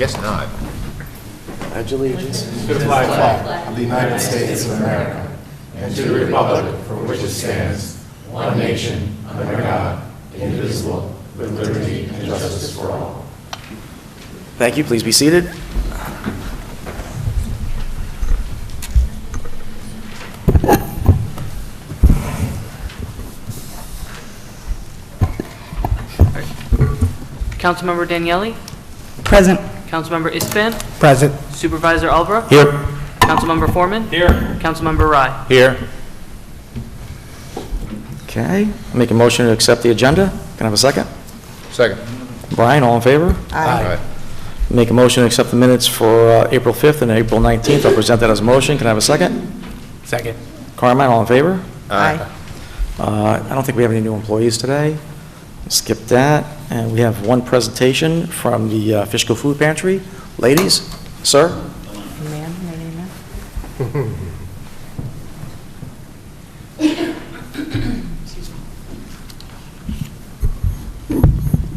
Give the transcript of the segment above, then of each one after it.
Guess not. Pledge allegiance To the flag of the United States of America and to the republic for which it stands, one nation, under God, indivisible, with liberty and justice for all. Thank you. Please be seated. Councilmember Daniele, Present. Councilmember Ispan, Present. Supervisor Albrecht, Here. Councilmember Foreman, Here. Councilmember Rye. Here. Okay. Make a motion to accept the agenda. Can I have a second? Second. Brian, all in favor? Aye. Make a motion to accept the minutes for April 5th and April 19th. I'll present that as a motion. Can I have a second? Second. Carmine, all in favor? Aye. I don't think we have any new employees today. Skip that. And we have one presentation from the Fishkill Food Pantry. Ladies, sir?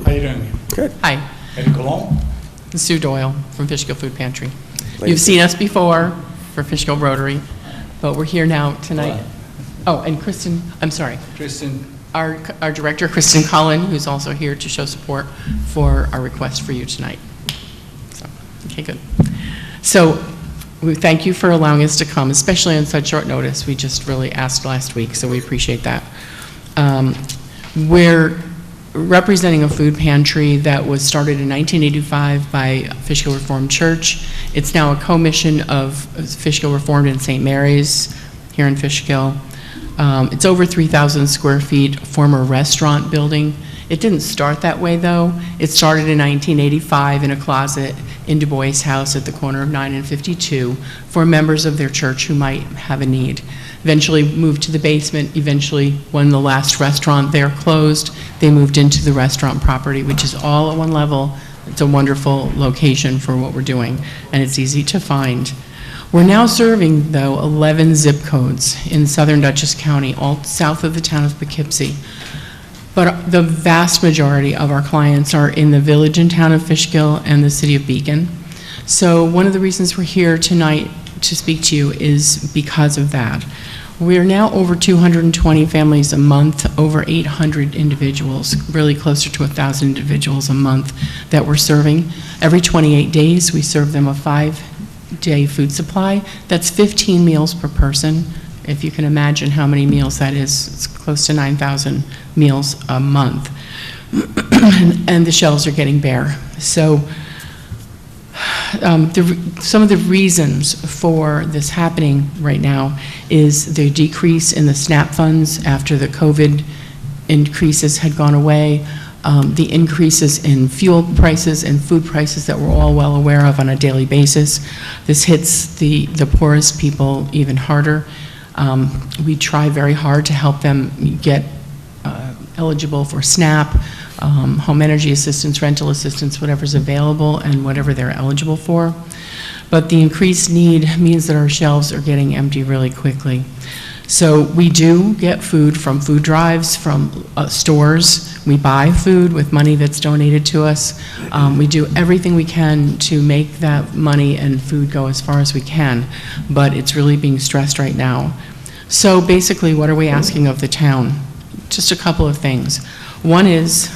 How you doing? Good. Hi, Eddie Cologne? Sue Doyle from Fishkill Food Pantry. Ladies. You've seen us before for Fishkill Rotary, but we're here now tonight. Oh, and Kristen, I'm sorry, Tristan. our director, Kristen Cullen, who's also here to show support for our request for you tonight. So, okay, good. So we thank you for allowing us to come, especially on such short notice. We just really asked last week, so we appreciate that. We're representing a food pantry that was started in 1985 by Fishkill Reformed Church. It's now a co-mission of Fishkill Reformed and St. Mary's here in Fishkill. It's over 3,000 square feet, former restaurant building. It didn't start that way, though. It started in 1985 in a closet in Du Bois House at the corner of 9 and 52 for members of their church who might have a need. Eventually moved to the basement. Eventually, when the last restaurant there closed, they moved into the restaurant property, which is all at one level. It's a wonderful location for what we're doing, and it's easy to find. We're now serving, though, 11 zip codes in southern Dutchess County, all south of the town of Poughkeepsie. But the vast majority of our clients are in the village and town of Fishkill and the city of Beacon. So one of the reasons we're here tonight to speak to you is because of that. We're now over 220 families a month, over 800 individuals, really closer to 1,000 individuals a month that we're serving. Every 28 days, we serve them a 5-day food supply. That's 15 meals per person. If you can imagine how many meals that is, it's close to 9,000 meals a month. And the shelves are getting bare. So some of the reasons for this happening right now is the decrease in the SNAP funds after the COVID increases had gone away, the increases in fuel prices and food prices that we're all well aware of on a daily basis. This hits the poorest people even harder. We try very hard to help them get eligible for SNAP, home energy assistance, rental assistance, whatever's available and whatever they're eligible for. But the increased need means that our shelves are getting empty really quickly. So we do get food from food drives, from stores. We buy food with money that's donated to us. We do everything we can to make that money and food go as far as we can, but it's really being stressed right now. So basically, what are we asking of the town? Just a couple of things. One is,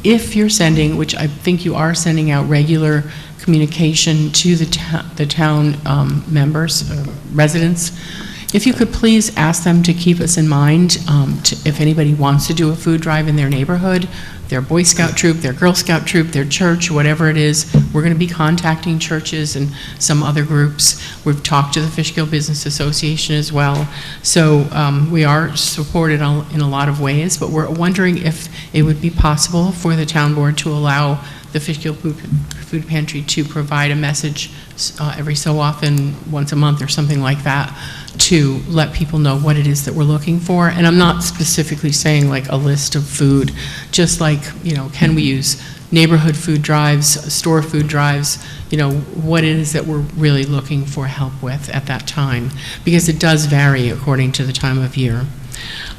if you're sending, which I think you are sending out regular communication to the town members, residents, if you could please ask them to keep us in mind if anybody wants to do a food drive in their neighborhood, their Boy Scout troop, their Girl Scout troop, their church, whatever it is. We're going to be contacting churches and some other groups. We've talked to the Fishkill Business Association as well. So we are supported in a lot of ways, but we're wondering if it would be possible for the town board to allow the Fishkill Food Pantry to provide a message every so often, once a month or something like that, to let people know what it is that we're looking for. And I'm not specifically saying like a list of food, just like, you know, can we use neighborhood food drives, store food drives, you know, what it is that we're really looking for help with at that time, because it does vary according to the time of year.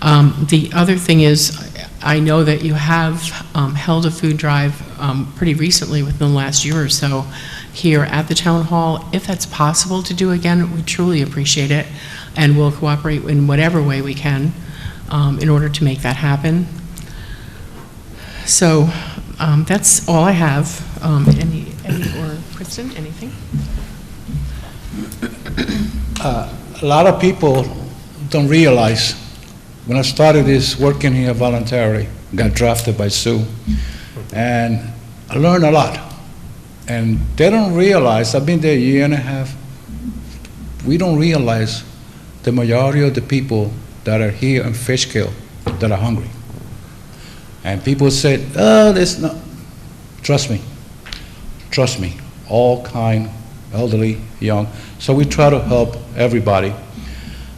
The other thing is, I know that you have held a food drive pretty recently within the last year or so here at the town hall. If that's possible to do again, we truly appreciate it, and we'll cooperate in whatever way we can in order to make that happen. So that's all I have. Any or Kristen, anything? A lot of people don't realize, when I started this working here voluntarily, got drafted by Sue, and I learned a lot. And they don't realize, I've been there a year and a half, we don't realize the majority of the people that are here in Fishkill that are hungry. And people said, oh, there's no, trust me, all kind, elderly, young. So we try to help everybody.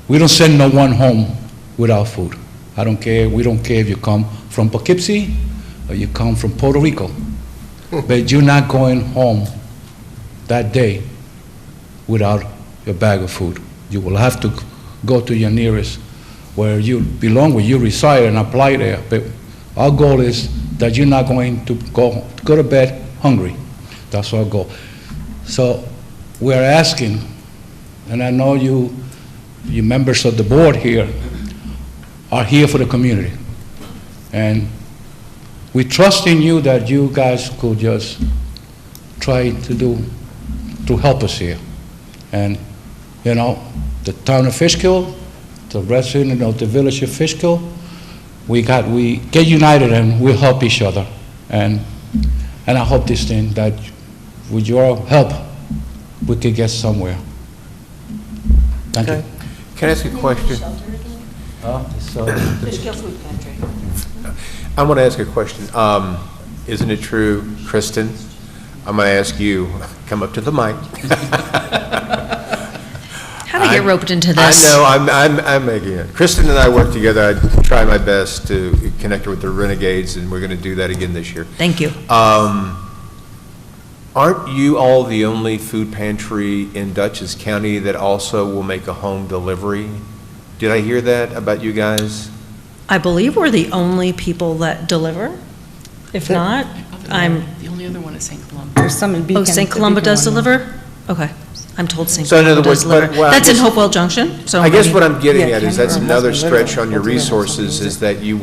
We don't send no one home without food. I don't care, we don't care if you come from Poughkeepsie or you come from Puerto Rico. But you're not going home that day without your bag of food. You will have to go to your nearest, where you belong, where you reside, and apply there. But our goal is that you're not going to go to bed hungry. That's our goal. So we're asking, and I know you members of the board here are here for the community. And we trust in you that you guys could just try to help us here. And, you know, the town of Fishkill, the resident of the village of Fishkill, we get united and we'll help each other. And I hope this thing, that with your help, we could get somewhere. Thank you. Can I ask a question? Fishkill Food Pantry. I want to ask a question. Isn't it true, Kristen? I'm going to ask you, come up to the mic. How did I get roped into this? I know, I'm making it. Kristen and I work together. I try my best to connect her with the Renegades, and we're going to do that again this year. Thank you. Aren't you all the only food pantry in Dutchess County that also will make a home delivery? Did I hear that about you guys? I believe we're the only people that deliver. If not, I'm, The only other one is St. Columba. There's some in Beacon. oh, St. the Columba Beacon does one. deliver? Okay. I'm told St. So in Columba other does words, but- deliver. well, I That's in guess- Hopewell Junction, so. I guess maybe- what I'm getting Yeah, at is Ken, that's her another husband literally stretch on your will do that on resources, something is that you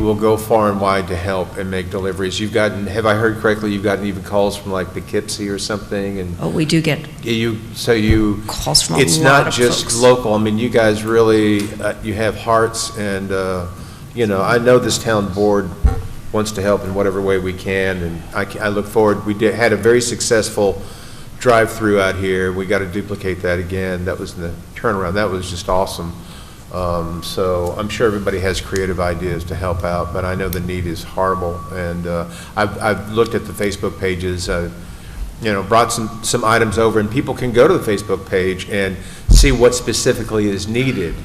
will go far and wide to help and make deliveries. You've gotten, have I heard correctly, you've gotten even calls from like Poughkeepsie or something, and Oh, we do get you calls from a it's lot not of just folks. local. I mean, you guys really, you have hearts, and, you know, I know this town board wants to help in whatever way we can, and I look forward. We had a very successful drive-through out here. We got to duplicate that again. That was the turnaround. That was just awesome. So I'm sure everybody has creative ideas to help out, but I know the need is horrible. And I've looked at the Facebook pages, you know, brought some items over, and people can go to the Facebook page and see what specifically is needed.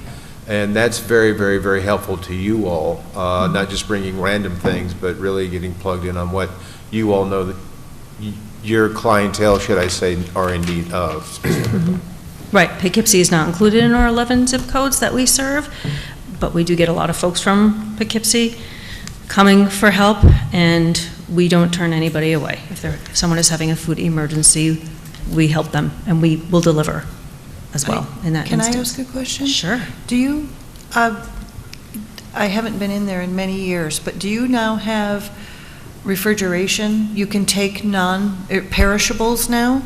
And that's very, very, very helpful to you all, not just bringing random things, but really getting plugged in on what you all know that your clientele, should I say, are in need of specifically. Right, Poughkeepsie is not included in our 11 zip codes that we serve, but we do get a lot of folks from Poughkeepsie coming for help, and we don't turn anybody away. If someone is having a food emergency, we help them, and we will deliver as well in that Can I instance. ask a question? Sure. Do you, I haven't been in there in many years, but do you now have refrigeration? You can take non-perishables now?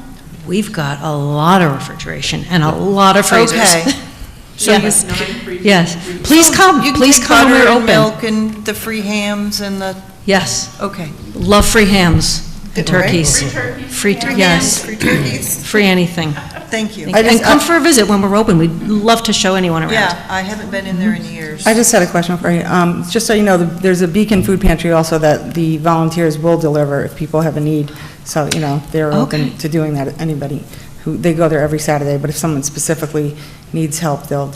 We've got a lot of refrigeration and a lot of freezers. Okay. So you- Yes, yes. Please come, You can please take come when butter we're and open. milk and the free hams and the, Yes, okay. love free hams and turkeys. Free, Free yes, hams, free turkeys. free anything. Thank you. And come for a visit when we're open. We'd love to show anyone around. Yeah, I haven't been in there in years. I just had a question for you. Just so you know, there's a Beacon Food Pantry also that the volunteers will deliver if people have a need. So, you know, they're Okay. open to doing that, anybody who, they go there every Saturday, but if someone specifically needs help, they'll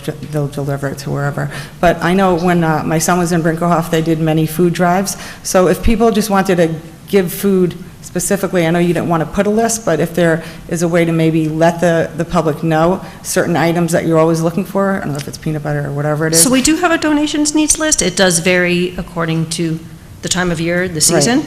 deliver it to wherever. But I know when my son was in Brinkerhoff, they did many food drives. So if people just wanted to give food specifically, I know you didn't want to put a list, but if there is a way to maybe let the public know certain items that you're always looking for, I don't know if it's peanut butter or whatever it is. So we do have a donations needs list. It does vary according to the time of year, the season.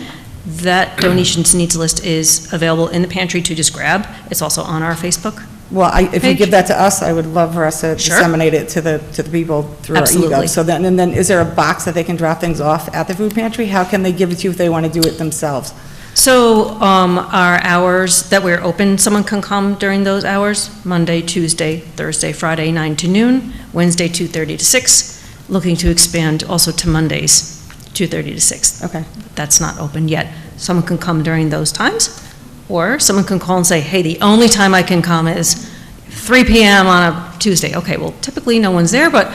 That donations needs list is available in the pantry to just grab. It's also on our Facebook. Well, if you Page? give that to us, I would love for us to Sure. disseminate it to the people through our Absolutely. e-gov. So then, and then is there a box that they can drop things off at the food pantry? How can they give it to you if they want to do it themselves? So our hours that we're open, someone can come during those hours, Monday, Tuesday, Thursday, Friday, 9 to noon, Wednesday, 2:30 to 6, looking to expand also to Mondays, 2:30 to 6. Okay. That's not open yet. Someone can come during those times, or someone can call and say, hey, the only time I can come is 3 PM on a Tuesday. Okay, well, typically no one's there, but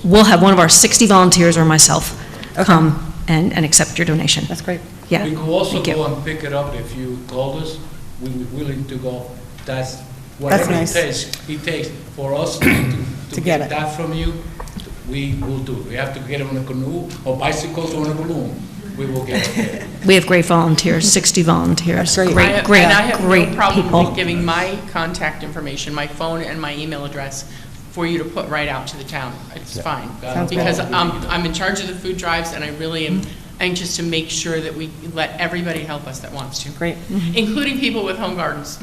we'll have one of our 60 volunteers or myself come and accept your donation. That's great. Yeah. We could also Thank you. go and pick it up if you called us. We were willing to go. That's That's whatever nice. it takes for us to get get it. that from you, we will do. We have to get it on a canoe or bicycles or on a balloon. We will get it. We have great volunteers, 60 volunteers. That's great. Great, And I have great no problem people. with giving my contact information, my phone and my email address, for you to put right out to the town. It's fine. Sounds good. Because I'm in charge of the food drives, and I really am anxious to make sure that we let everybody help us that wants to. Great. Including people with home gardens.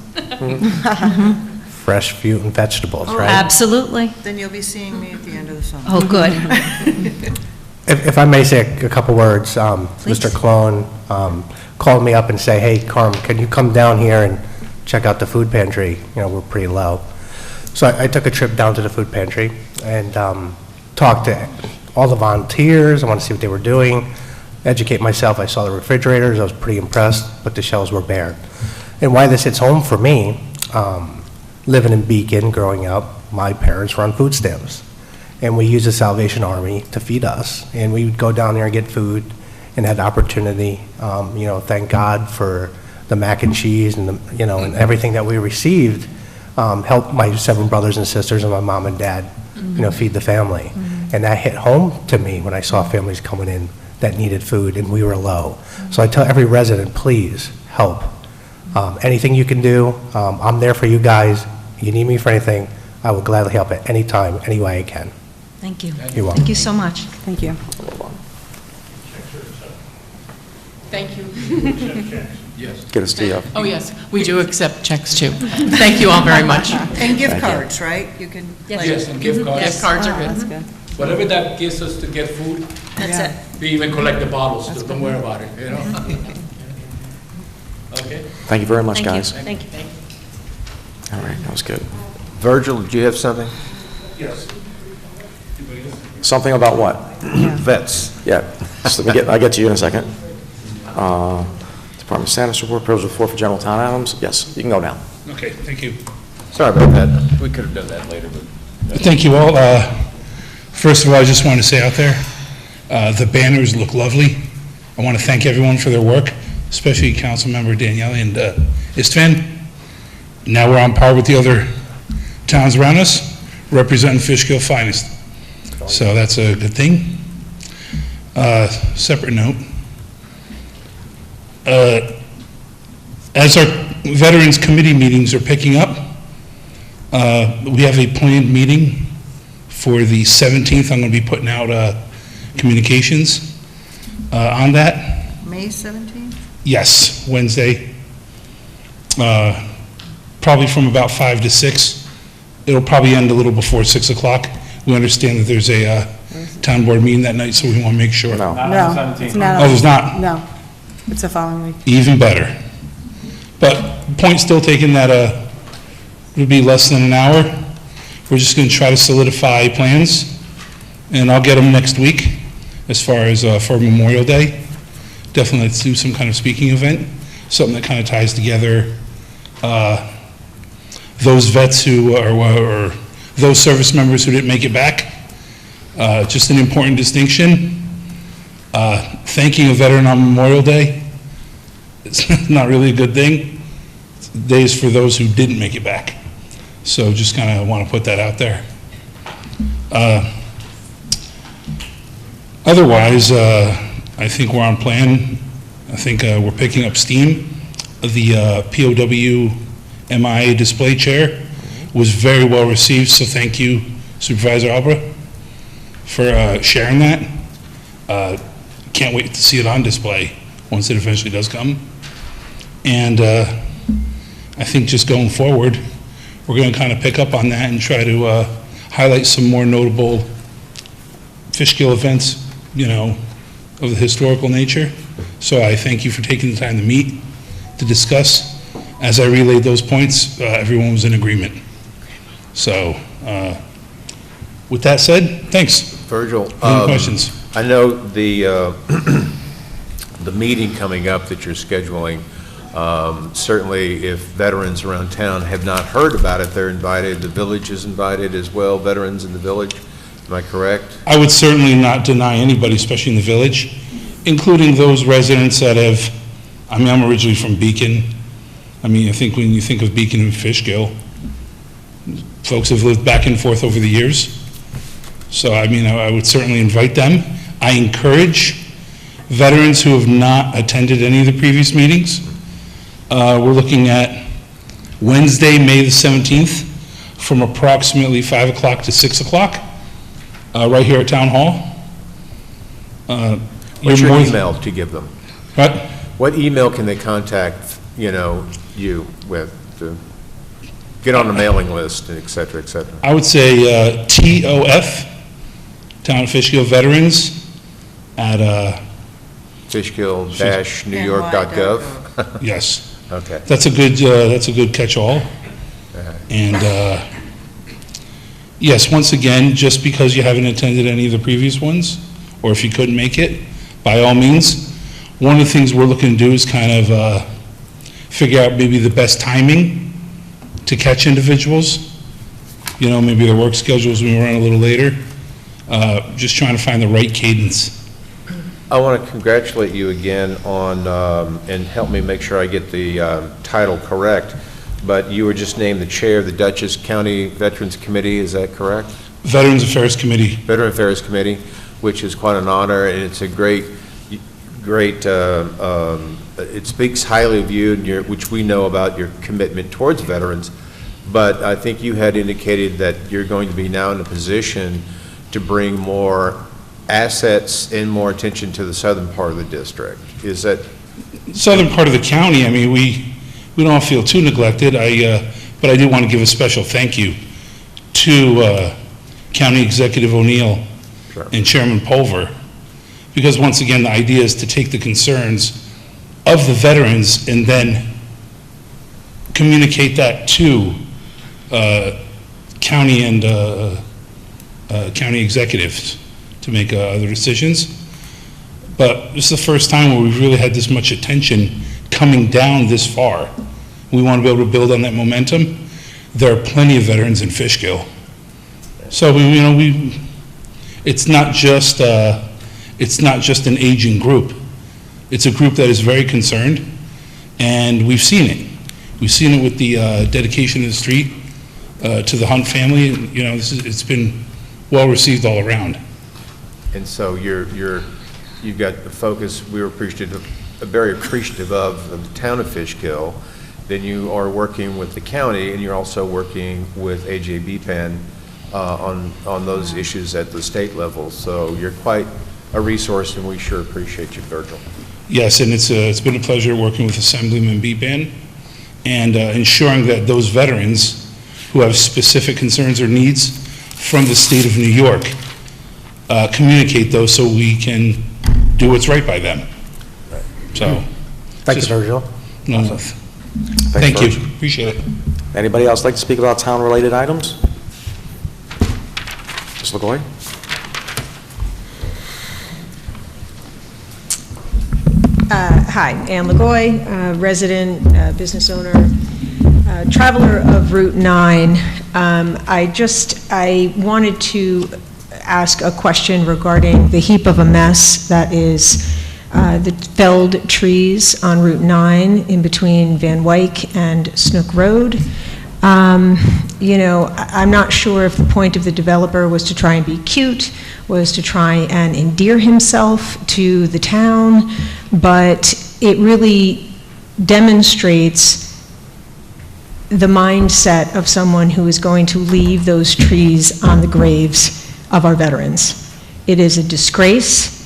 Fresh fruit and vegetables, right? Absolutely. Then you'll be seeing me at the end of the summer. Oh, good. If I may say a couple words, Please. Mr. Cologne called me up and say, hey, Carm, can you come down here and check out the food pantry? You know, we're pretty low. So I took a trip down to the food pantry and talked to all the volunteers. I want to see what they were doing, educate myself. I saw the refrigerators. I was pretty impressed, but the shelves were bare. And why this hits home for me, living in Beacon, growing up, my parents were on food stamps. And we used the Salvation Army to feed us. And we would go down there and get food and had the opportunity, you know, thank God for the mac and cheese and, you know, and everything that we received, helped my 7 brothers and sisters and my mom and dad, you know, feed the family. And that hit home to me when I saw families coming in that needed food and we were low. So I tell every resident, please help. Anything you can do, I'm there for you guys. You need me for anything, I will gladly help at any time, any way I can. Thank you. You're welcome. Thank you so much. Thank you. Thank you. Get us to, Oh, yes, we do accept checks, too. Thank you all very much. And gift cards, right? You can. like- Yes, and gift cards. Gift cards are That's good. good. Whatever that gives us to get food, That's Yeah. it. we even collect the bottles, so don't worry about it, you know? Okay? thank you very much, Thank you. guys. Thank you. All right, that was good. Virgil, did you have something? Yes. Something about what? Vets. Yeah, so I'll get to you in a second. Department status report, proposal 4 for general town items. Yes, you can go now. Okay, thank you. Sorry about that. We could have done that later, but. Thank you all. First of all, I just want to say out there, the banners look lovely. I want to thank everyone for their work, especially Councilmember Daniele and Istvan. Now we're on par with the other towns around us, representing Fishkill finest. So that's a good thing. Separate note. As our Veterans Committee meetings are picking up, we have a planned meeting for the 17th. I'm going to be putting out communications on that. May 17th? Yes, Wednesday. Probably from about 5 to 6. It'll probably end a little before 6 o'clock. We understand that there's a town board meeting that night, so we want to make sure. No. No, it's not. Oh, there's not? No, it's the following week. Even better. But point still taken that it'll be less than an hour. We're just going to try to solidify plans, and I'll get them next week as far as for Memorial Day. Definitely let's do some kind of speaking event, something that kind of ties together those vets who are, or those service members who didn't make it back. Just an important distinction. Thanking a veteran on Memorial Day, it's not really a good thing. Days for those who didn't make it back. So just kind of want to put that out there. Otherwise, I think we're on plan. I think we're picking up steam. The POW MIA display chair was very well received, so thank you, Supervisor Albra, for sharing that. Can't wait to see it on display once it eventually does come. And I think just going forward, we're going to kind of pick up on that and try to highlight some more notable Fishkill events, you know, of the historical nature. So I thank you for taking the time to meet, to discuss. As I relayed those points, everyone was in agreement. So with that said, thanks. Virgil, Any questions? I know the the meeting coming up that you're scheduling, certainly if veterans around town have not heard about it, they're invited. The village is invited as well, veterans in the village. Am I correct? I would certainly not deny anybody, especially in the village, including those residents that have, I mean, I'm originally from Beacon. I mean, I think when you think of Beacon and Fishkill, folks have lived back and forth over the years. So, I mean, I would certainly invite them. I encourage veterans who have not attended any of the previous meetings. We're looking at Wednesday, May the 17th, from approximately 5 o'clock to 6 o'clock, right here at Town Hall. What's your email to give them? What? What email can they contact, you know, you with to get on the mailing list, et cetera, et cetera? I would say TOF, Town of Fishkill Veterans, at Fishkill-newyork.gov? yes. Okay. That's a good catch-all. And yes, once again, just because you haven't attended any of the previous ones, or if you couldn't make it, by all means, one of the things we're looking to do is kind of figure out maybe the best timing to catch individuals. You know, maybe their work schedules may run a little later. Just trying to find the right cadence. I want to congratulate you again on, and help me make sure I get the title correct, but you were just named the chair of the Dutchess County Veterans Committee, is that correct? Veterans Affairs Committee. Veteran Affairs Committee, which is quite an honor, and it's a great, it speaks highly of you, and which we know about your commitment towards veterans, but I think you had indicated that you're going to be now in a position to bring more assets and more attention to the southern part of the district. Is that? Southern part of the county, I mean, we don't feel too neglected. But I do want to give a special thank you to County Executive O'Neill and Chairman Pulver, because once again, the idea is to take the concerns of the veterans and then communicate that to county and county executives to make other decisions. But this is the first time where we've really had this much attention coming down this far. We want to be able to build on that momentum. There are plenty of veterans in Fishkill. So, it's not just an aging group. It's a group that is very concerned, and we've seen it. We've seen it with the dedication of the street to the Hunt family, and, it's been well received all around. And so you've got the focus we were very appreciative of the town of Fishkill. Then you are working with the county, and you're also working with AJBPAN on those issues at the state level. So you're quite a resource, and we sure appreciate you, Virgil. Yes, and it's been a pleasure working with Assemblyman Bepan and ensuring that those veterans who have specific concerns or needs from the state of New York communicate those so we can do what's right by them. So, Thank you, Virgil. No, thank you. Appreciate it. Anybody else like to speak about town-related items? Ms. LaGoy? Hi, Ann LaGoy, resident, business owner, traveler of Route 9. I wanted to ask a question regarding the heap of a mess that is the felled trees on Route 9 in between Van Wyck and Snook Road. I'm not sure if the point of the developer was to try and be cute, was to try and endear himself to the town, but it really demonstrates the mindset of someone who is going to leave those trees on the graves of our veterans. It is a disgrace.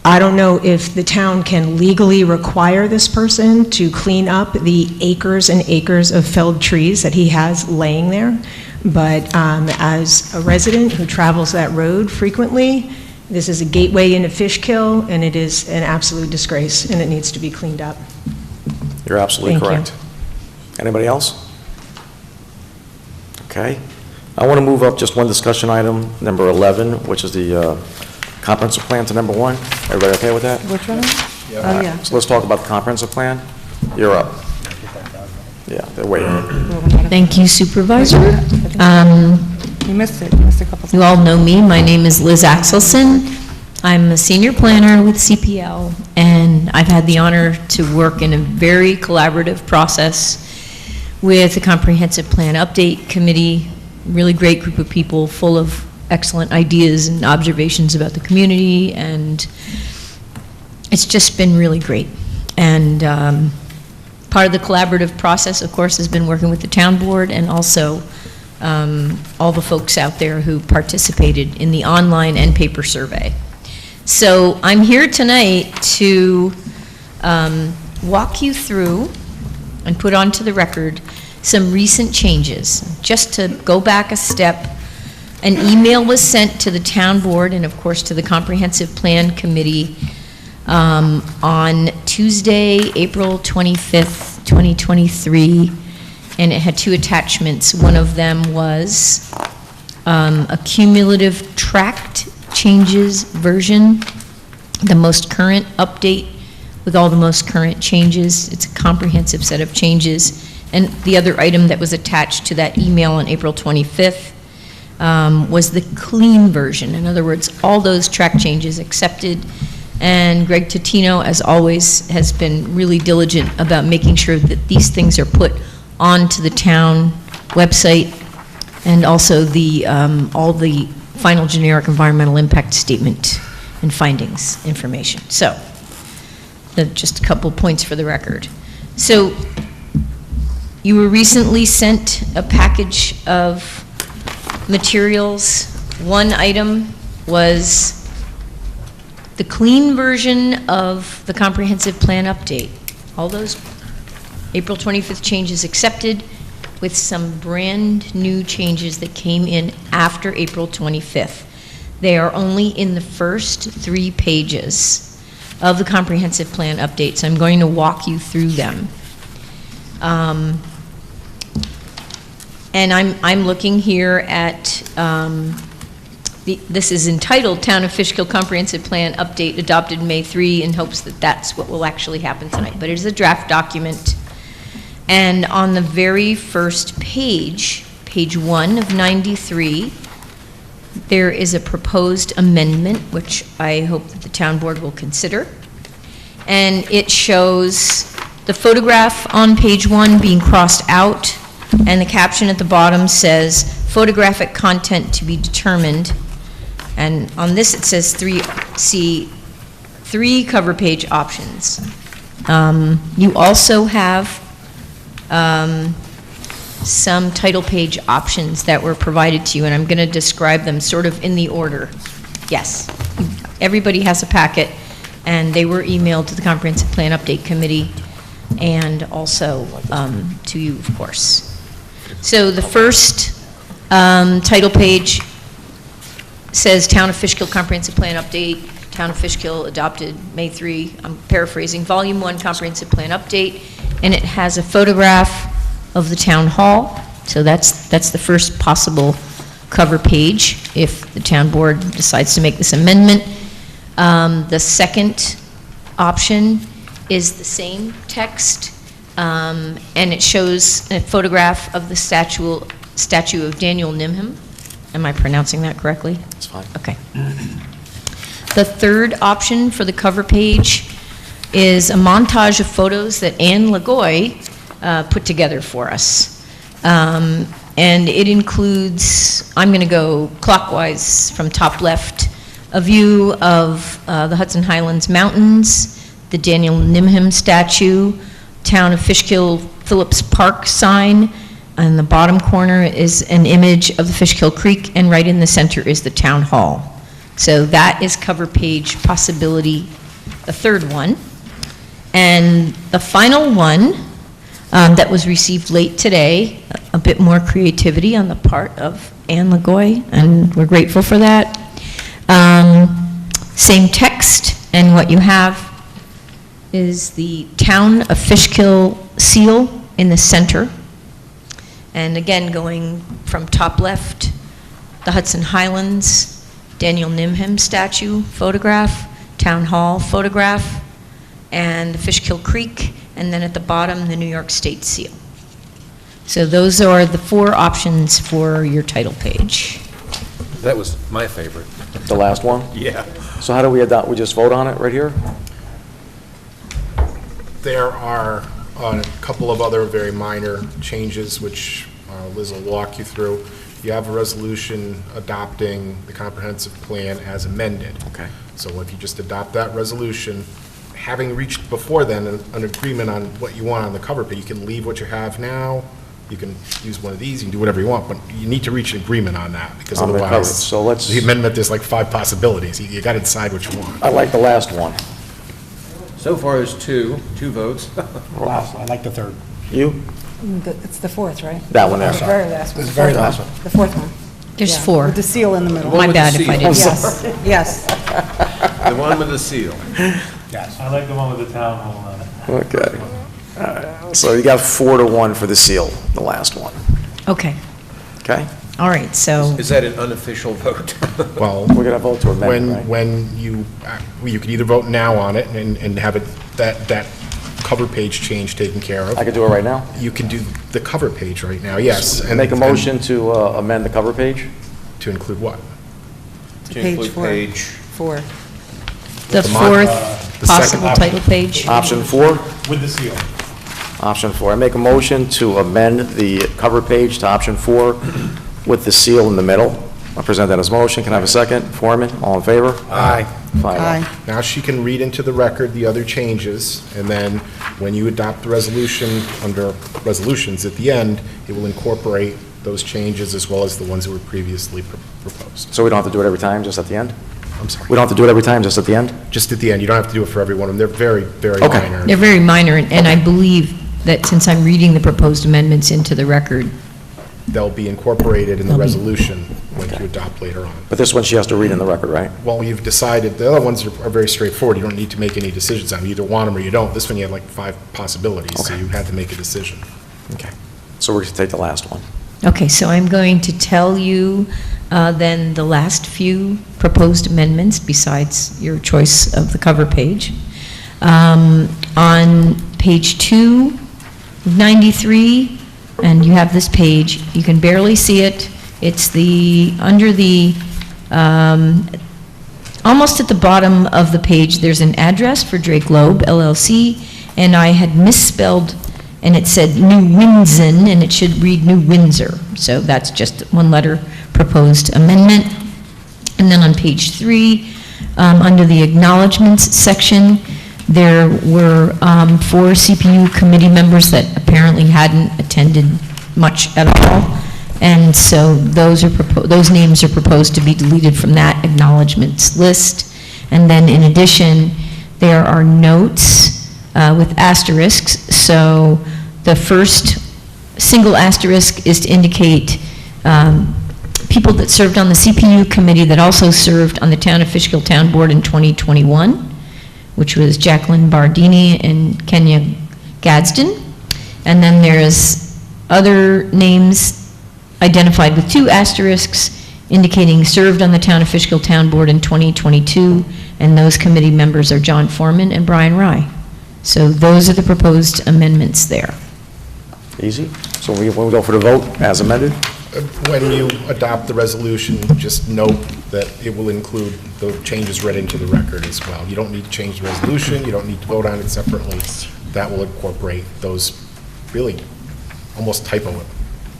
I don't know if the town can legally require this person to clean up the acres and acres of felled trees that he has laying there, but as a resident who travels that road frequently, this is a gateway into Fishkill, and it is an absolute disgrace, and it needs to be cleaned up. You're absolutely Thank you. correct. Anybody else? Okay. I want to move up just one discussion item, number 11, which is the comprehensive plan to number 1. Everybody okay with that? Which one? Oh, yeah. So let's talk about the comprehensive plan. You're up. Yeah, they're waiting. Thank you, Supervisor. You missed it. You missed a couple. You all know me. My name is Liz Axelson. I'm a senior planner with CPL, and I've had the honor to work in a very collaborative process with the Comprehensive Plan Update Committee, really great group of people full of excellent ideas and observations about the community, and it's just been really great. And part of the collaborative process, of course, has been working with the town board and also all the folks out there who participated in the online and paper survey. So I'm here tonight to walk you through and put onto the record some recent changes. Just to go back a step, an email was sent to the town board and of course to the Comprehensive Plan Committee on Tuesday, April 25th, 2023, and it had 2 attachments. One of them was a cumulative tracked changes version, the most current update with all the most current changes. It's a comprehensive set of changes. And the other item that was attached to that email on April 25th was the clean version. In other words, all those track changes accepted. And Greg Totino, as always, has been really diligent about making sure that these things are put onto the town website and also the all the final generic environmental impact statement and findings information. So, just a couple points for the record. So, you were recently sent a package of materials. One item was the clean version of the comprehensive plan update. All those April 25th changes accepted with some brand new changes that came in after April 25th. They are only in the first 3 pages of the comprehensive plan update, so I'm going to walk you through them. And I'm looking here at, this is entitled Town of Fishkill Comprehensive Plan Update adopted May 3 in hopes that that's what will actually happen tonight. But it is a draft document. And on the very first page, page 1 of 93, there is a proposed amendment, which I hope that the town board will consider. And it shows the photograph on page 1 being crossed out, and the caption at the bottom says, photographic content to be determined. And on this it says 3 cover page options. You also have some title page options that were provided to you, and I'm going to describe them sort of in the order. Yes, everybody has a packet, and they were emailed to the Comprehensive Plan Update Committee and also to you, of course. So the first title page says Town of Fishkill Comprehensive Plan Update, Town of Fishkill adopted May 3, I'm paraphrasing, Volume 1 Comprehensive Plan Update, and it has a photograph of the town hall. So that's the first possible cover page if the town board decides to make this amendment. The second option is the same text, and it shows a photograph of the statue of Daniel Nimham. Am I pronouncing that correctly? That's fine. Okay. The third option for the cover page is a montage of photos that Anne Lagoy put together for us. And it includes, I'm going to go clockwise from top left, a view of the Hudson Highlands Mountains, the Daniel Nimham statue, Town of Fishkill Phillips Park sign. On the bottom corner is an image of the Fishkill Creek, and right in the center is the town hall. So that is cover page possibility, the third one. And the final one that was received late today, a bit more creativity on the part of Anne Lagoy, and we're grateful for that. Same text, and what you have is the Town of Fishkill seal in the center. And again, going from top left, the Hudson Highlands, Daniel Nimhem statue photograph, Town Hall photograph, and the Fishkill Creek, and then at the bottom, the New York State seal. So those are the 4 options for your title page. That was my favorite. The last one? Yeah. So how do we adopt, we just vote on it right here? There are a couple of other very minor changes, which Liz will walk you through. You have a resolution adopting the comprehensive plan as amended. Okay. So if you just adopt that resolution, having reached before then an agreement on what you want on the cover page, you can leave what you have now, you can use one of these, you can do whatever you want, but you need to reach an agreement on that, because On the cover. otherwise, So let's- the amendment, there's like 5 possibilities. You got to decide what you want. I like the last one. So far, there's two votes. Last, I like the third. You? It's the fourth, right? That one there. The very last one. This is the very last one. The fourth one. There's Yeah, 4. With the seal in the middle. My bad if I didn't. Yes, yes. The one with the seal. Yes. I like the one with the town hall on it. Okay. All right. So you got 4-1 for the seal, the last one. Okay, Okay? all right, so, Is that an unofficial vote? Well, We're going to vote to amend it, right? when you can either vote now on it and have it, that cover page change taken care of. I could do it right now? You can do the cover page right now, yes. and Make a motion to amend the cover page? To include what? To Page include 4. page 4. the The mon- 4th the second possible title page. Option 4? With the seal. Option 4. I make a motion to amend the cover page to option 4 with the seal in the middle. I present that as motion. Can I have a second? Foreman, all in favor? Aye. 5-0. Aye. Now she can read into the record the other changes, and then when you adopt the resolution under resolutions at the end, it will incorporate those changes as well as the ones that were previously proposed. So we don't have to do it every time, just at the end? I'm sorry. We don't have to do it every time, just at the end? Just at the end. You don't have to do it for every one of them. They're very, very Okay. minor. They're very minor, and I believe that since I'm reading the proposed amendments into the record, They'll be incorporated in the resolution when you adopt later on. But this one she has to read in the record, right? Well, you've decided, the other ones are very straightforward. You don't need to make any decisions on them. You either want them or you don't. This one, you had like 5 possibilities, so Okay. you had to make a decision. Okay. So we're going to take the last one. okay, so I'm going to tell you then the last few proposed amendments besides your choice of the cover page. On page 293, and you have this page, you can barely see it. It's under the, almost at the bottom of the page, there's an address for Drake Loeb LLC, and I had misspelled, and it said New Windsor, and it should read New Windsor. So that's just one letter proposed amendment. And then on page 3, under the acknowledgements section, there were 4 CPU committee members that apparently hadn't attended much at all. And so those names are proposed to be deleted from that acknowledgements list. And then in addition, there are notes with asterisks. So the first single asterisk is to indicate people that served on the CPU committee that also served on the Town of Fishkill Town Board in 2021, which was Jacqueline Bardini and Kenya Gadsden. And then there's other names identified with 2 asterisks indicating served on the Town of Fishkill Town Board in 2022, and those committee members are John Foreman and Brian Rye. So those are the proposed amendments there. Easy? So when we go for the vote, as amended? When you adopt the resolution, just note that it will include the changes read into the record as well. You don't need to change the resolution, you don't need to vote on it separately. That will incorporate those really almost typo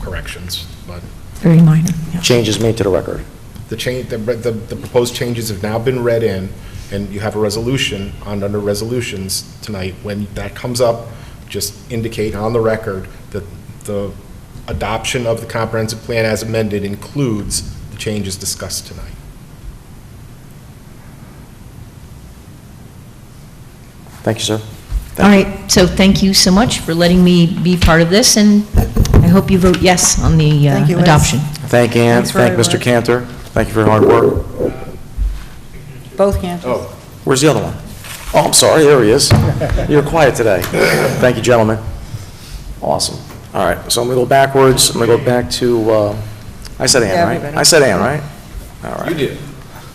corrections, but Very minor, yeah. Changes made to the record. the proposed changes have now been read in, and you have a resolution under resolutions tonight. When that comes up, just indicate on the record that the adoption of the comprehensive plan as amended includes the changes discussed tonight. Thank you, sir. All right, so thank you so much for letting me be part of this, and I hope you vote yes on the Thank you, Liz. adoption. Thank Ann, Thanks for thank your Mr. work. Cantor, thank you for your hard work. Both cancers. Oh, Where's the other one? Oh, I'm sorry, there he is. You're quiet today. Thank you, gentlemen. Awesome. All right, so I'm going to go backwards. I'm going to go back to, I said Ann, right? everybody. I said Ann, right? All right. you did.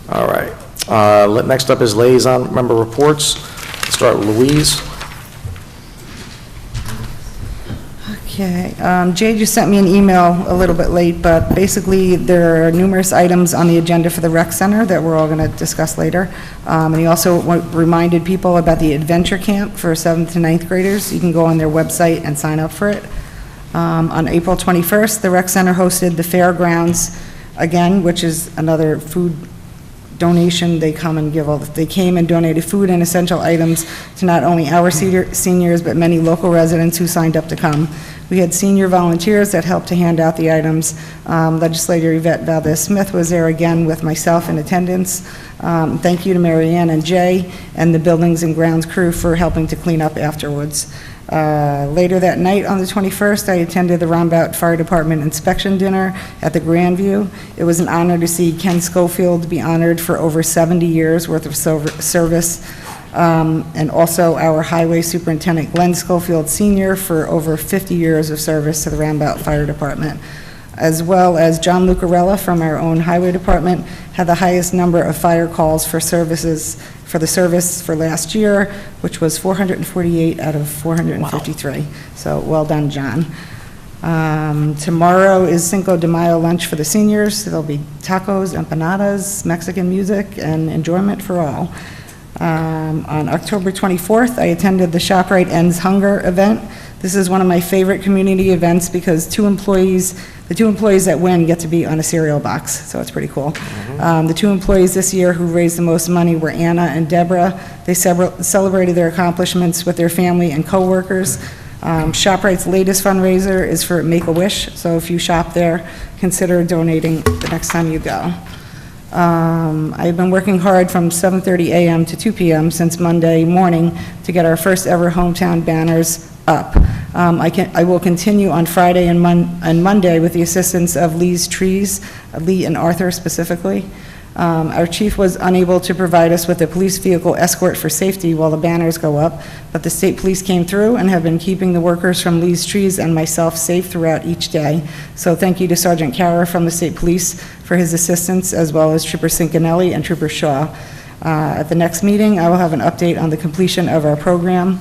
All right. Next up is liaison member reports. Let's start with Louise. Okay, Jay just sent me an email a little bit late, but basically, there are numerous items on the agenda for the rec center that we're all going to discuss later. And he also reminded people about the adventure camp for 7th to 9th graders. You can go on their website and sign up for it. On April 21st, the rec center hosted the fairgrounds again, which is another food donation. They come and they came and donated food and essential items to not only our seniors, but many local residents who signed up to come. We had senior volunteers that helped to hand out the items. Legislator Yvette Valdez-Smith was there again with myself in attendance. Thank you to Mary Ann and Jay and the Buildings and Grounds crew for helping to clean up afterwards. Later that night, on the 21st, I attended the Roundabout Fire Department inspection dinner at the Grandview. It was an honor to see Ken Schofield be honored for over 70 years worth of service, and also our Highway Superintendent Glenn Schofield Sr. for over 50 years of service to the Roundabout Fire Department, as well as John Lucarella from our own Highway Department had the highest number of fire calls for the service for last year, which was 448 out of 453. So well done, John. Tomorrow is Cinco de Mayo lunch for the seniors. There'll be tacos, empanadas, Mexican music, and enjoyment for all. On October 24th, I attended the ShopRite Ends Hunger event. This is one of my favorite community events because the two employees that win get to be on a cereal box, so it's pretty cool. The two employees this year who raised the most money were Anna and Deborah. They celebrated their accomplishments with their family and coworkers. ShopRite's latest fundraiser is for Make-A-Wish, so if you shop there, consider donating the next time you go. I've been working hard from 7:30 a.m. to 2 p.m. since Monday morning to get our first ever hometown banners up. I will continue on Friday and Monday with the assistance of Lee's Trees, Lee and Arthur specifically. Our chief was unable to provide us with a police vehicle escort for safety while the banners go up, but the state police came through and have been keeping the workers from Lee's Trees and myself safe throughout each day. So thank you to Sergeant Kara from the state police for his assistance, as well as Trooper Cincanelli and Trooper Shaw. At the next meeting, I will have an update on the completion of our program.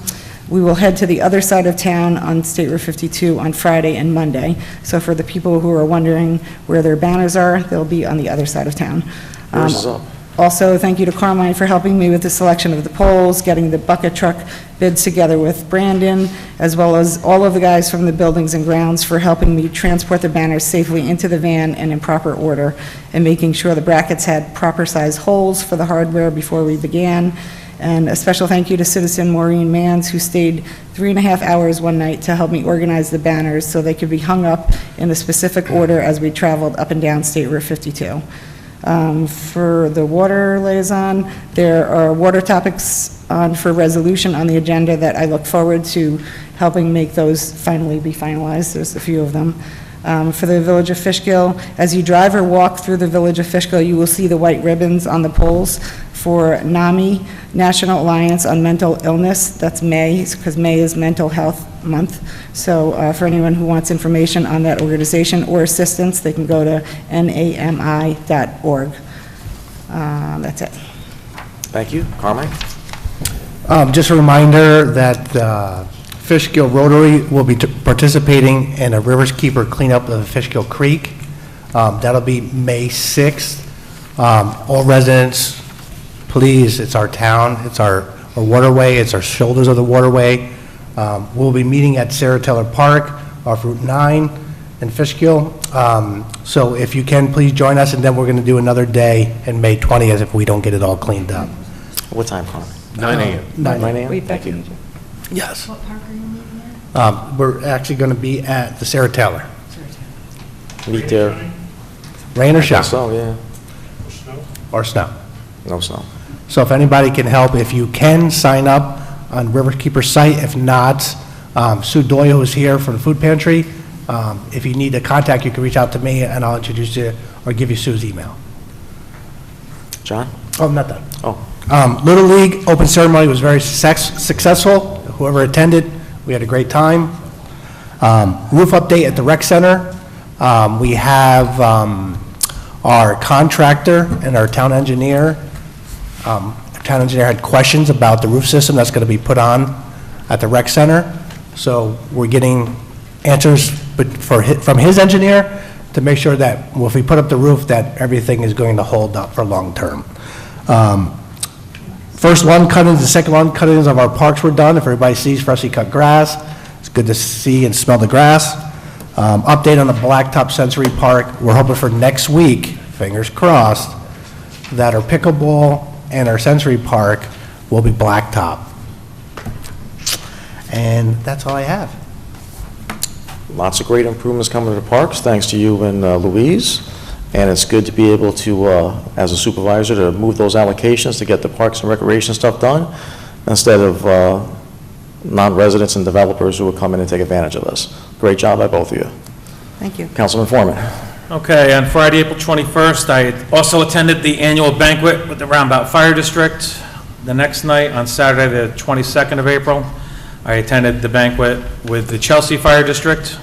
We will head to the other side of town on State Route 52 on Friday and Monday. So for the people who are wondering where their banners are, they'll be on the other side of town. Yours is up. Also, thank you to Carmine for helping me with the selection of the poles, getting the bucket truck bids together with Brandon, as well as all of the guys from the Buildings and Grounds for helping me transport the banners safely into the van and in proper order, and making sure the brackets had proper size holes for the hardware before we began. And a special thank you to citizen Maureen Mans, who stayed 3.5 hours one night to help me organize the banners so they could be hung up in a specific order as we traveled up and down State Route 52. For the water liaison, there are water topics on for resolution on the agenda that I look forward to helping make those finally be finalized. There's a few of them. For the Village of Fishkill, as you drive or walk through the Village of Fishkill, you will see the white ribbons on the poles for NAMI, National Alliance on Mental Illness. That's May, because May is Mental Health Month. So for anyone who wants information on that organization or assistance, they can go to nami.org. That's it. Thank you. Carmine? Just a reminder that Fishkill Rotary will be participating in a Rivers Keeper cleanup of Fishkill Creek. That'll be May 6th. All residents, please, it's our town, it's our waterway, it's our shoulders of the waterway. We'll be meeting at Sarah Taylor Park off Route 9 in Fishkill. So if you can, please join us, and then we're going to do another day in May 20th if we don't get it all cleaned up. What time, Carmine? 9 a.m. 9 a.m.? Thank you. Yes. What park are you meeting at? We're actually going to be at the Sarah Taylor. Meet there. Rain or shine? So, yeah. Or snow. No snow. So if anybody can help, if you can, sign up on Riverkeeper's site. If not, Sue Doyle is here from the food pantry. If you need a contact, you can reach out to me, and I'll introduce you or give you Sue's email. John? Oh, I'm not done. Oh. Little League open ceremony was very successful. Whoever attended, we had a great time. Roof update at the rec center. We have our contractor and our town engineer. Our town engineer had questions about the roof system that's going to be put on at the rec center. So we're getting answers from his engineer to make sure that if we put up the roof, that everything is going to hold up for long term. First lawn cuttings and second lawn cuttings of our parks were done. If everybody sees freshly cut grass, it's good to see and smell the grass. Update on the Blacktop Sensory Park. We're hoping for next week, fingers crossed, that our pickleball and our sensory park will be blacktop. And that's all I have. Lots of great improvements coming to the parks, thanks to you and Louise. And it's good to be able to, as a supervisor, to move those allocations to get the parks and recreation stuff done, instead of non-residents and developers who will come in and take advantage of this. Great job by both of you. Thank you. Councilman Foreman. Okay, on Friday, April 21st, I also attended the annual banquet with the Roundabout Fire District. The next night, on Saturday, the 22nd of April, I attended the banquet with the Chelsea Fire District.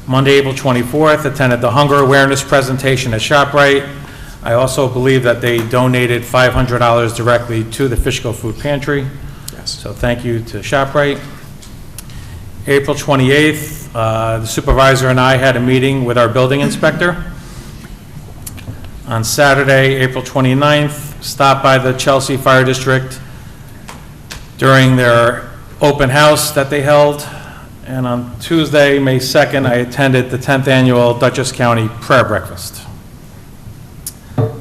Monday, April 24th, attended the hunger awareness presentation at ShopRite. I also believe that they donated $500 directly to the Fishkill Food Pantry. Yes. So thank you to ShopRite. April 28th, the supervisor and I had a meeting with our building inspector. On Saturday, April 29th, stopped by the Chelsea Fire District during their open house that they held. And on Tuesday, May 2nd, I attended the 10th annual Dutchess County Prayer Breakfast.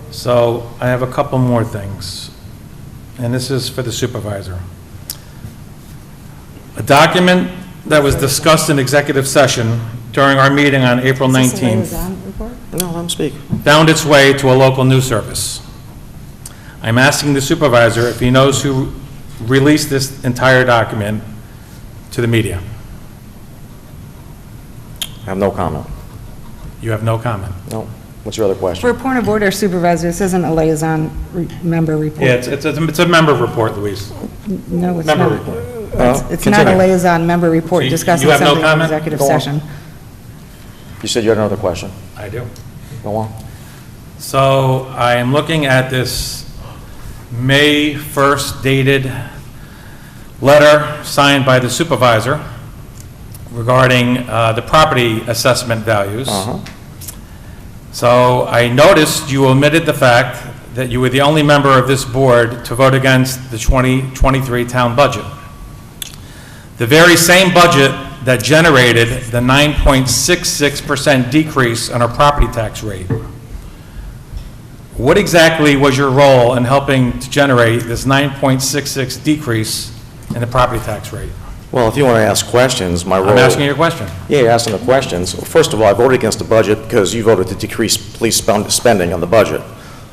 So I have a couple more things, and this is for the supervisor. A document that was discussed in executive session during our meeting on April 19th No, let him speak. found its way to a local news service. I'm asking the supervisor if he knows who released this entire document to the media. I have no comment. You have no comment. No. What's your other question? For a point of order, Supervisor, this isn't a liaison member report. Yeah, it's a member report, Louise. No, it's Member not. report. It's not a Continue. liaison member report So you discussing have no something in comment? executive Go on. session. You said you had another question. I do. Go on. So I am looking at this May 1st dated letter signed by the supervisor regarding the property assessment values. So I noticed you omitted the fact that you were the only member of this board to vote against the 2023 town budget. The very same budget that generated the 9.66% decrease on our property tax rate. What exactly was your role in helping to generate this 9.66 decrease in the property tax rate? Well, if you want to ask questions, my role... I'm asking you a question. Yeah, you're asking the questions. First of all, I voted against the budget because you voted to decrease police spending on the budget.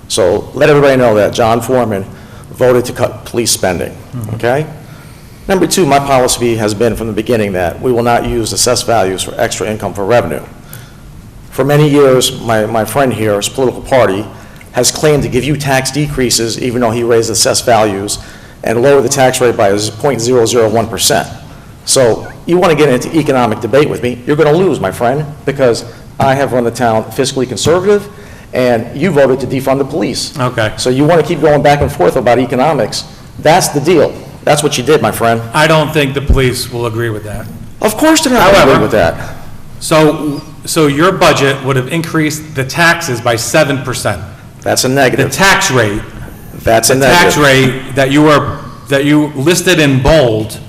So let everybody know that John Foreman voted to cut police spending, okay? Number two, my policy has been from the beginning that we will not use assessed values for extra income for revenue. For many years, my friend here's political party has claimed to give you tax decreases even though he raised assessed values and lowered the tax rate by 0.001%. So you want to get into economic debate with me, you're going to lose, my friend, because I have run the town fiscally conservative, and you voted to defund the police. Okay. So you want to keep going back and forth about economics. That's the deal. That's what you did, my friend. I don't think the police will agree with that. Of course they're not going to agree with that. So your budget would have increased the taxes by 7%. That's a The negative. tax rate, That's a the negative. tax rate that you listed in bold,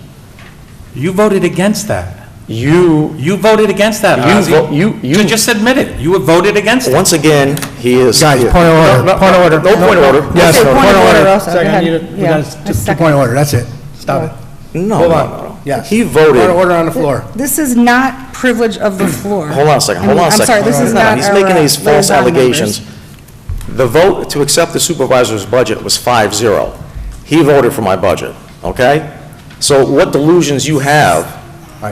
you voted against that. You voted against that, Ozzie. You just admit it. You voted against it. Once again, he is... Guys, point of order, point of order. No point of order. Yes, Okay, point of order. also. Go Second, ahead. I need a, Yeah, just point of order, that's it. Stop it. No, Hold no, on. no. Yes. He voted... Point of order on the floor. This is not privilege of the floor. Hold on a second, hold on a second. I'm sorry, this is No, not he's our, making these false liaison allegations. The vote to accept the supervisor's budget was 5-0. He voted for my budget. okay? So what delusions you have,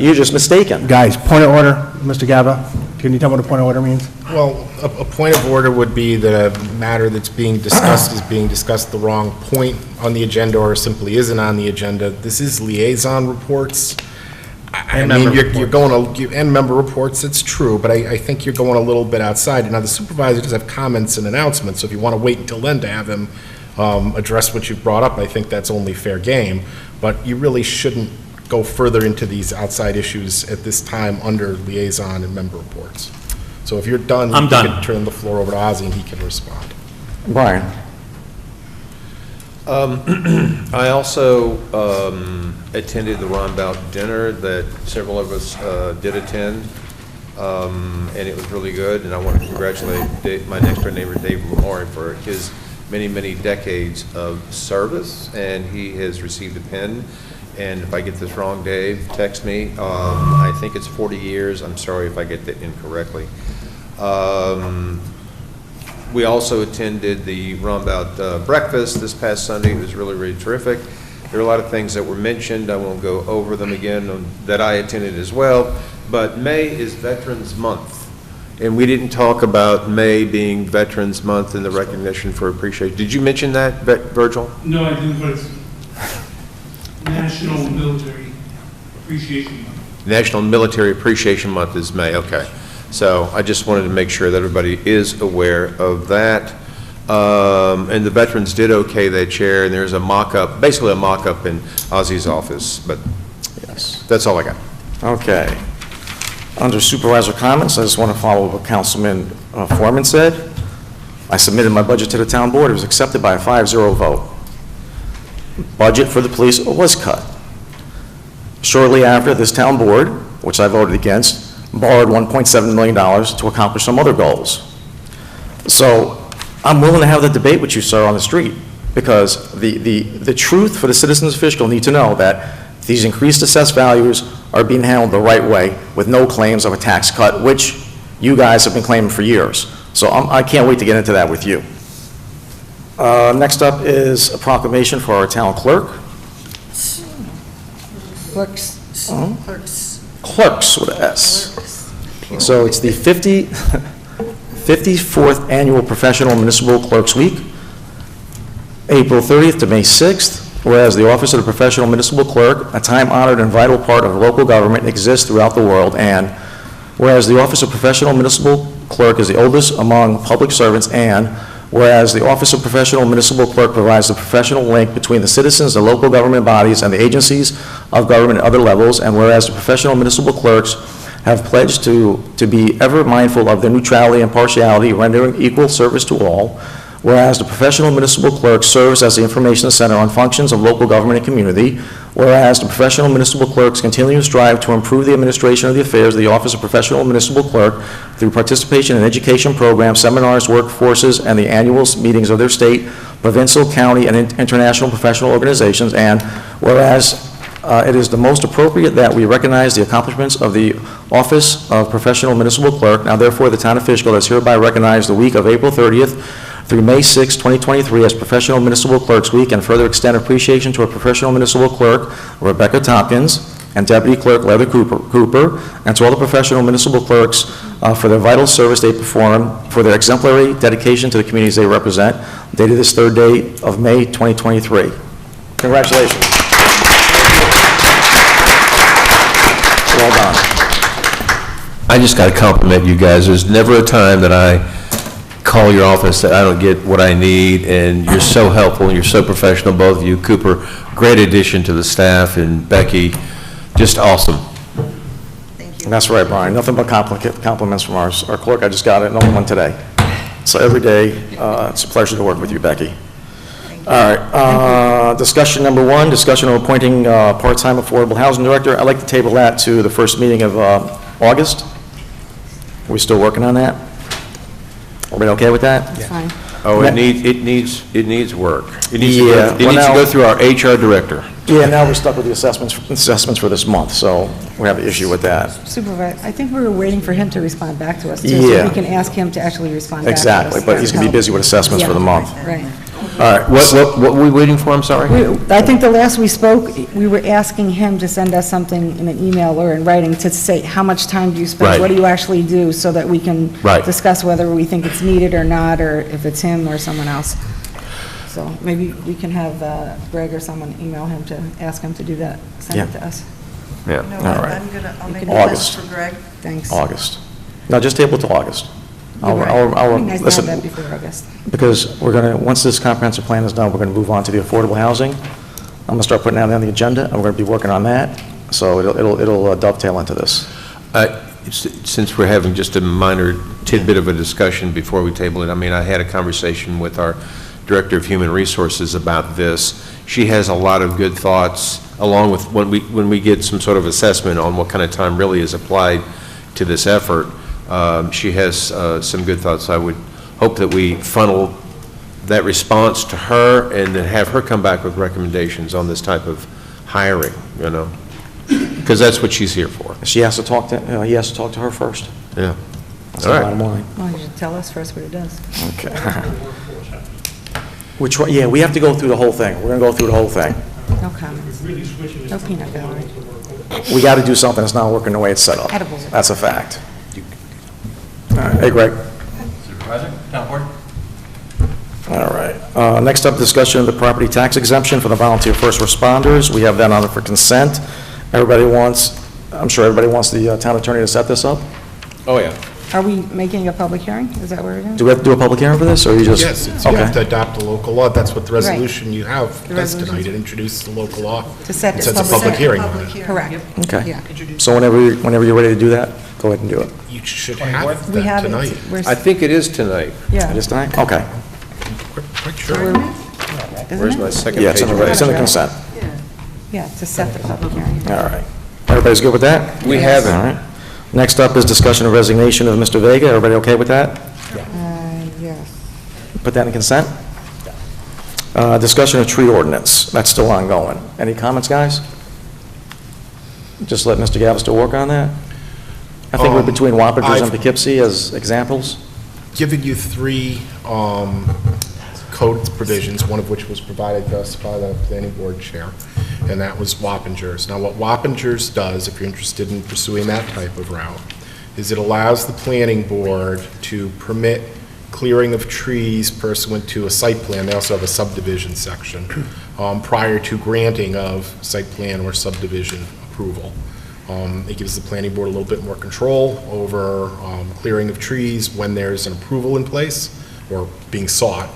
you're just mistaken. Guys, point of order, Mr. Gaba, can you tell me what a point of order means? Well, a point of order would be that a matter that's being discussed is being discussed the wrong point on the agenda or simply isn't on the agenda. This is liaison reports. I mean, you're going to, and member reports, it's true, but I think you're going a little bit outside. Now, the supervisor does have comments and announcements, so if you want to wait until then to have him address what you've brought up, I think that's only fair game. But you really shouldn't go further into these outside issues at this time under liaison and member reports. So if you're done, I'm you done. can turn the floor over to Ozzie and he can respond. Brian? I also attended the Roundabout dinner that several of us did attend, and it was really good, and I want to congratulate my next door neighbor, Dave Lamore, for his many, many decades of service, and he has received a pin, and if I get this wrong, Dave, text me. I think it's 40 years. I'm sorry if I get that incorrectly. We also attended the Roundabout breakfast this past Sunday. It was really, really terrific. There are a lot of things that were mentioned. I won't go over them again that I attended as well. But May is Veterans Month, and we didn't talk about May being Veterans Month and the recognition for appreciation. Did you mention that, Virgil? No, I didn't, but it's National Military Appreciation Month. National Military Appreciation Month is May, okay. So I just wanted to make sure that everybody is aware of that. And the veterans did okay that chair, and there's a mock-up, basically a mock-up in Ozzie's office, but yes, that's all I got. Okay. Under supervisor comments, I just want to follow what Councilman Foreman said. I submitted my budget to the town board. It was accepted by a 5-0 vote. Budget for the police was cut. Shortly after, this town board, which I voted against, borrowed $1.7 million to accomplish some other goals. So I'm willing to have the debate with you, sir, on the street, because the truth for the citizens of Fishkill need to know that these increased assessed values are being handled the right way with no claims of a tax cut, which you guys have been claiming for years. So I can't wait to get into that with you. Next up is a proclamation for our town clerk. Clerks. Clerks with an S. So it's the 54th Annual Professional Municipal Clerks Week, April 30th to May 6th, whereas the Office of the Professional Municipal Clerk, a time-honored and vital part of local government, exists throughout the world, and whereas the Office of Professional Municipal Clerk is the oldest among public servants, and whereas the Office of Professional Municipal Clerk provides the professional link between the citizens, the local government bodies, and the agencies of government at other levels, and whereas the professional municipal clerks have pledged to be ever mindful of their neutrality and impartiality, rendering equal service to all, whereas the professional municipal clerk serves as the information center on functions of local government and community, whereas the professional municipal clerks continue to strive to improve the administration of the affairs of the Office of Professional Municipal Clerk through participation in education programs, seminars, workforces, and the annual meetings of their state, provincial, county, and international professional organizations, and whereas it is the most appropriate that we recognize the accomplishments of the Office of Professional Municipal Clerk. Now, therefore, the town of Fishkill has hereby recognized the week of April 30th through May 6, 2023 as Professional Municipal Clerks Week, and further extend appreciation to our professional municipal clerk, Rebecca Tompkins, and Deputy Clerk Leather Cooper, and to all the professional municipal clerks for their vital service they perform, for their exemplary dedication to the communities they represent, dated this third day of May 2023. Congratulations. Well done. I just got to compliment you guys. There's never a time that I call your office that I don't get what I need, and you're so helpful, and you're so professional, both of you. Cooper, great addition to the staff, and Becky, just awesome. Thank you. That's right, Brian. Nothing but compliments from our clerk. I just got it, another one today. So every day, it's a pleasure to work with you, Becky. All right, discussion number one, discussion of appointing part-time affordable housing director. I'd like to table that to the first meeting of August. Are we still working on that? Everybody okay with that? That's fine. Oh, it needs work. It needs Yeah, to go through our HR director. Yeah, now we're stuck with the assessments for this month, so we have an issue with that. Supervisor, I think we were waiting for him to respond back to us, too, so Yeah. we can ask him to actually respond back to us. Exactly, but he's going to be busy with assessments for the month. Right. All right, what were we waiting for, I'm sorry? I think the last we spoke, we were asking him to send us something in an email or in writing to say, how much time do you spend? Right. What do you actually do, so that we can Right. discuss whether we think it's needed or not, or if it's him or someone else. So maybe we can have Greg or someone email him to ask him to do that, send it Yeah. to us. Yeah. You know All what, right. I'll You make can- a list August. for Greg. Thanks. August. No, just table till August. You're right. It'd be nice to listen, have that before August. because we're going to, once this comprehensive plan is done, we're going to move on to the affordable housing. I'm going to start putting that on the agenda, and we're going to be working on that, so it'll dovetail into this. Since we're having just a minor tidbit of a discussion before we table it, I mean, I had a conversation with our Director of Human Resources about this. She has a lot of good thoughts, along with when we get some sort of assessment on what kind of time really is applied to this effort. She has some good thoughts. I would hope that we funnel that response to her and then have her come back with recommendations on this type of hiring, you know, because that's what she's here for. She has to talk to, he has to talk to her first. Yeah. That's All the right. bottom line. Well, you should tell us first what it does. Okay. Which one, yeah, we have to go through the whole thing. We're going to go through the whole thing. No comments. No peanut gallery. We got to do something that's not working the way it's set up. Edibles. That's a fact. All right, hey, Greg. Supervisor, town board? All right. Next up, discussion of the property tax exemption for the volunteer first responders. We have that on for consent. Everybody wants, I'm sure everybody wants the town attorney to set this up. Oh, yeah. Are we making a public hearing? Is that where we're going? Do we have to do a public hearing for this, or you just? Yes, you have to Okay. adopt a local law. That's what the resolution you have The does resolution. tonight. It introduces the local law. To set and this sets a public public hearing on Public it. hearing. Correct. Okay. Yeah. So whenever you're ready to do that, go ahead and do it. You should have We that have it. tonight. I think it is tonight. Yeah. Just tonight? Okay. Quite sure. Where's my second Yeah, it's page? in the consent. Yeah, to set the public hearing. All right. Everybody's good with that? We have All it. right. Next up is discussion of resignation of Mr. Vega. Everybody okay with that? Yes. Put that in consent? Discussion of tree ordinance. That's still ongoing. Any comments, guys? Just let Mr. Galveston work on that? I think we're between Wappingers and I've- Poughkeepsie as examples. Given you three code provisions, one of which was provided to us by the planning board chair, and that was Wappingers. Now, what Wappingers does, if you're interested in pursuing that type of route, is it allows the planning board to permit clearing of trees pursuant to a site plan. They also have a subdivision section prior to granting of site plan or subdivision approval. It gives the planning board a little bit more control over clearing of trees when there's an approval in place or being sought.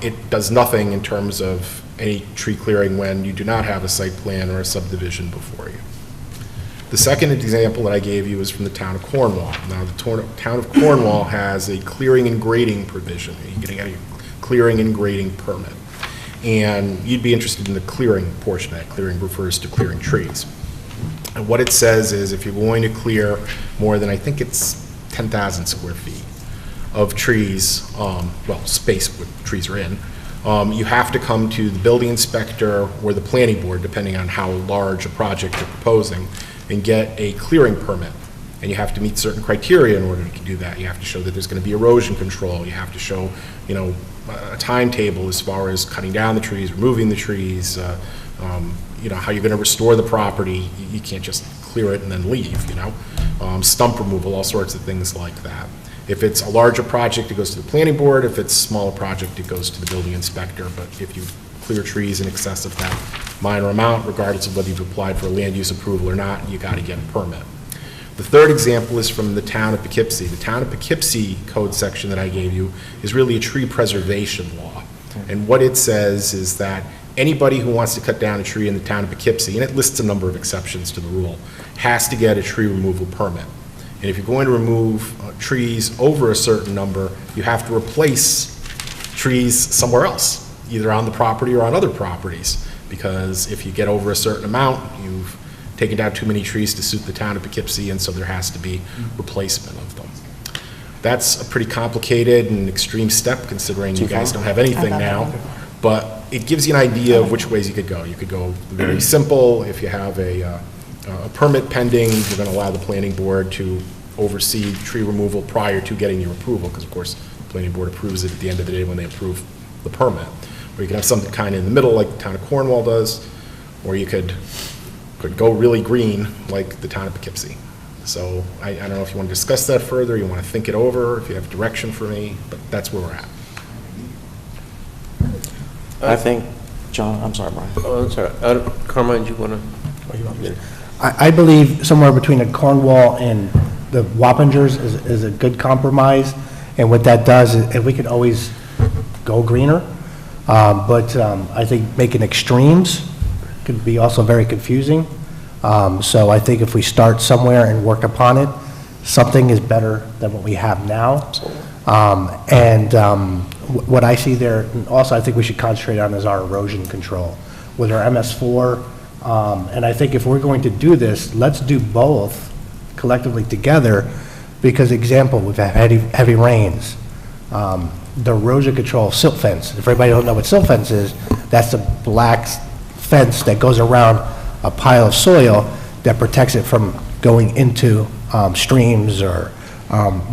It does nothing in terms of any tree clearing when you do not have a site plan or a subdivision before you. The second example that I gave you is from the town of Cornwall. Now, the town of Cornwall has a clearing and grading provision. You can get a clearing and grading permit. And you'd be interested in the clearing portion of that. Clearing refers to clearing trees. And what it says is if you're going to clear more than, I think it's 10,000 square feet of trees, space where trees are in, you have to come to the building inspector or the planning board, depending on how large a project you're proposing, and get a clearing permit. And you have to meet certain criteria in order to do that. You have to show that there's going to be erosion control. You have to show, a timetable as far as cutting down the trees, removing the trees, how you're going to restore the property. You can't just clear it and then leave, stump removal, all sorts of things like that. If it's a larger project, it goes to the planning board. If it's a smaller project, it goes to the building inspector. But if you clear trees in excess of that minor amount, regardless of whether you've applied for a land use approval or not, you got to get a permit. The third example is from the town of Poughkeepsie. The town of Poughkeepsie code section that I gave you is really a tree preservation law. And what it says is that anybody who wants to cut down a tree in the town of Poughkeepsie, and it lists a number of exceptions to the rule, has to get a tree removal permit. And if you're going to remove trees over a certain number, you have to replace trees somewhere else, either on the property or on other properties. Because if you get over a certain amount, you've taken down too many trees to suit the town of Poughkeepsie, and so there has to be replacement of them. That's a pretty complicated and extreme step, considering you guys don't have anything now. But it gives you an idea of which ways you could go. You could go very simple. If you have a permit pending, you're going to allow the planning board to oversee tree removal prior to getting your approval, because of course, the planning board approves it at the end of the day when they approve the permit. Or you can have something kind of in the middle like the town of Cornwall does, or you could go really green like the town of Poughkeepsie. So I don't know if you want to discuss that further, you want to think it over, if you have direction for me, but that's where we're at. I think, John, I'm sorry, Brian. Oh, I'm sorry. Carmine, you want to? I believe somewhere between the Cornwall and the Wappingers is a good compromise, and what that does is, and we could always go greener, but I think making extremes could be also very confusing. So I think if we start somewhere and work upon it, something is better than what we have now. What I see there, and also I think we should concentrate on is our erosion control with our MS4. And I think if we're going to do this, let's do both collectively together, because example, we've had heavy rains. The erosion control silt fence, if everybody don't know what silt fence is, that's the black fence that goes around a pile of soil that protects it from going into streams or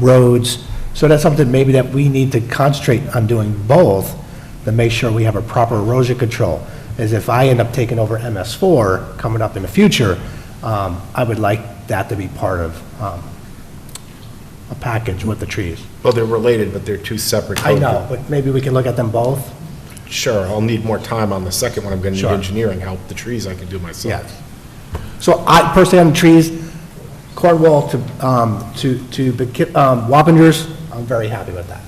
roads. So that's something maybe that we need to concentrate on doing both to make sure we have a proper erosion control. As if I end up taking over MS4 coming up in the future, I would like that to be part of a package with the trees. Well, they're related, but they're two separate. I know, but maybe we can look at them both. Sure, I'll need more time on the second one. I'm going to need Sure. engineering help. The trees I can do myself. Yes. So I, personally, on the trees, Cornwall to Wappingers, I'm very happy with that.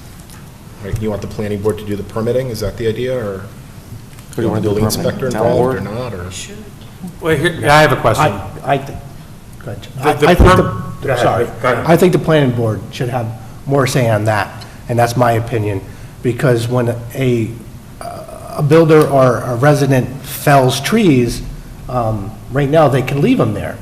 Right, you want the planning board to do the permitting? Is that the idea, or Who do you want to do the building permitting? inspector Town involved board? or not, or? Well, here, I have a question. I think, go ahead. The I think perm- Go ahead. sorry. Go ahead. I think the planning board should have more say on that, and that's my opinion, because when a builder or a resident fells trees, right now, they can leave them there.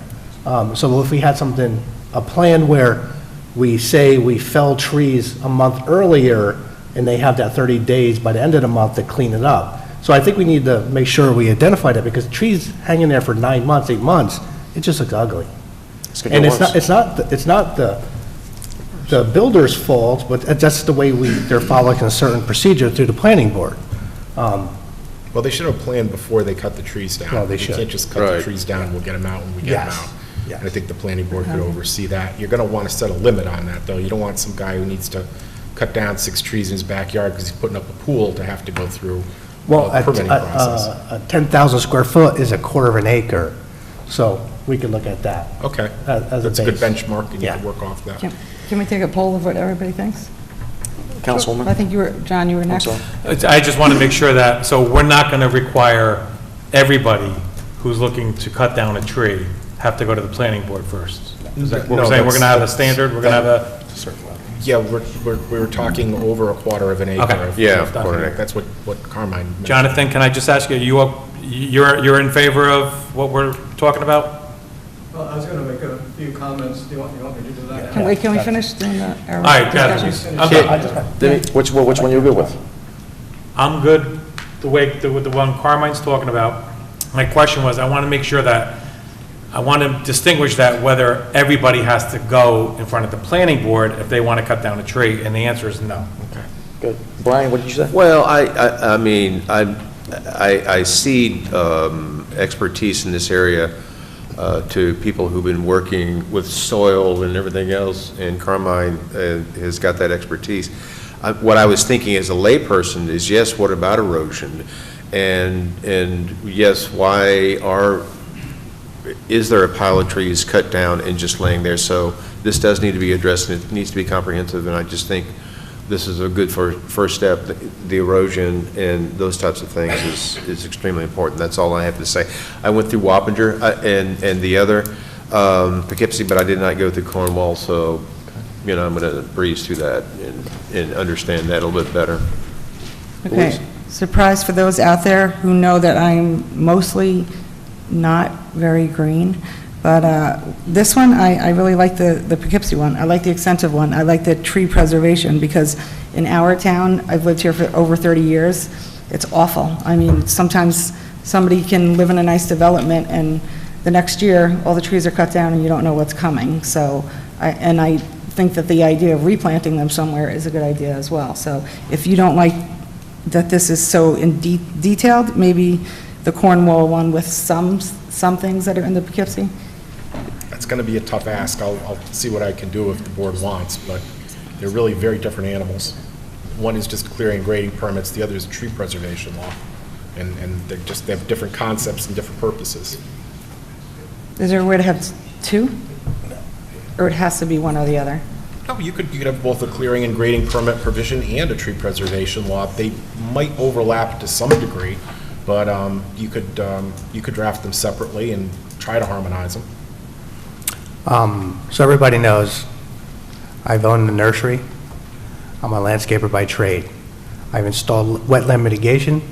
So if we had something, a plan where we say we fell trees a month earlier, and they have that 30 days by the end of the month to clean it up. So I think we need to make sure we identify that, because trees hanging there for 9 months, 8 months, it just looks ugly. And it's not the builder's fault, but that's the way they're following a certain procedure through the planning board. Well, they should have planned before they cut the trees down. No, they should. You can't just cut the trees down, we'll get them out when we get them Yes, out. yes. And I think the planning board could oversee that. You're going to want to set a limit on that, though. You don't want some guy who needs to cut down 6 trees in his backyard because he's putting up a pool to have to go through Well, a permitting process. a 10,000 square foot is a quarter of an acre, so we can look at that. Okay, as a that's a good base. benchmark, and you Yeah. can work off that. Can we take a poll of what everybody thinks? Councilwoman? I think you were, John, you were next. I just want to make sure that, so we're not going to require everybody who's looking to cut down a tree have to go to the planning board first. Is that what No, we're saying? We're going to have a that's- standard, we're going to have a, Yeah, we were talking over a quarter of an acre. Okay. Yeah, If- quarter of an acre. That's what Carmine mentioned. Jonathan, can I just ask you, you're in favor of what we're talking about? Well, I was going to make a few comments. Do you want me to do that? Can we finish doing the? All right, discussion? I'm done. Which one you good with? I'm good with the one Carmine's talking about. My question was, I want to make sure that, I want to distinguish that whether everybody has to go in front of the planning board if they want to cut down a tree, and the answer is no. Good. Brian, what did you say? Well, I mean, I cede expertise in this area to people who've been working with soil and everything else, and Carmine has got that expertise. What I was thinking as a layperson is, yes, what about erosion? And yes, is there a pile of trees cut down and just laying there? So this does need to be addressed, and it needs to be comprehensive, and I just think this is a good first step. The erosion and those types of things is extremely important. That's all I have to say. I went through Wappinger and the other Poughkeepsie, but I did not go through Cornwall, so, you know, I'm going to breeze through that and understand that a little bit better. Okay, surprise for those out there who know that I'm mostly not very green, but this one, I really like the Poughkeepsie one. I like the extensive one. I like the tree preservation, because in our town, I've lived here for over 30 years, it's awful. I mean, sometimes somebody can live in a nice development, and the next year, all the trees are cut down and you don't know what's coming. So, I think that the idea of replanting them somewhere is a good idea as well. So if you don't like that this is so detailed, maybe the Cornwall one with some things that are in the Poughkeepsie? It's going to be a tough ask. I'll see what I can do if the board wants, but they're really very different animals. One is just clearing and grading permits, the other is tree preservation law. And they have different concepts and different purposes. Is there a way to have two? Or it has to be one or the other? No, you could have both a clearing and grading permit provision and a tree preservation law. They might overlap to some degree, but you could draft them separately and try to harmonize them. So everybody knows, I've owned a nursery. I'm a landscaper by trade. I've installed wetland mitigation.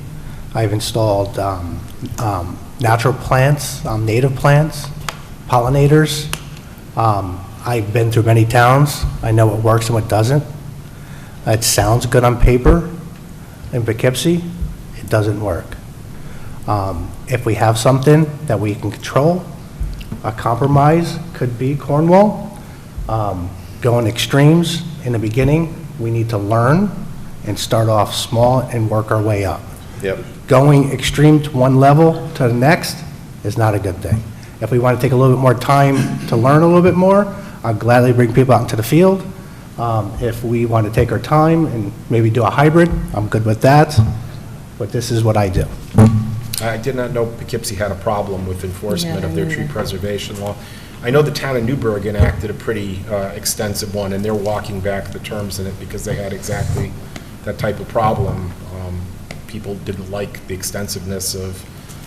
I've installed natural plants, native plants, pollinators. I've been through many towns. I know what works and what doesn't. It sounds good on paper. In Poughkeepsie, it doesn't work. If we have something that we can control, a compromise could be Cornwall. Going extremes in the beginning, we need to learn and start off small and work our way up. Yep. Going extreme to one level to the next is not a good thing. If we want to take a little bit more time to learn a little bit more, I'll gladly bring people out into the field. If we want to take our time and maybe do a hybrid, I'm good with that, but this is what I do. I did not know Poughkeepsie had a problem with enforcement of their tree preservation law. I know the town of Newburgh enacted a pretty extensive one, and they're walking back the terms in it because they had exactly that type of problem. People didn't like the extensiveness of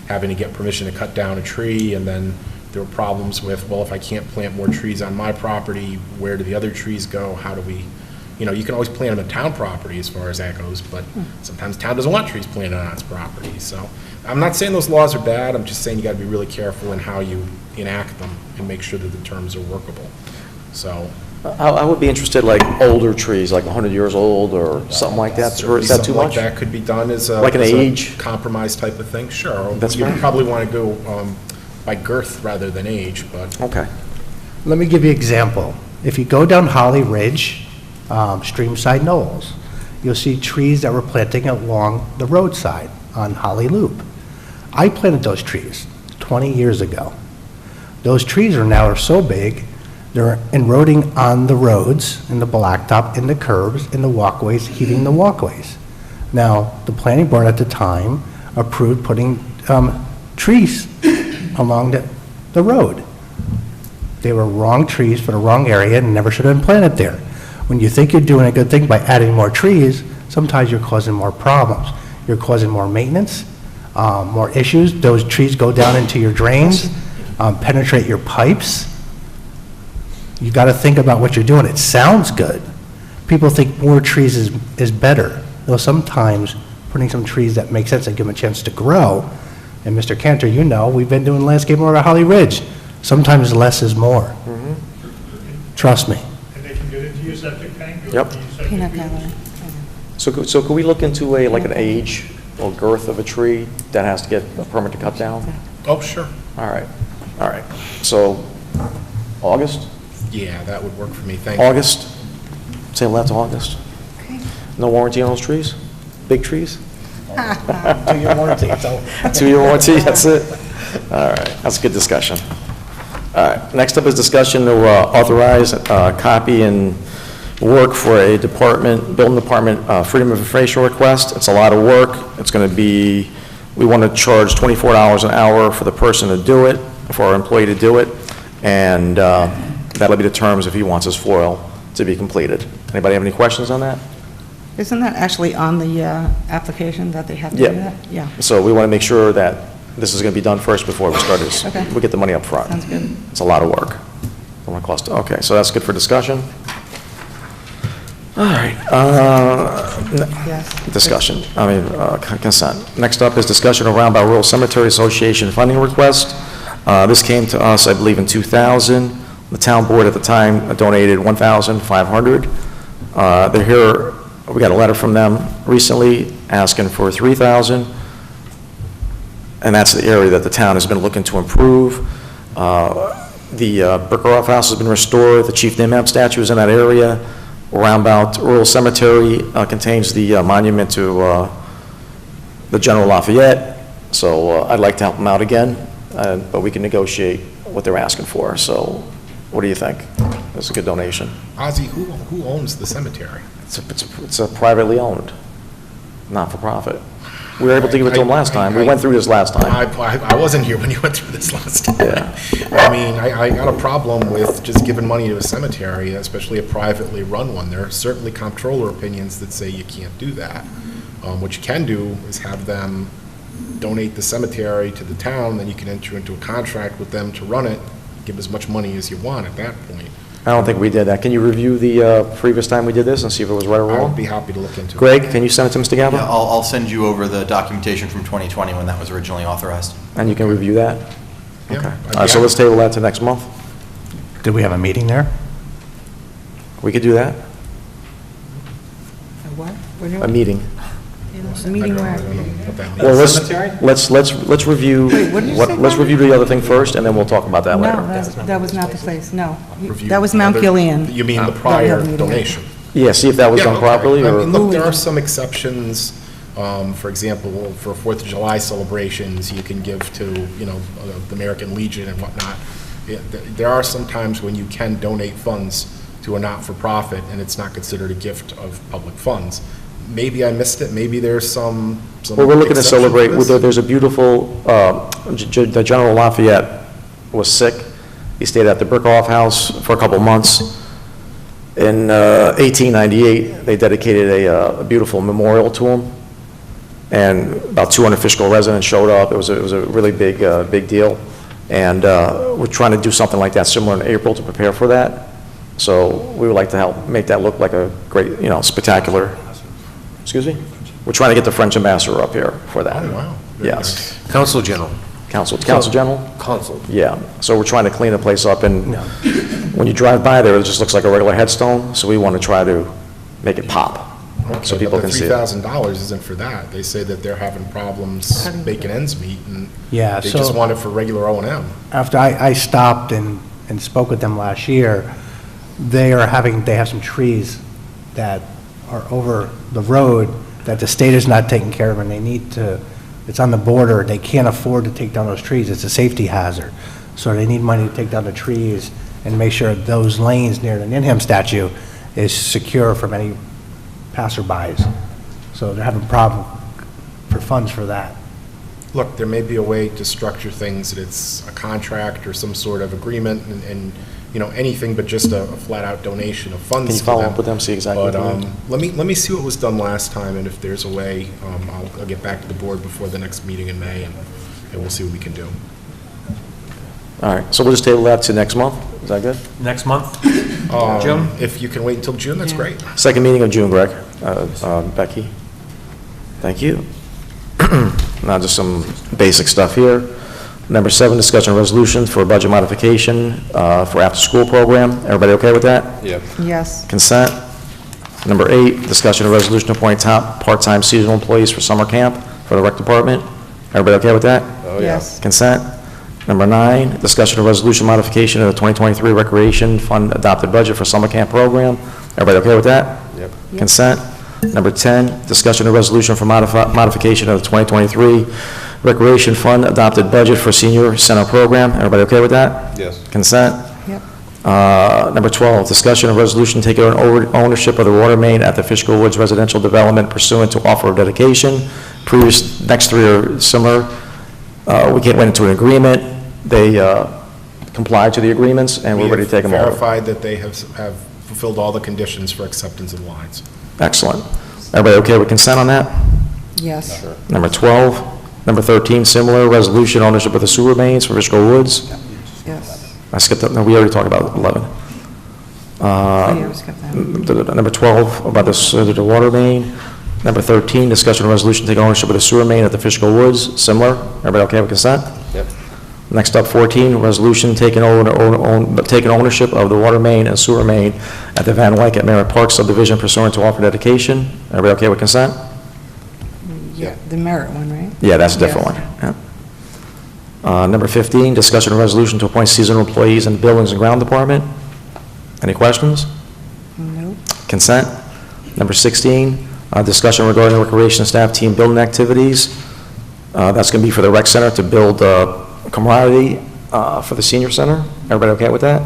having to get permission to cut down a tree, and then there were problems with, well, if I can't plant more trees on my property, where do the other trees go? How do we, you can always plant them on town property as far as that goes, but sometimes town doesn't want trees planted on its property. So I'm not saying those laws are bad, I'm just saying you got to be really careful in how you enact them and make sure that the terms are workable. So I would be interested, like older trees, like 100 years old or something like that, or is that too something like much? that could be done as a, Like an as age? a compromise type of thing, sure. That's You fine. probably want to go by girth rather than age, but. Okay. Let me give you an example. If you go down Holly Ridge, Streamside Knolls, you'll see trees that we're planting along the roadside on Holly Loop. I planted those trees 20 years ago. Those trees are now so big, they're eroding on the roads, in the blacktop, in the curbs, in the walkways, heating the walkways. Now, the planning board at the time approved putting trees along the road. They were wrong trees for the wrong area and never should have been planted there. When you think you're doing a good thing by adding more trees, sometimes you're causing more problems. You're causing more maintenance, more issues. Those trees go down into your drains, penetrate your pipes. You got to think about what you're doing. It sounds good. People think more trees is better. Though sometimes putting some trees that make sense and give them a chance to grow. And Mr. Cantor, you know, we've been doing landscape over at Holly Ridge. Sometimes less is more. Trust me. And they can get into your septic tank? or Yep. your septic Peanut field? gallery. So could we look into like an age or girth of a tree that has to get a permit to cut down? Oh, sure. All right. So, August? Yeah, that would work for me, thank you. August? Say last August? No warranty on those trees? Big trees? 2-year warranty. 2-year warranty, that's it? All right, that's a good discussion. All right, next up is discussion to authorize copy and work for a building department freedom of information request. It's a lot of work. It's going to be, we want to charge $24 an hour for the person to do it, for our employee to do it, and that'll be the terms if he wants his foil to be completed. Anybody have any questions on that? Isn't that actually on the application that they have to do that? Yeah. So we want to make sure that this is going to be done first before we start this. Okay. We get the money up front. Sounds good. It's a lot of work. Don't want to cost, okay, so that's good for discussion. All right, Yes. discussion, consent. Next up is discussion of Roundabout Rural Cemetery Association funding request. This came to us, I believe, in 2000. The town board at the time donated $1,500. They're here, we got a letter from them recently asking for $3,000. And that's the area that the town has been looking to improve. The Brickeroff House has been restored. The Chief Nimham statue is in that area. Roundabout Rural Cemetery contains the monument to the General Lafayette, so I'd like to help them out again, but we can negotiate what they're asking for, so what do you think? That's a good donation. Ozzy, who owns the cemetery? It's a privately owned, not-for-profit. We were able to give it to them last time. We went through this last time. I wasn't here when you went through this last time. Yeah. I mean, I got a problem with just giving money to a cemetery, especially a privately run one. There are certainly comptroller opinions that say you can't do that. What you can do is have them donate the cemetery to the town, then you can enter into a contract with them to run it, give as much money as you want at that point. I don't think we did that. Can you review the previous time we did this and see if it was right or I wrong? would be happy to look into it. Greg, can you send it to Mr. Gallo? Yeah, I'll send you over the documentation from 2020 when that was originally authorized. And you can review that? Yeah, Okay. I'd All right, so be let's table that to next month. Did we have a meeting there? We could do that, What? a meeting. A meeting where? I don't know what that means. Well, Cemetery? let's review, Wait, what did you say, let's Brian? review the other thing first, and then we'll talk about that No, later. that was not the place, no. Review That was Mount other- Gilead. You mean the That we prior have a meeting. donation? Yeah, see if that was Yeah, done okay. properly, I or? mean, look, there are some exceptions. For example, for 4th of July celebrations, you can give to, the American Legion and whatnot. There are some times when you can donate funds to a not-for-profit, and it's not considered a gift of public funds. Maybe I missed it, maybe there's some Well, we're looking to exception celebrate, this. there's a beautiful, the General Lafayette was sick. He stayed at the Brickhoff House for a couple months. In 1898, they dedicated a beautiful memorial to him, and about 200 Fishkill residents showed up. It was a really big deal, and we're trying to do something like that similar in April to prepare for that. So we would like to help make that look like a great, spectacular. Excuse me? We're trying to get the French ambassador up here for that. Oh, wow. Very Yes. Council General. Council General? Consul. Yeah, so we're trying to clean the place up, and when you drive by there, it just looks like a regular headstone, so we want to try to make it pop, so Okay, people but can the see it. $3,000 isn't for that. They say that they're having problems making ends meet, and Yeah, they just so- want it for regular O&M. After I stopped and spoke with them last year, they have some trees that are over the road that the state is not taking care of, and they need to, it's on the border, they can't afford to take down those trees, it's a safety hazard. So they need money to take down the trees and make sure those lanes near the Ninham statue is secure from any passerbys. So they're having a problem for funds for that. Look, there may be a way to structure things that it's a contract or some sort of agreement, and anything but just a flat-out donation of funds Can you to follow them. up with them, see exactly what But they need? let me see what was done last time, and if there's a way, I'll get back to the board before the next meeting in May, and we'll see what we can do. All right, so we'll just table that to next month, is that good? Next month? June? If you can wait until June, that's great. Second meeting of June, Greg. Becky? Thank you. Now just some basic stuff here. Number 7, discussion resolution for budget modification for after-school program. Everybody okay with that? Yep. Yes. Consent. Number 8, discussion of resolution to appoint top part-time seasonal employees for summer camp for the rec department. Everybody okay with that? Oh, yeah. Yes. Consent. Number 9, discussion of resolution modification of the 2023 Recreation Fund adopted budget for summer camp program. Everybody okay with that? Yep. Consent. Number 10, discussion of resolution for modification of the 2023 Recreation Fund adopted budget for senior center program. Everybody okay with that? Yes. Consent. Yep. Number 12, discussion of resolution taking ownership of the water main at the Fishkill Woods residential development pursuant to offer of dedication. Next 3 are similar. We went into an agreement. They complied to the agreements, and we're ready to take them over. Verified that they have fulfilled all the conditions for acceptance of lines. Excellent. Everybody okay with consent on that? Yes. Number 12. Number 13, similar, resolution ownership of the sewer mains for Fishkill Woods. Yes. I skipped that, no, we already talked about 11. Yeah, we skipped that. Number 12, about the water main. Number 13, discussion of resolution taking ownership of the sewer main at the Fishkill Woods, similar. Everybody okay with consent? Yep. Next up, 14, resolution taking ownership of the water main and sewer main at the Van Wyck at Merritt Park subdivision pursuant to offer dedication. Everybody okay with consent? Yeah, the merit one, right? Yeah, that's a different one. Yeah. Number 15, discussion of resolution to appoint seasonal employees in the Buildings and Ground Department. Any questions? Nope. Consent. Number 16, Discussion regarding recreation staff team building activities. That's going to be for the rec center to build camaraderie for the senior center. Everybody okay with that?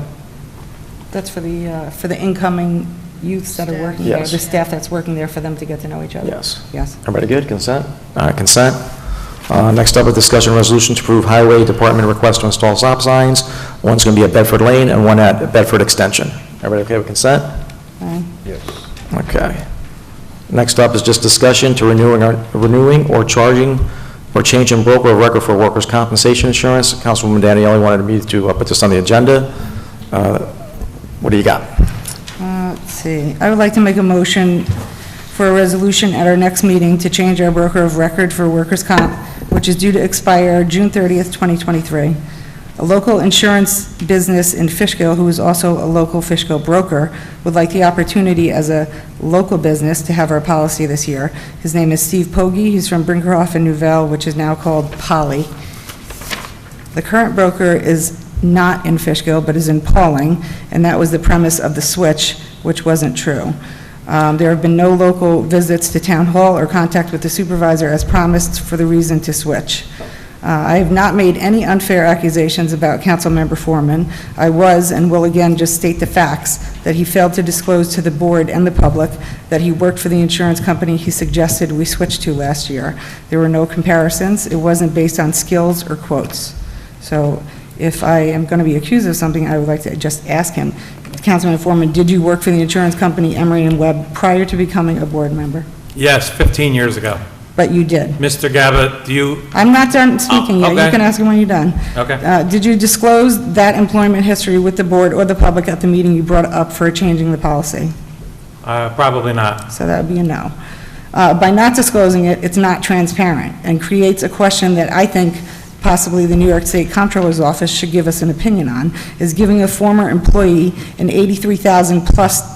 That's for the incoming youths that are working there, Yes. the staff that's working there, for them to get to know each other. Yes. Yes. Everybody good? Consent? All right, consent. Next up, a discussion resolution to approve highway department request to install stop signs. One's going to be at Bedford Lane and one at Bedford Extension. Everybody okay with consent? Fine. Yes. Okay. Next up is just discussion to renewing or charging or changing broker of record for workers' compensation insurance. Councilwoman Daniele wanted me to put this on the agenda. What do you got? Let's see. I would like to make a motion for a resolution at our next meeting to change our broker of record for workers' comp, which is due to expire June 30th, 2023. A local insurance business in Fishkill, who is also a local Fishkill broker, would like the opportunity as a local business to have our policy this year. His name is Steve Pogge. He's from Brinkerhoff and Nouvelle, which is now called Poly. The current broker is not in Fishkill, but is in Pauling, and that was the premise of the switch, which wasn't true. There have been no local visits to town hall or contact with the supervisor as promised for the reason to switch. I have not made any unfair accusations about Councilmember Foreman. I was and will again just state the facts, that he failed to disclose to the board and the public that he worked for the insurance company he suggested we switch to last year. There were no comparisons. It wasn't based on skills or quotes. So if I am going to be accused of something, I would like to just ask him, Councilman Foreman, did you work for the insurance company Emery and Webb prior to becoming a board member? Yes, 15 years ago. But you did. Mr. Gabbard, do you, I'm not done speaking yet. You okay. can ask him when you're done. okay. Did you disclose that employment history with the board or the public at the meeting you brought up for changing the policy? Probably not. So that would be a no. By not disclosing it, it's not transparent and creates a question that I think possibly the New York State Comptroller's Office should give us an opinion on, is giving a former employee an $83,000+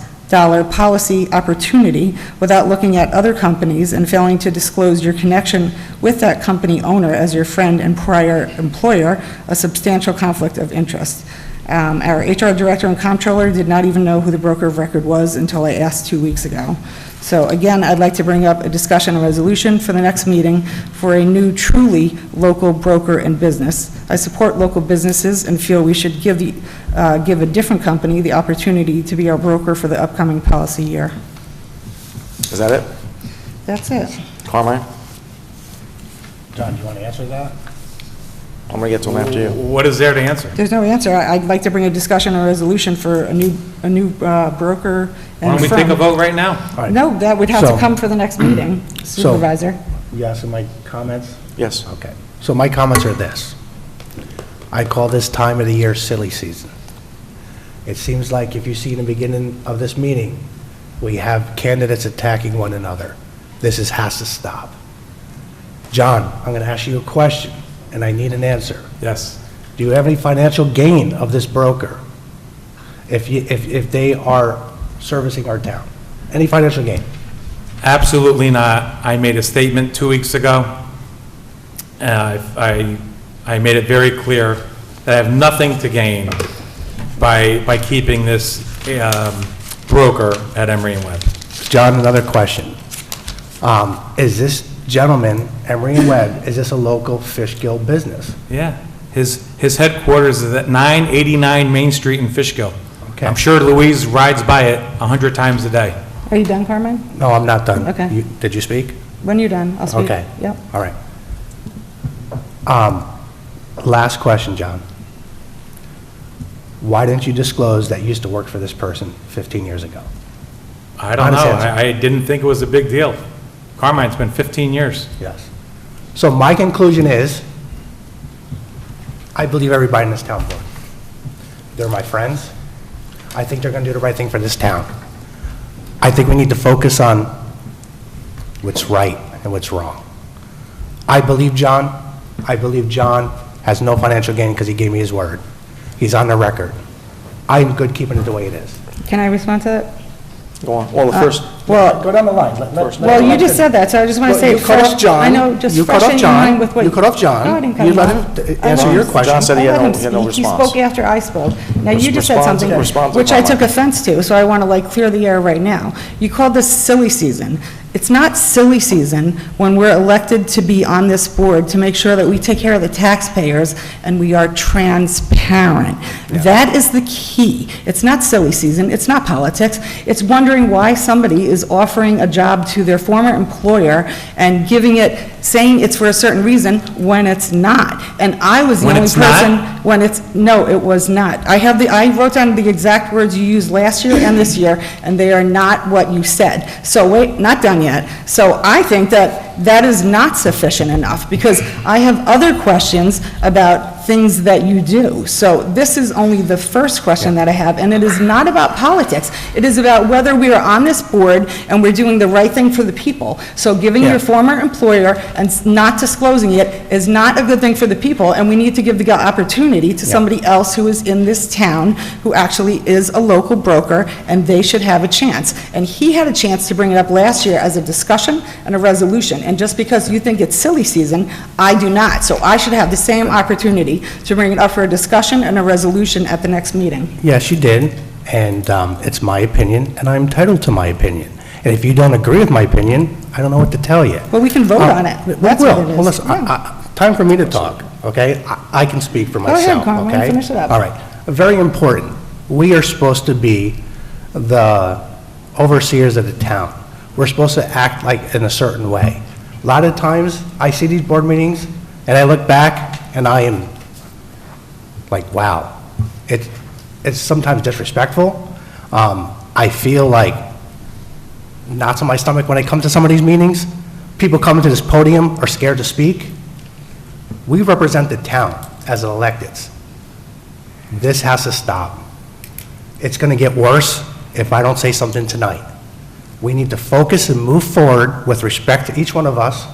policy opportunity without looking at other companies and failing to disclose your connection with that company owner as your friend and prior employer, a substantial conflict of interest. Our HR director and comptroller did not even know who the broker of record was until I asked 2 weeks ago. So again, I'd like to bring up a discussion and resolution for the next meeting for a new truly local broker and business. I support local businesses and feel we should give a different company the opportunity to be our broker for the upcoming policy year. Is that it? That's it. Carmine? John, do you want to answer that? I'm going to get to him after you. What is there to answer? There's no answer. I'd like to bring a discussion or resolution for a new broker and Why don't we firm. take a vote right now? All right. No, that would have to So- come for the next meeting, Supervisor. You asking my comments? Yes. Okay. So my comments are this. I call this time of the year silly season. It seems like if you see in the beginning of this meeting, we have candidates attacking one another. This has to stop. John, I'm going to ask you a question, and I need an answer. Yes. Do you have any financial gain of this broker if they are servicing our town? Any financial gain? Absolutely not. I made a statement 2 weeks ago. I made it very clear that I have nothing to gain by keeping this broker at Emery and Webb. John, another question. Is this gentleman, Emery and Webb, is this a local Fishkill business? Yeah. His headquarters is at 989 Main Street in Fishkill. Okay. I'm sure Louise rides by it 100 times a day. Are you done, Carmen? No, I'm not done. Okay. Did you speak? When you're done, I'll speak. Okay. Yep. All right. Last question, John. Why didn't you disclose that you used to work for this person 15 years ago? I don't Honest know. answer. I didn't think it was a big deal. Carmine's been 15 years. Yes. So my conclusion is, I believe everybody in this town board. They're my friends. I think they're going to do the right thing for this town. I think we need to focus on what's right and what's wrong. I believe John has no financial gain because he gave me his word. He's on the record. I'm good keeping it the way it is. Can I respond to that? Go on. Well, first, Well, go down the line. Well, you just said that, so I just want to say. You cut off John. I know, just You cut fresh off in your mind John. with what. You cut off John. No, I didn't cut You him let off. him I answer let your him- question. John said he I had let him no speak. He response. spoke after I spoke. Now, you just said Respond to- something respond to which I Carmine. took offense to, so I want to clear the air right now. You called this silly season. It's not silly season when we're elected to be on this board to make sure that we take care of the taxpayers and we are transparent. That is the key. It's not silly season, it's not politics, it's wondering why somebody is offering a job to their former employer and giving it, saying it's for a certain reason when it's not. And I was the When only it's person, not? when it's, no, it was not. I wrote down the exact words you used last year and this year, and they are not what you said. So wait, not done yet. So I think that is not sufficient enough, because I have other questions about things that you do. So this is only the first question that I have, and it is not about politics. It is about whether we are on this board and we're doing the right thing for the people. So giving your former employer and not disclosing it is not a good thing for the people, and we need to give the opportunity to somebody else who is in this town, who actually is a local broker, and they should have a chance. And he had a chance to bring it up last year as a discussion and a resolution, and just because you think it's silly season, I do not. So I should have the same opportunity to bring it up for a discussion and a resolution at the next meeting. Yes, you did, and it's my opinion, and I'm entitled to my opinion. And if you don't agree with my opinion, I don't know what to tell you. Well, we can vote on it. That's what it is. Well, listen, time for me to talk, okay? I can speak for Go ahead, myself, Carl, okay? finish it up. All right. Very important. We are supposed to be the overseers of the town. We're supposed to act like in a certain way. A lot of times, I see these board meetings, and I look back, and I am like, wow. It's sometimes disrespectful. I feel like knots in my stomach when I come to some of these meetings. People coming to this podium are scared to speak. We represent the town as electeds. This has to stop. It's going to get worse if I don't say something tonight. We need to focus and move forward with respect to each one of us.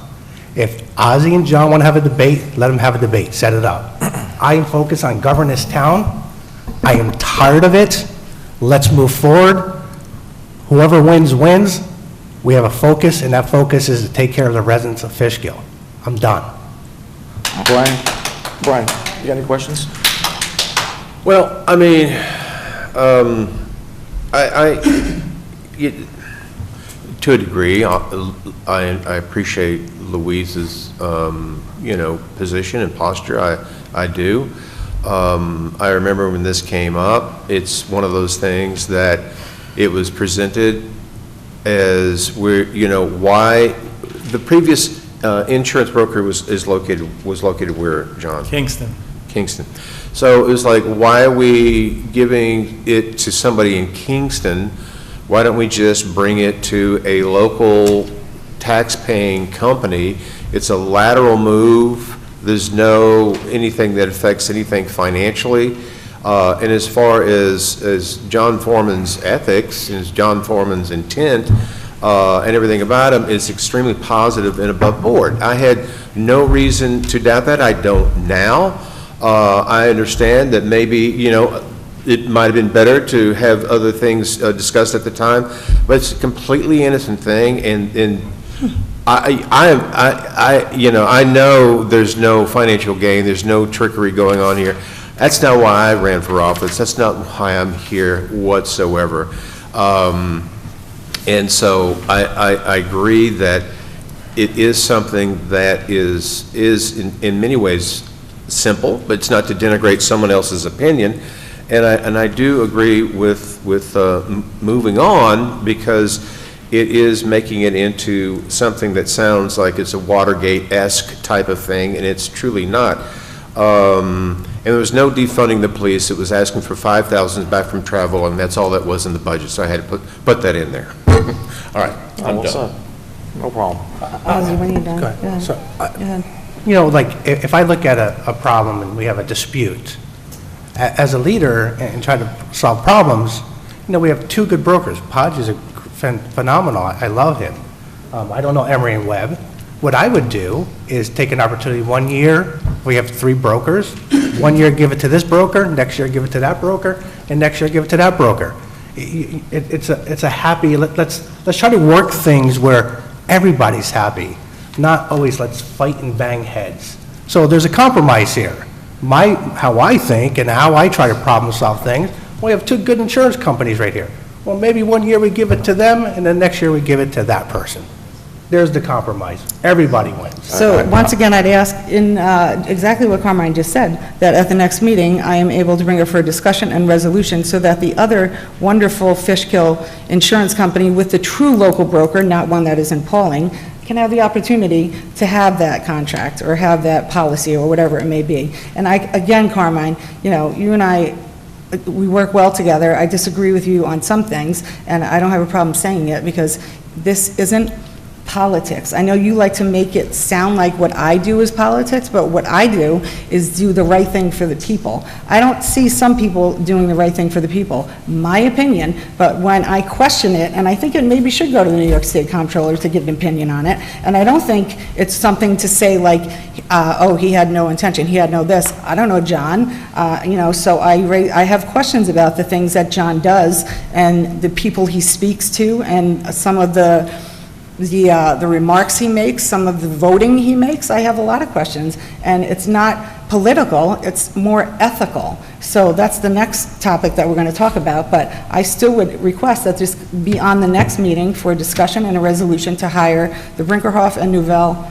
If Ozzy and John want to have a debate, let them have a debate, set it up. I am focused on governing this town. I am tired of it. Let's move forward. Whoever wins, wins. We have a focus, and that focus is to take care of the residents of Fishkill. I'm done. Brian, you got any questions? Well, I mean, to a degree, I appreciate Louise's, position and posture. I do. I remember when this came up, it's one of those things that it was presented as why the previous insurance broker was located where, John? Kingston. So it was like, why are we giving it to somebody in Kingston? Why don't we just bring it to a local tax-paying company? It's a lateral move. There's no anything that affects anything financially. And as far as John Foreman's ethics, and John Foreman's intent, and everything about him is extremely positive and above board. I had no reason to doubt that. I don't now. I understand that maybe, it might have been better to have other things discussed at the time, but it's a completely innocent thing, and I know there's no financial gain, there's no trickery going on here. That's not why I ran for office. That's not why I'm here whatsoever. And so I agree that it is something that is in many ways simple, but it's not to denigrate someone else's opinion. And I do agree with moving on, because it is making it into something that sounds like it's a Watergate-esque type of thing, and it's truly not. And there was no defunding the police. It was asking for $5,000 back from travel, and that's all that was in the budget, so I had to put that in there. All right, I'm done. No problem. Ozzy, when are you done? Go ahead. Go ahead. So, Go ahead. if I look at a problem and we have a dispute, as a leader and try to solve problems, we have two good brokers. Podge is phenomenal. I love him. I don't know Emery and Webb. What I would do is take an opportunity 1 year, we have 3 brokers, 1 year give it to this broker, next year give it to that broker, and next year give it to that broker. It's a happy, let's try to work things where everybody's happy, not always let's fight and bang heads. So there's a compromise here. How I think and how I try to problem solve things, we have 2 good insurance companies right here. Well, maybe 1 year we give it to them, and then next year we give it to that person. there's the compromise. Everybody wins. So, once again, I'd ask in exactly what Carmine just said, that at the next meeting, I am able to bring it for a discussion and resolution so that the other wonderful Fishkill insurance company with the true local broker, not one that is in Pauling, can have the opportunity to have that contract or have that policy or whatever it may be. And again, Carmine, you and I, we work well together. I disagree with you on some things, and I don't have a problem saying it because this isn't politics. I know you like to make it sound like what I do is politics, but what I do is do the right thing for the people. I don't see some people doing the right thing for the people, my opinion, but when I question it, and I think it maybe should go to the New York State Comptroller to get an opinion on it, and I don't think it's something to say like, oh, he had no intention, he had no this. I don't know John, so I have questions about the things that John does and the people he speaks to and some of the remarks he makes, some of the voting he makes. I have a lot of questions, and it's not political, it's more ethical. So that's the next topic that we're going to talk about, but I still would request that this be on the next meeting for a discussion and a resolution to hire the Brinkerhoff and Nouvelle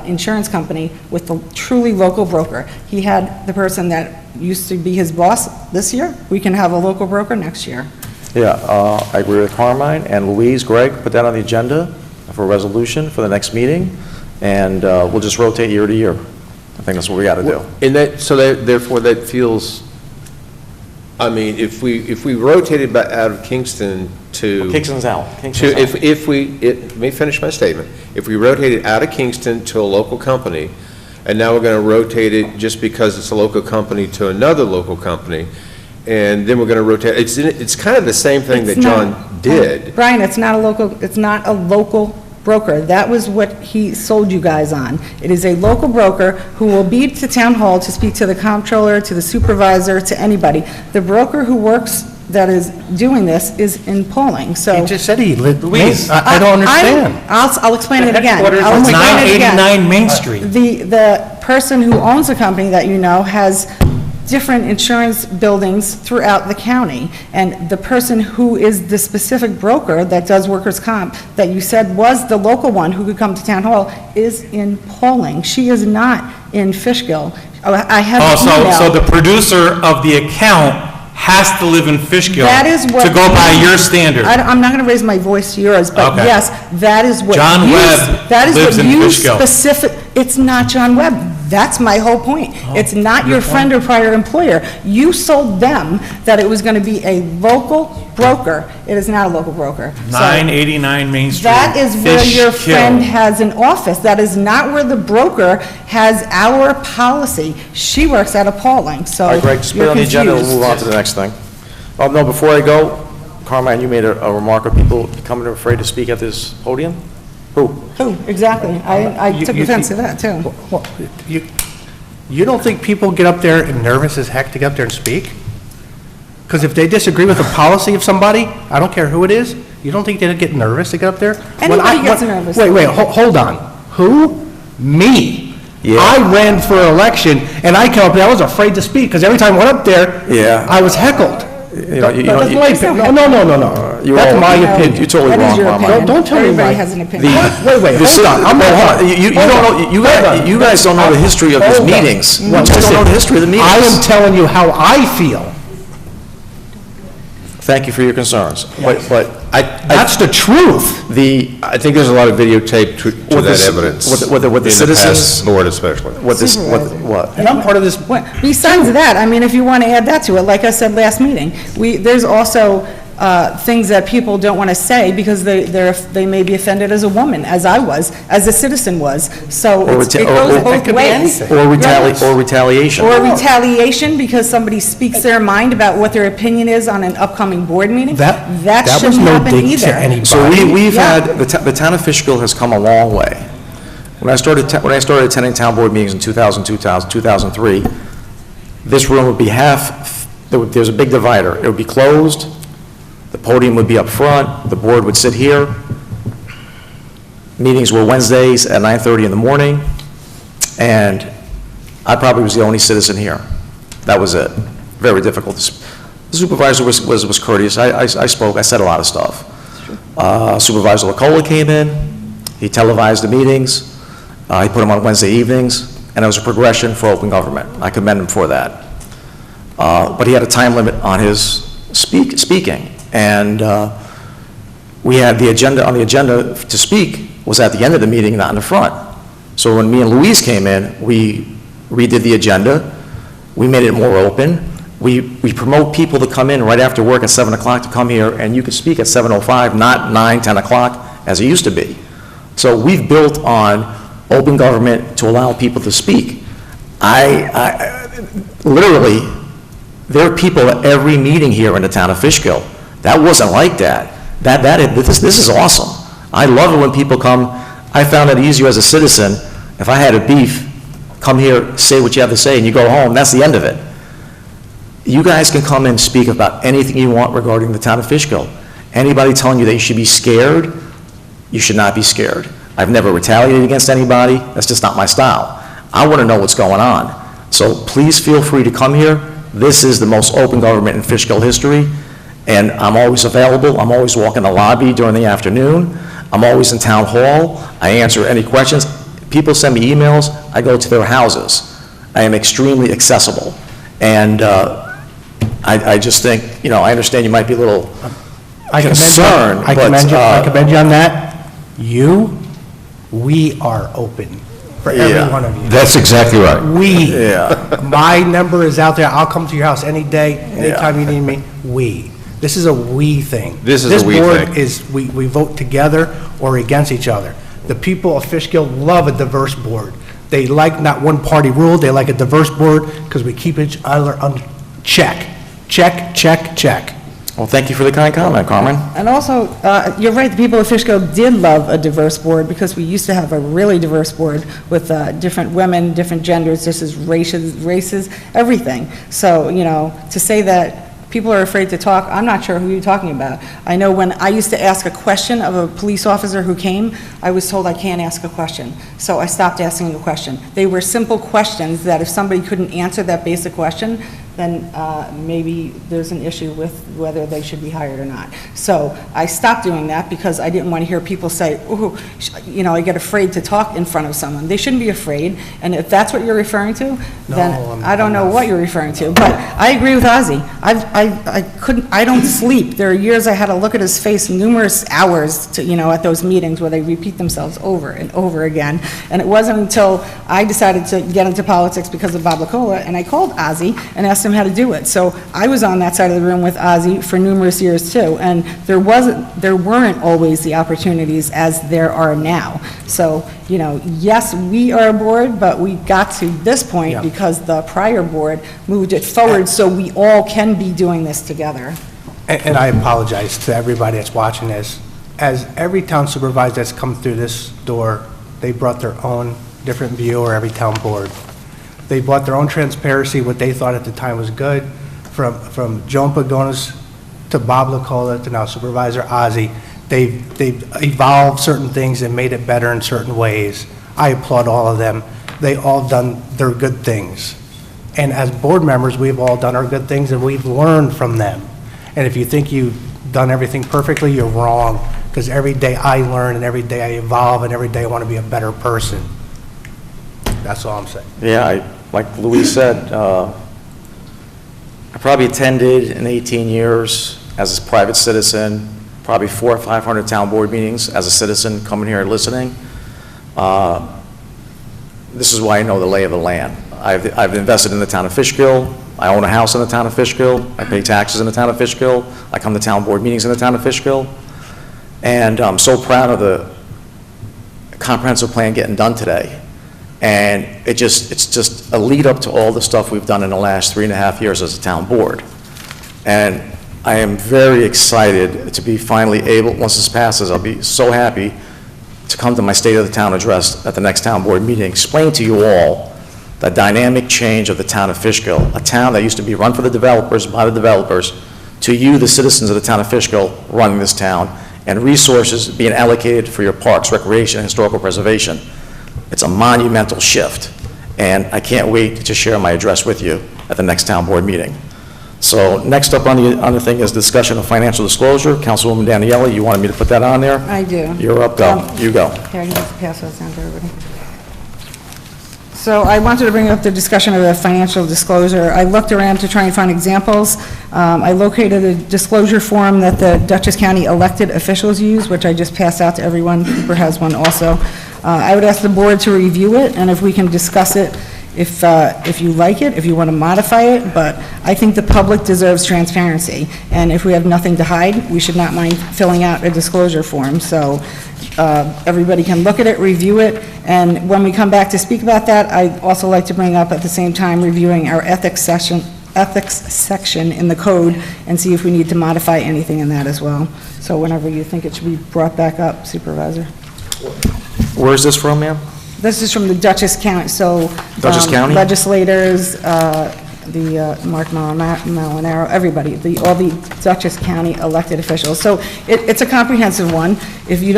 Insurance Company with the truly local broker. He had the person that used to be his boss this year. We can have a local broker next year. Yeah, I agree with Carmine, and Louise, Greg, put that on the agenda for a resolution for the next meeting, and we'll just rotate year to year. I think that's what we got to do. And therefore, that feels, I mean, if we rotated out of Kingston to... Well, Kingston's out. Let me finish my statement. If we rotated out of Kingston to a local company, and now we're going to rotate it just because it's a local company to another local company, and then we're going to rotate, it's kind of the same thing that John did. Brian, it's not a local broker. That was what he sold you guys on. It is a local broker who will be to town hall to speak to the comptroller, to the supervisor, to anybody. The broker who works, that is doing this, is in Pauling, so... He just said he lived, Louise, I don't understand. I'll explain it again. Headquarters is 989 Main Street. The person who owns the company that you know has different insurance buildings throughout the county, and the person who is the specific broker that does workers' comp, that you said was the local one who could come to town hall, is in Pauling. She is not in Fishkill. I have an email. So the producer of the account has to live in Fishkill to go by your standard. I'm not going to raise my voice to yours, but Okay. yes, that is what John Webb lives in Fishkill. It's not John Webb. That's my whole point. It's not your friend or prior employer. You sold them that it was going to be a local broker. It is not a local broker. So 989 Main Street, that is where your Fishkill. friend has an office. That is not where the broker has our policy. She works at a Pauling, so All right, Greg, just put it you're on the agenda, we'll confused. move on to the next thing. Oh, no, before I go, Carmine, you made a remark of people coming afraid to speak at this podium? Who? Who, exactly. I took offense to that, too. Well, you don't think people get up there and nervous as heck to get up there and speak? Because if they disagree with the policy of somebody, I don't care who it is, you don't think they'd get nervous to get up there? Anybody gets nervous. Wait, hold on. Who? Me. Yeah. I ran for election, and I came up there, I was afraid to speak, because every time I went up there, I was heckled. That's my opinion. No. That's my opinion. You're totally That is wrong, your Carmine. opinion. Don't tell me Everybody my- has an opinion. Wait, hold on. You guys don't know the history of these meetings. You just don't know the history of the meetings. I am telling you how I feel. Thank you for your concerns. But That's the truth. I think there's a lot of videotape to that evidence. With the in the citizens, past board especially. what? And I'm part of this. Besides that, I mean, if you want to add that to it, like I said last meeting, there's also things that people don't want to say because they may be offended as a woman, as I was, as a citizen was. So it goes both ways. Or retaliation. Or retaliation because somebody speaks their mind about what their opinion is on an upcoming board meeting. That was shouldn't no happen dig either. to anybody. So we've had, the town of Fishkill has come a long way. When I started attending town board meetings in 2003, this room would be there's a big divider. It would be closed, the podium would be up front, the board would sit here. Meetings were Wednesdays at 9:30 in the morning, and I probably was the only citizen here. That was it. Very difficult. The supervisor was courteous. I spoke, I said a lot of stuff. Supervisor Lacola came in, He televised the meetings, he put them on Wednesday evenings, and it was a progression for open government. I commend him for that. But he had a time limit on his speaking, and we had the agenda, on the agenda to speak was at the end of the meeting, not in the front. So when me and Louise came in, we redid the agenda, we made it more open, we promote people to come in right after work at 7 o'clock to come here, and you can speak at 7:05, not 9, 10 o'clock, as it used to be. So we've built on open government to allow people to speak. Literally, there are people at every meeting here in the town of Fishkill. That wasn't like that. This is awesome. I love it when people come. I found it easier as a citizen. If I had a beef, come here, say what you have to say, and you go home. That's the end of it. You guys can come and speak about anything you want regarding the town of Fishkill. Anybody telling you that you should be scared, you should not be scared. I've never retaliated against anybody. That's just not my style. I want to know what's going on. So please feel free to come here. This is the most open government in Fishkill history, and I'm always available. I'm always walking the lobby during the afternoon. I'm always in town hall. I answer any questions. People send me emails. I go to their houses. I am extremely accessible. And I just think, you know, I understand you might be a little concerned, I commend you on that. We are open for every one of you. That's exactly right. My number is out there. I'll come to your house any day, anytime you need me. This is a we thing. This is a we board thing. is, we vote together or against each other. The people of Fishkill love a diverse board. They like not one party rule, they like a diverse board because we keep each other on check. Check, check, check. Well, thank you for the kind comment, Carmen. And also, you're right, the people of Fishkill did love a diverse board because we used to have a really diverse board with different women, different genders, just as races, everything. So, you know, to say that people are afraid to talk, I'm not sure who you're talking about. I know when I used to ask a question of a police officer who came, I was told I can't ask a question. So I stopped asking a question. They were simple questions that if somebody couldn't answer that basic question, then maybe there's an issue with whether they should be hired or not. So I stopped doing that because I didn't want to hear people say, oh, you know, I get afraid to talk in front of someone. They shouldn't be afraid, and if that's what you're referring to, then I don't know what you're referring to. But I agree with Ozzy. I don't sleep. There are years I had to look at his face numerous hours to, you know, at those meetings where they repeat themselves over and over again. And it wasn't until I decided to get into politics because of Bob Lacola, and I called Ozzy and asked him how to do it. So I was on that side of the room with Ozzy for numerous years too, and there weren't always the opportunities as there are now. So, you know, yes, we are a board, but we got to this point because the prior board moved it forward so we all can be doing this together. And I apologize to everybody that's watching this. As every town supervisor that's come through this door, they brought their own different view, or every town board. They brought their own transparency, what they thought at the time was good, from Joan Pagonis to Bob Lacola to now Supervisor Ozzy. They've evolved certain things and made it better in certain ways. I applaud all of them. They all done their good things. And as board members, we've all done our good things and we've learned from them. And if you think you've done everything perfectly, you're wrong. Because every day I learn and every day I evolve and every day I want to be a better person. That's all I'm saying. Yeah, like Louise said, I probably attended in 18 years as a private citizen, probably 400 or 500 town board meetings as a citizen coming here and listening. This is why I know the lay of the land. I've invested in the town of Fishkill. I own a house in the town of Fishkill. I pay taxes in the town of Fishkill. I come to town board meetings in the town of Fishkill. And I'm so proud of the comprehensive plan getting done today. And it's just a lead up to all the stuff we've done in the last 3.5 years as a town board. And I am very excited to be finally able, once this passes, I'll be so happy to come to my State of the Town address at the next town board meeting, explain to you all the dynamic change of the town of Fishkill, a town that used to be run for the developers, by the developers, to you, the citizens of the town of Fishkill, running this town, and resources being allocated for your parks, recreation, and historical preservation. It's a monumental shift, and I can't wait to share my address with you at the next town board meeting. So next up on the thing is discussion of financial disclosure. Councilwoman Daniele, you wanted me to put that on there? I do. You're up, go. You go. Here, I can just pass those down to everybody. So I wanted to bring up the discussion of the financial disclosure. I looked around to try and find examples. I located a disclosure form that the Dutchess County elected officials use, which I just passed out to everyone. Cooper has one also. I would ask the board to review it, and if we can discuss it, if you like it, if you want to modify it, but I think the public deserves transparency, and if we have nothing to hide, we should not mind filling out a disclosure form. So everybody can look at it, review it, and when we come back to speak about that, I'd also like to bring up at the same time reviewing our ethics section in the code and see if we need to modify anything in that as well. So whenever you think it should be brought back up, Supervisor. Where is this from, ma'am? This is from the Dutchess County, so. Dutchess County? Legislators, Mark Molinaro, everybody, all the Dutchess County elected officials. So it's a comprehensive one. If we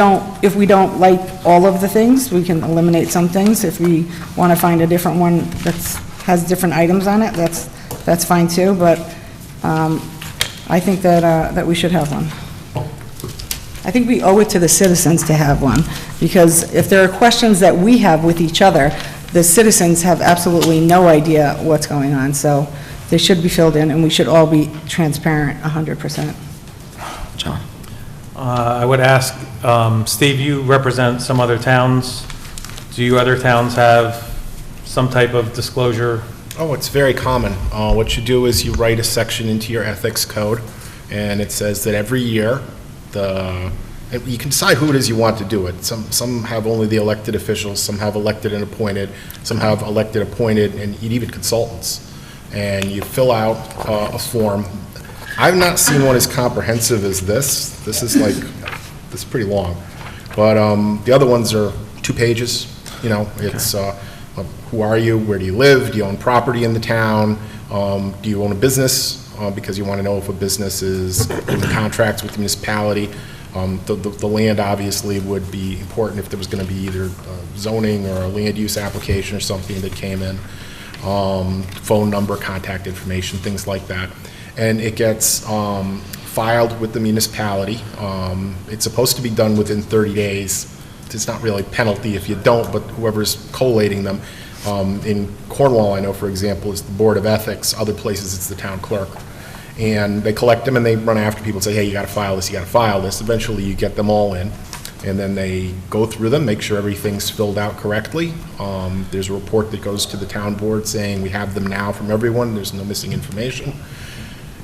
don't like all of the things, we can eliminate some things. If we want to find a different one that has different items on it, that's fine too, but I think that we should have one. I think we owe it to the citizens to have one, because if there are questions that we have with each other, the citizens have absolutely no idea what's going on, so they should be filled in, and we should all be transparent 100%. John? I would ask, Steve, you represent some other towns. Do you other towns have some type of disclosure? Oh, it's very common. What you do is you write a section into your ethics code, and it says that every year, you can decide who it is you want to do it. Some have only the elected officials, some have elected and appointed, some have elected, appointed, and even consultants. And you fill out a form. I've not seen one as comprehensive as this. This is pretty long. But the other ones are 2 pages. You know, it's who are you, where do you live, do you own property in the town, do you own a business? Because you want to know if a business is in contracts with the municipality. The land obviously would be important if there was going to be either zoning or a land use application or something that came in. Phone number, contact information, things like that. And it gets filed with the municipality. It's supposed to be done within 30 days. It's not really a penalty if you don't, but whoever's collating them. In Cornwall, I know, for example, is the Board of Ethics. Other places, it's the town clerk. And they collect them and they run after people and say, hey, you got to file this, you got to file this. Eventually, you get them all in. And then they go through them, make sure everything's filled out correctly. There's a report that goes to the town board saying we have them now from everyone. There's no missing information.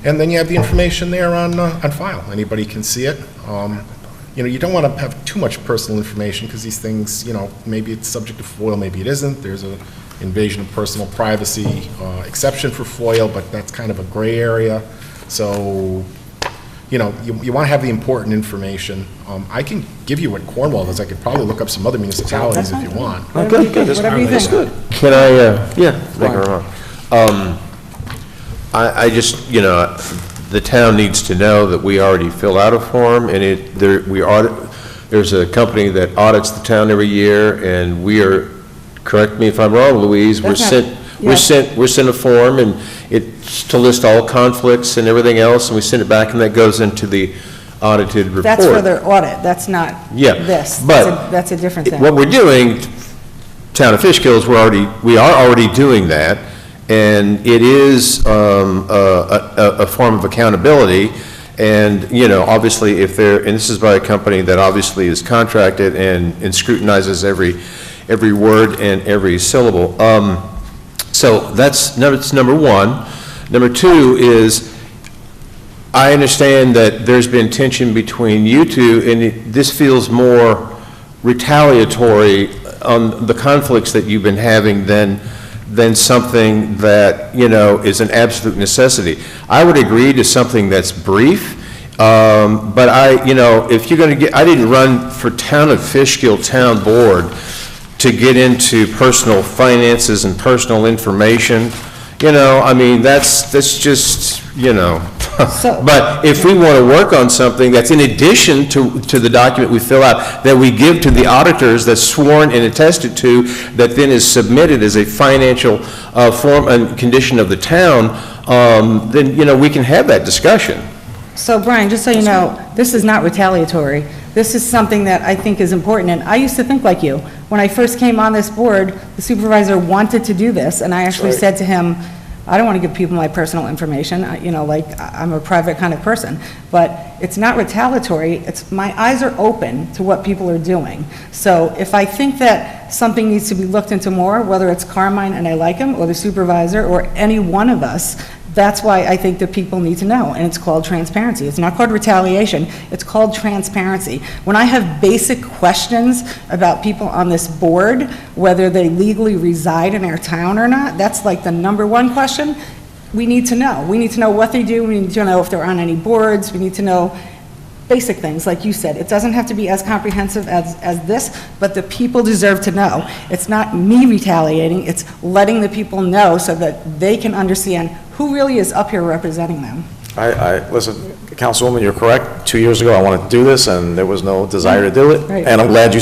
And then you have the information there on file. Anybody can see it. You know, you don't want to have too much personal information because these things, you know, maybe it's subject to FOIL, maybe it isn't. There's an invasion of personal privacy exception for FOIL, but that's kind of a gray area. So, you know, you want to have the important information. I can give you what Cornwall does. I could probably look up some other municipalities if you want. Good. Whatever you think. Good. Can I just, you know, the town needs to know that we already fill out a form, and there's a company that audits the town every year, and we are, correct me if I'm wrong, Louise, we're sent a form, and it's to list all conflicts and everything else, and we send it back, and that goes into the audited report. That's for their audit, that's not this. But that's a different thing. what we're doing, Town of Fishkill, is we are already doing that, and it is a form of accountability. And, you know, obviously if and this is by a company that obviously is contracted and scrutinizes every word and every syllable. So that's number one. Number two is, I understand that there's been tension between you two, and this feels more retaliatory on the conflicts that you've been having than something that, you know, is an absolute necessity. I would agree to something that's brief, but you know, if you're going to I didn't run for Town of Fishkill Town Board to get into personal finances and personal information. You know, I mean, that's just, you know. But if we want to work on something that's in addition to the document we fill out, that we give to the auditors, that's sworn and attested to, that then is submitted as a financial form and condition of the town, then, we can have that discussion. So Brian, just so you know, this is not retaliatory. This is something that I think is important, and I used to think like you. When I first came on this board, the supervisor wanted to do this, and I actually said to him, I don't want to give people my personal information, I'm a private kind of person, but it's not retaliatory, my eyes are open to what people are doing. So if I think that something needs to be looked into more, whether it's Carmine and I like him, or the supervisor, or any one of us, that's why I think that people need to know, and it's called transparency. It's not called retaliation, it's called transparency. When I have basic questions about people on this board, whether they legally reside in our town or not, that's like the number one question. We need to know. We need to know what they do, we need to know if they're on any boards, we need to know basic things, like you said. It doesn't have to be as comprehensive as this, but the people deserve to know. It's not me retaliating, it's letting the people know so that they can understand who really is up here representing them. Listen, Councilwoman, you're correct. 2 years ago, I wanted to do this, and there was no desire to do it. Right. And I'm glad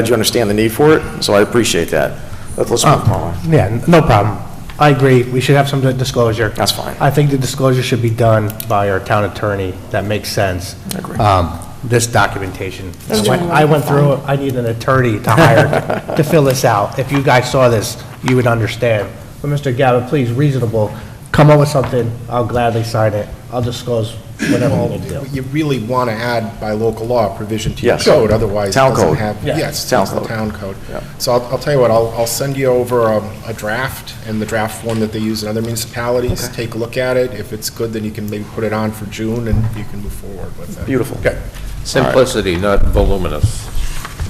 you understand the need for it, so I appreciate that. Let's move on. Yeah, no problem. I agree, we should have some disclosure. That's fine. I think the disclosure should be done by our town attorney, that makes sense. I agree. This documentation. That's I went through it, I need an attorney to hire to fill this out. If you guys saw this, you would understand. But Mr. Galvin, please, reasonable, come up with something, I'll gladly sign it, I'll disclose whatever you need to do. You really want to add by local law a provision to your Yes. code, otherwise it Town doesn't code. have. Yeah. Yes, Town it's the code. town code. Yeah. So I'll tell you what, I'll send you over a draft and the draft form that they use in other municipalities. Okay. Take a look at it. If it's good, then you can maybe put it on for June and you can move forward with it. Beautiful. Okay. Simplicity, not voluminous.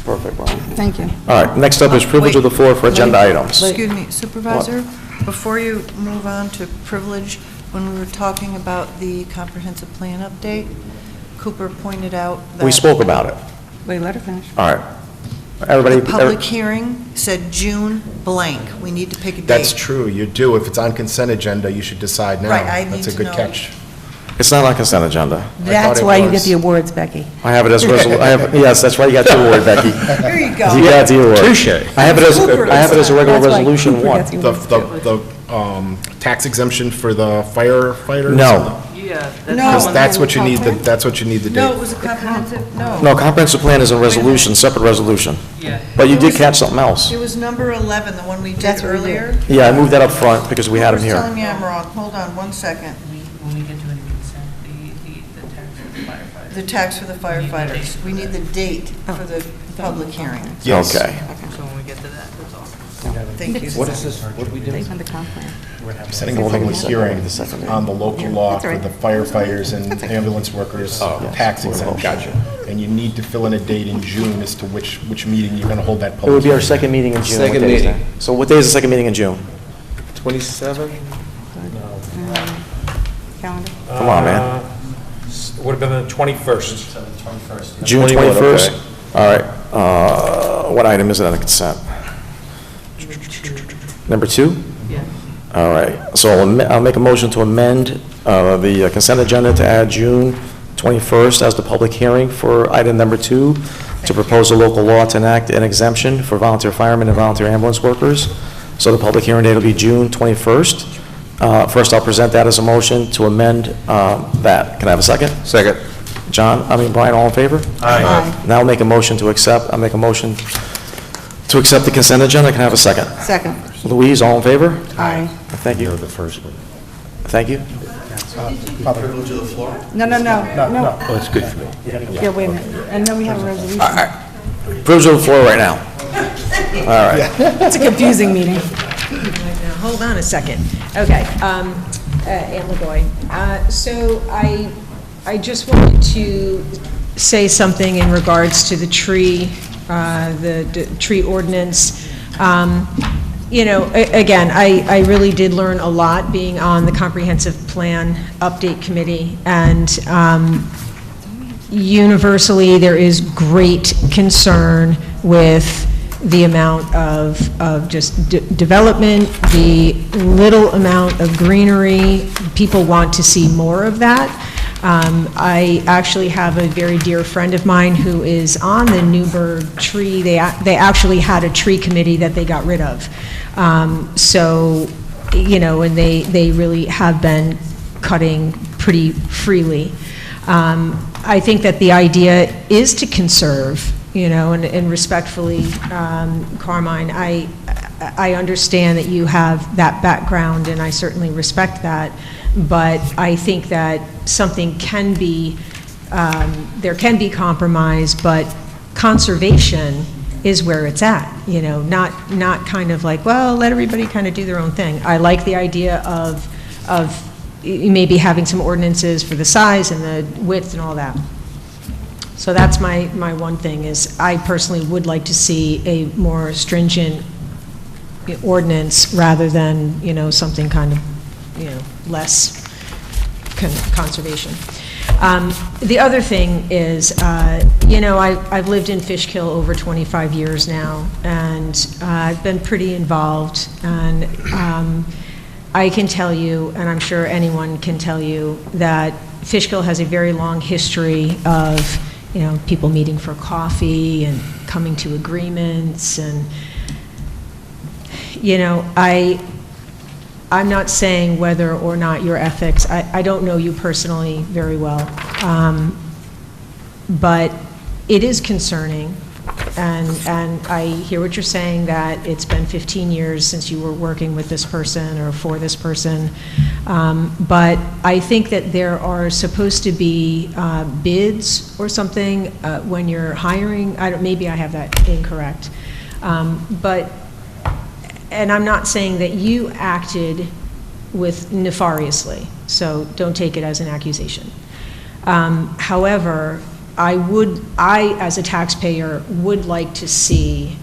Perfect, Brian. Thank you. All right, next up is privilege of the floor for agenda items. Excuse me, Supervisor, before you move on to privilege, when we were talking about the comprehensive plan update, Cooper pointed out that... We spoke about it. Wait, let her finish. All right. Everybody. The public hearing said June blank. We need to pick a date. That's true, you do. If it's on consent agenda, you should decide now. Right, I need That's a to good know. catch. It's not on consent agenda. That's it why you was. get the awards, Becky. I have it as yes, that's why you got the award, Becky. There you go. You got the award. Touche. I have it as a regular That's why resolution Cooper one. gets the awards, too. The tax exemption for the firefighters? No. Yeah. No. Because that's what you need, that's what you need the date. No, it was a comprehensive, no. No, comprehensive plan is a resolution, separate resolution. Yeah. But you did catch something else. It was number 11, the one we did That's what we did. earlier. Yeah, I moved that up front because we had them Who's here. telling me I'm wrong? Hold on, 1 second. When we get to any consent, the tax for the firefighters. The tax for the firefighters. We need the date for the public hearing. Yes. Okay. So when we get to that, that's all. Thank you. What is this, what do we do? Based on the comp plan. Setting a public hearing on the local law for the firefighters and ambulance workers tax exemption. Gotcha. And you need to fill in a date in June as to which meeting you're going to hold that It public. would be our hearing. second meeting in June. What Second day is meeting. that? So what day is the second meeting in June? 27? Calendar. Come on, man. Would have been the 21st. June 21, 21st? okay. All right. What item is it on the consent? Number 2? Yeah. All right. So I'll make a motion to amend the consent agenda to add June 21st as the public hearing for item number 2, to propose a local law to enact an exemption for volunteer firemen and volunteer ambulance workers. So the public hearing date will be June 21st. First, I'll present that as a motion to amend that. Can I have a second? Second. Brian, all in favor? Aye. Now I'll make a motion to accept, I'll make a motion to accept the consent agenda. Can I have a second? Second. Louise, all in favor? Aye. Thank you. The first one. Thank you. Privilege of the floor? No. Oh, it's good for me. Yeah, wait a minute. And then we have a resolution. Privilege of the floor right now. All right. It's a confusing meeting. Now, hold on a second. Okay, Ann LaGoy. So I just wanted to say something in regards to the tree, the tree ordinance. Again, I really did learn a lot being on the Comprehensive Plan Update Committee, and universally, there is great concern with the amount of just development, the little amount of greenery. People want to see more of that. I actually have a very dear friend of mine who is on the Newburgh tree. They actually had a tree committee that they got rid of. So and they really have been cutting pretty freely. I think that the idea is to conserve, and respectfully, Carmine, I understand that you have that background, and I certainly respect that, but I think that something can be, there can be compromise, but conservation is where it's at, not kind of like, well, let everybody kind of do their own thing. I like the idea of maybe having some ordinances for the size and the width and all that. So that's my one thing, is I personally would like to see a more stringent ordinance rather than, something kind of, less conservation. The other thing is, I've lived in Fishkill over 25 years now, and I've been pretty involved, and I can tell you, and I'm sure anyone can tell you, that Fishkill has a very long history of, people meeting for coffee and coming to agreements, and, I'm not saying whether or not your ethics, I don't know you personally very well, but it is concerning, and I hear what you're saying, that it's been 15 years since you were working with this person or for this person, but I think that there are supposed to be bids or something when you're hiring. Maybe I have that incorrect, but, and I'm not saying that you acted with nefariously, so don't take it as an accusation. However, I, as a taxpayer, would like to see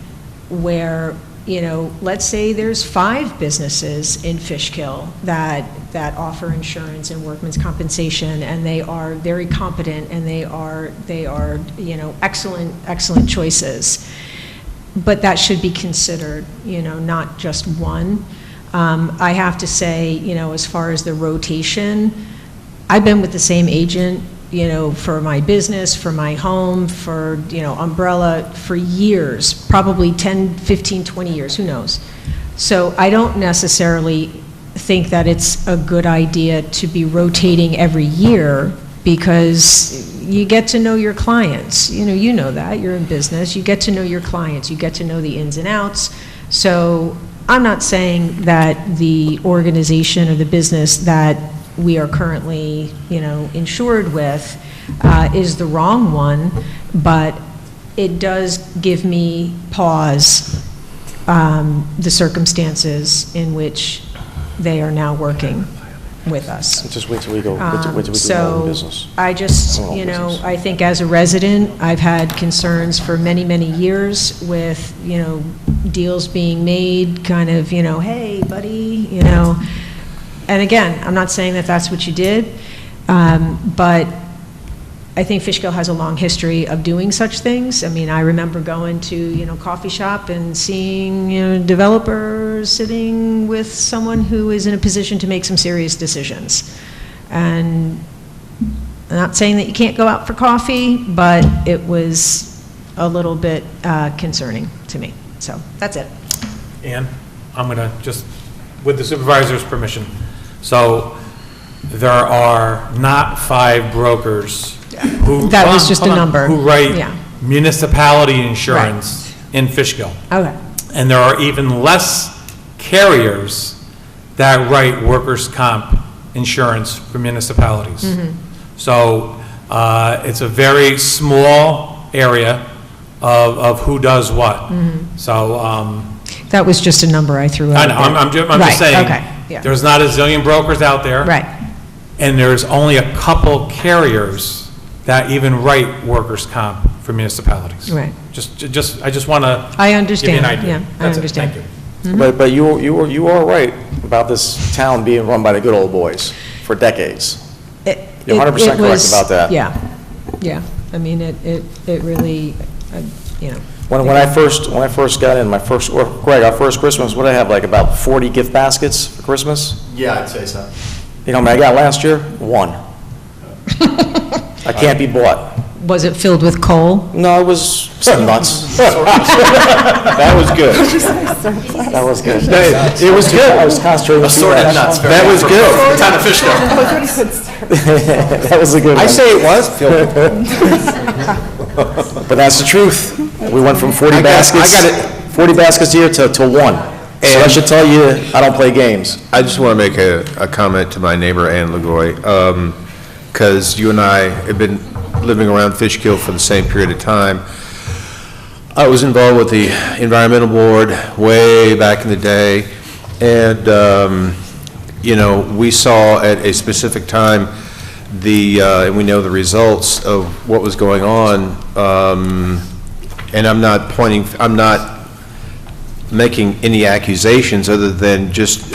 where, let's say there's 5 businesses in Fishkill that offer insurance and workman's compensation, and they are very competent, and they are excellent choices. But that should be considered, not just one. I have to say, as far as the rotation, I've been with the same agent, for my business, for my home, for, Umbrella, for years, probably 10, 15, 20 years, who knows? So I don't necessarily think that it's a good idea to be rotating every year, because you get to know your clients. You know that, you're in business, you get to know your clients, you get to know the ins and outs. So I'm not saying that the organization or the business that we are currently, insured with is the wrong one, but it does give me pause, the circumstances in which they are now working with us. Just wait till we go, wait till we do our own business. I just, Our own business. I think as a resident, I've had concerns for many, many years with, deals being made, kind of, hey, buddy, and again, I'm not saying that that's what you did, but I think Fishkill has a long history of doing such things. I mean, I remember going to, coffee shop and seeing, developers sitting with someone who is in a position to make some serious decisions. And I'm not saying that you can't go out for coffee, but it was a little bit concerning to me. So that's it. And I'm going to just, with the supervisor's permission, so there are not 5 brokers who... That was just a number. Who write Yeah. municipality insurance in Fishkill. Okay. And there are even less carriers that write workers' comp insurance for municipalities. So it's a very small area of who does what. So... That was just a number I threw out. I know, I'm Right, just saying, okay, yeah. there's not a zillion brokers out there. Right. And there's only a couple carriers that even write workers' comp for municipalities. Right. I just want to I give you understand, an idea. yeah, I That's it. understand. Thank you. But you are right about this town being run by the good old boys for decades. You're 100% correct about that. Yeah. I mean, it really, When I first got in, Greg, our first Christmas, what did I have, like about 40 gift baskets for Christmas? Yeah, I'd say so. You know how many I got last year? 1. I can't be bought. Was it filled with coal? No, it was some nuts. That was good. That was good. It was good. I was concentrating. Assorted nuts. That was good. Town of Fishkill. That was a good one. I say it was, Phil. But that's the truth. We went from 40 I got baskets, it. 40 baskets here to one. So I should tell you, I don't play games. I just want to make a comment to my neighbor, Ann LaGroy, because you and I have been living around Fishkill for the same period of time. I was involved with the Environmental Board way back in the day, and, you know, we saw at a specific time and we know the results of what was going on, and I'm not making any accusations other than just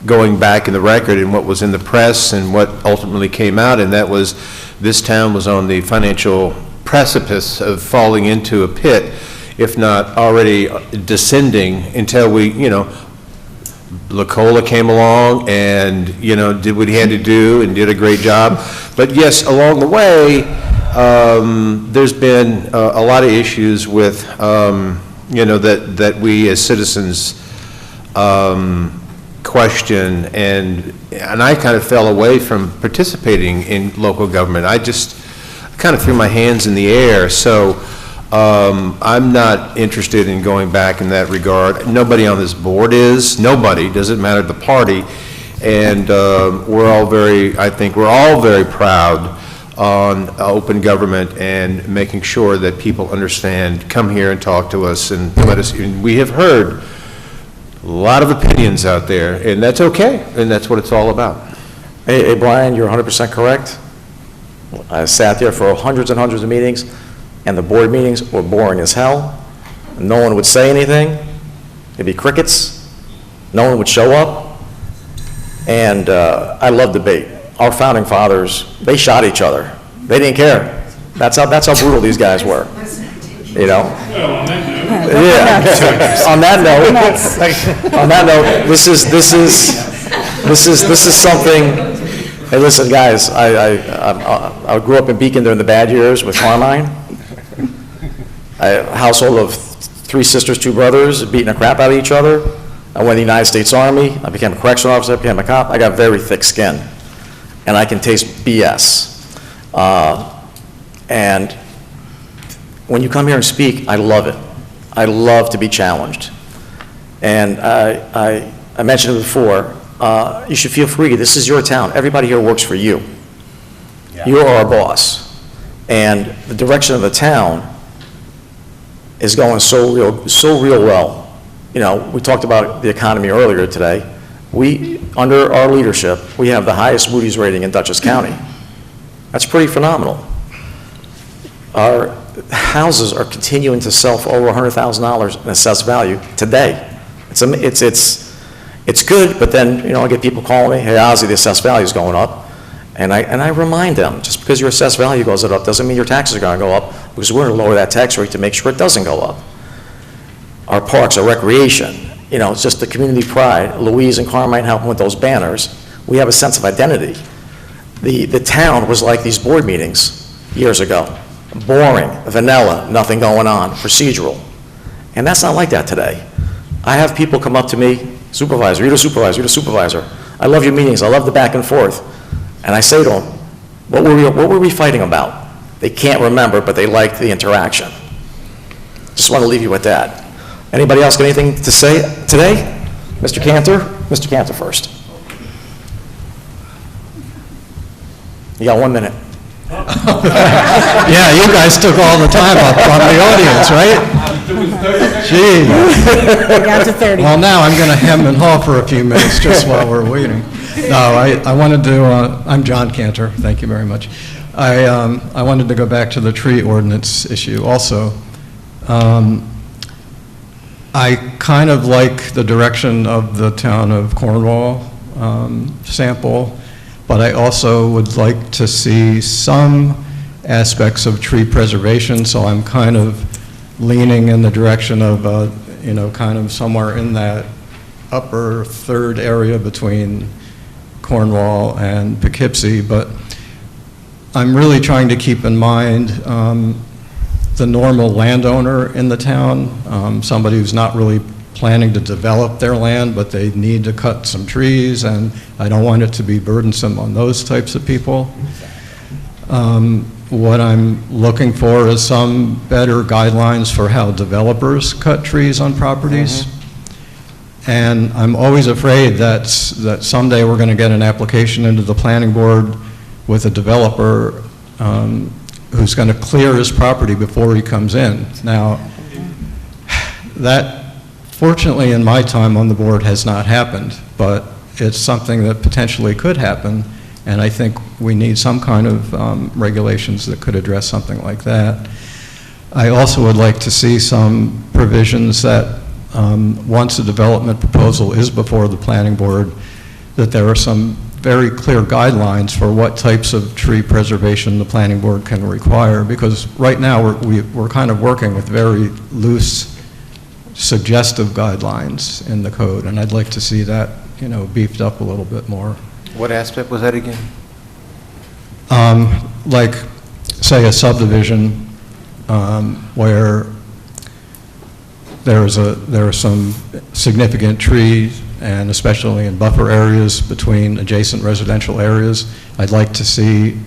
going back in the record and what was in the press and what ultimately came out, and that was this town was on the financial precipice of falling into a pit, if not already descending, until we, you know, LaCola came along and, you know, did what he had to do and did a great job. But yes, along the way, there's been a lot of issues with, you know, that we as citizens question, and I kind of fell away from participating in local government. I just kind of threw my hands in the air. So I'm not interested in going back in that regard. Nobody on this board is. Nobody. Doesn't matter the party. And we're all I think we're all very proud on open government and making sure that people understand, come here and talk to us and let us, and we have heard a lot of opinions out there, and that's okay, and that's what it's all about. Hey, Brian, you're 100% correct. I sat there for hundreds and hundreds of meetings, and the board meetings were boring as hell. No one would say anything. It'd be crickets. No one would show up. And I love debate. Our founding fathers, they shot each other. They didn't care. That's how brutal these guys were. You know? Yeah. On that note, this is something. Hey, listen, guys. I grew up in Beacon during the bad years with Carmine. A household of 3 sisters, 2 brothers, beating the crap out of each other. I went to the United States Army. I became a correctional officer. I became a cop. I got very thick skin, and I can taste BS. And when you come here and speak, I love it. I love to be challenged. And I mentioned it before, you should feel free. This is your town. Everybody here works for you. Yeah. You are our boss. And the direction of the town is going so real well. You know, we talked about the economy earlier today. Under our leadership, we have the highest Moody's rating in Dutchess County. That's pretty phenomenal. Our houses are continuing to sell for over $100,000 in assessed value today. It's good, but then, you know, I get people calling me, hey, Ozzie, the assessed value is going up. And I remind them, just because your assessed value goes up doesn't mean your taxes are going to go up, because we're going to lower that tax rate to make sure it doesn't go up. Our parks, our recreation, you know, it's just the community pride. Louise and Carmine helping with those banners. We have a sense of identity. The town was like these board meetings years ago. Boring, vanilla, nothing going on, procedural. And that's not like that today. I have people come up to me, supervisor, you're the supervisor, you're the supervisor. I love your meetings, I love the back and forth. And I say to them, what were we fighting about? They can't remember, but they like the interaction. Just want to leave you with that. Anybody else got anything to say today? Mr. Cantor? Mr. Cantor first. You got 1 minute. Yeah, you guys took all the time up from the audience, right? Gee. Down to 30. Well, now I'm going to hem and haw for a few minutes just while we're waiting. No, I wanted to, I'm John Cantor, thank you very much. I wanted to go back to the tree ordinance issue also. I kind of like the direction of the town of Cornwall sample, but I also would like to see some aspects of tree preservation, so I'm kind of leaning in the direction of, you know, kind of somewhere in that upper third area between Cornwall and Poughkeepsie, but I'm really trying to keep in mind the normal landowner in the town, somebody who's not really planning to develop their land, but they need to cut some trees, and I don't want it to be burdensome on those types of people. What I'm looking for is some better guidelines for how developers cut trees on properties. And I'm always afraid that someday we're going to get an application into the planning board with a developer who's going to clear his property before he comes in. Now, that, fortunately, in my time on the board has not happened, but it's something that potentially could happen, and I think we need some kind of regulations that could address something like that. I also would like to see some provisions that once a development proposal is before the planning board, that there are some very clear guidelines for what types of tree preservation the planning board can require, because right now we're kind of working with very loose, suggestive guidelines in the code, and I'd like to see that, you know, beefed up a little bit more. What aspect was that again? Like, say, a subdivision where there are some significant trees, and especially in buffer areas between adjacent residential areas, I'd like to see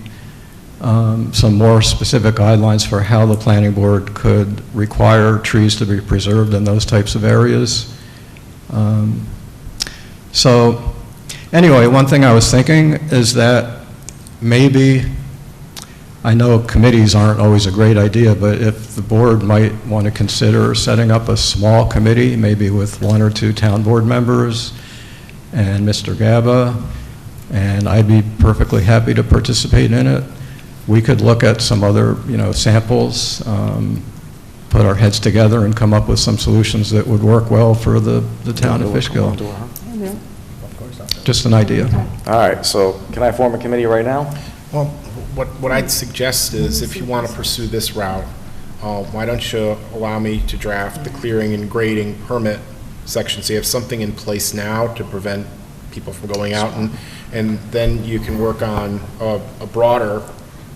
some more specific guidelines for how the planning board could require trees to be preserved in those types of areas. So anyway, one thing I was thinking is that maybe, I know committees aren't always a great idea, but if the board might want to consider setting up a small committee, maybe with 1 or 2 town board members and Mr. Gaba, and I'd be perfectly happy to participate in it. We could look at some other, you know, samples, put our heads together and come up with some solutions that would work well for the town of Fishkill. Just an idea. All right, so can I form a committee right now? Well, what I'd suggest is, if you want to pursue this route, why don't you allow me to draft the clearing and grading permit section, so you have something in place now to prevent people from going out, and then you can work on a broader,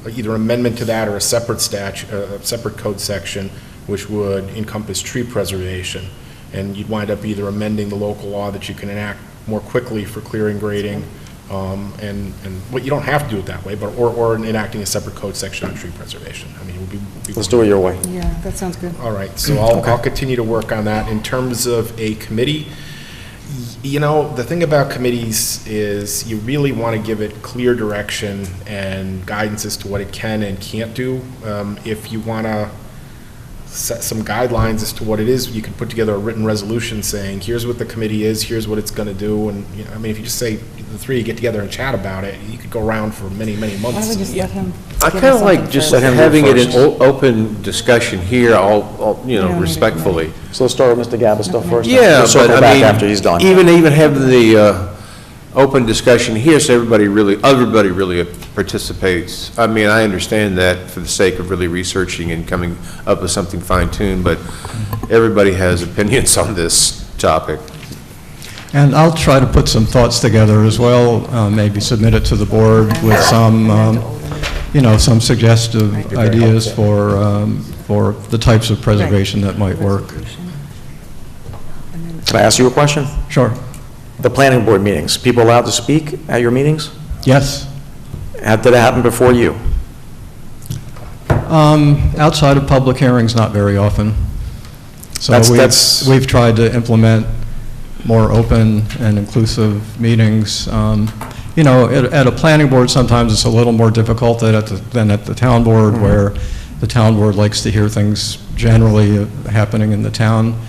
either amendment to that or a separate statute, a separate code section, which would encompass tree preservation. And you'd wind up either amending the local law that you can enact more quickly for clearing, grading, and what, you don't have to do it that way, but or enacting a separate code section on tree preservation. I mean, it would be Let's do it your way. Yeah, that sounds good. all right. So I'll continue to work on that. In terms of a committee, you know, the thing about committees is you really want to give it clear direction and guidance as to what it can and can't do. If you want to set some guidelines as to what it is, you can put together a written resolution saying, here's what the committee is, here's what it's going to do, and, you know, I mean, if you just say the three you get together and chat about it, you could go around for many, many months. Why don't we just let him? I give kind us of like something just first? having it in open discussion here, all, you know, respectfully. So let's start with Mr. Gaba's stuff first. Yeah, We'll circle but I back mean, after he's done. even having the open discussion here, so everybody really participates. I mean, I understand that for the sake of really researching and coming up with something fine-tuned, but everybody has opinions on this topic. And I'll try to put some thoughts together as well, maybe submit it to the board with some, you know, some suggestive ideas for the types of preservation that might work. Can I ask you a question? Sure. The planning board meetings, people allowed to speak at your meetings? Yes. Did it happen before you? Outside of public hearings, not very often. So we've tried to implement more open and inclusive meetings. You know, at a planning board, sometimes it's a little more difficult than at the town board, where the town board likes to hear things generally happening in the town.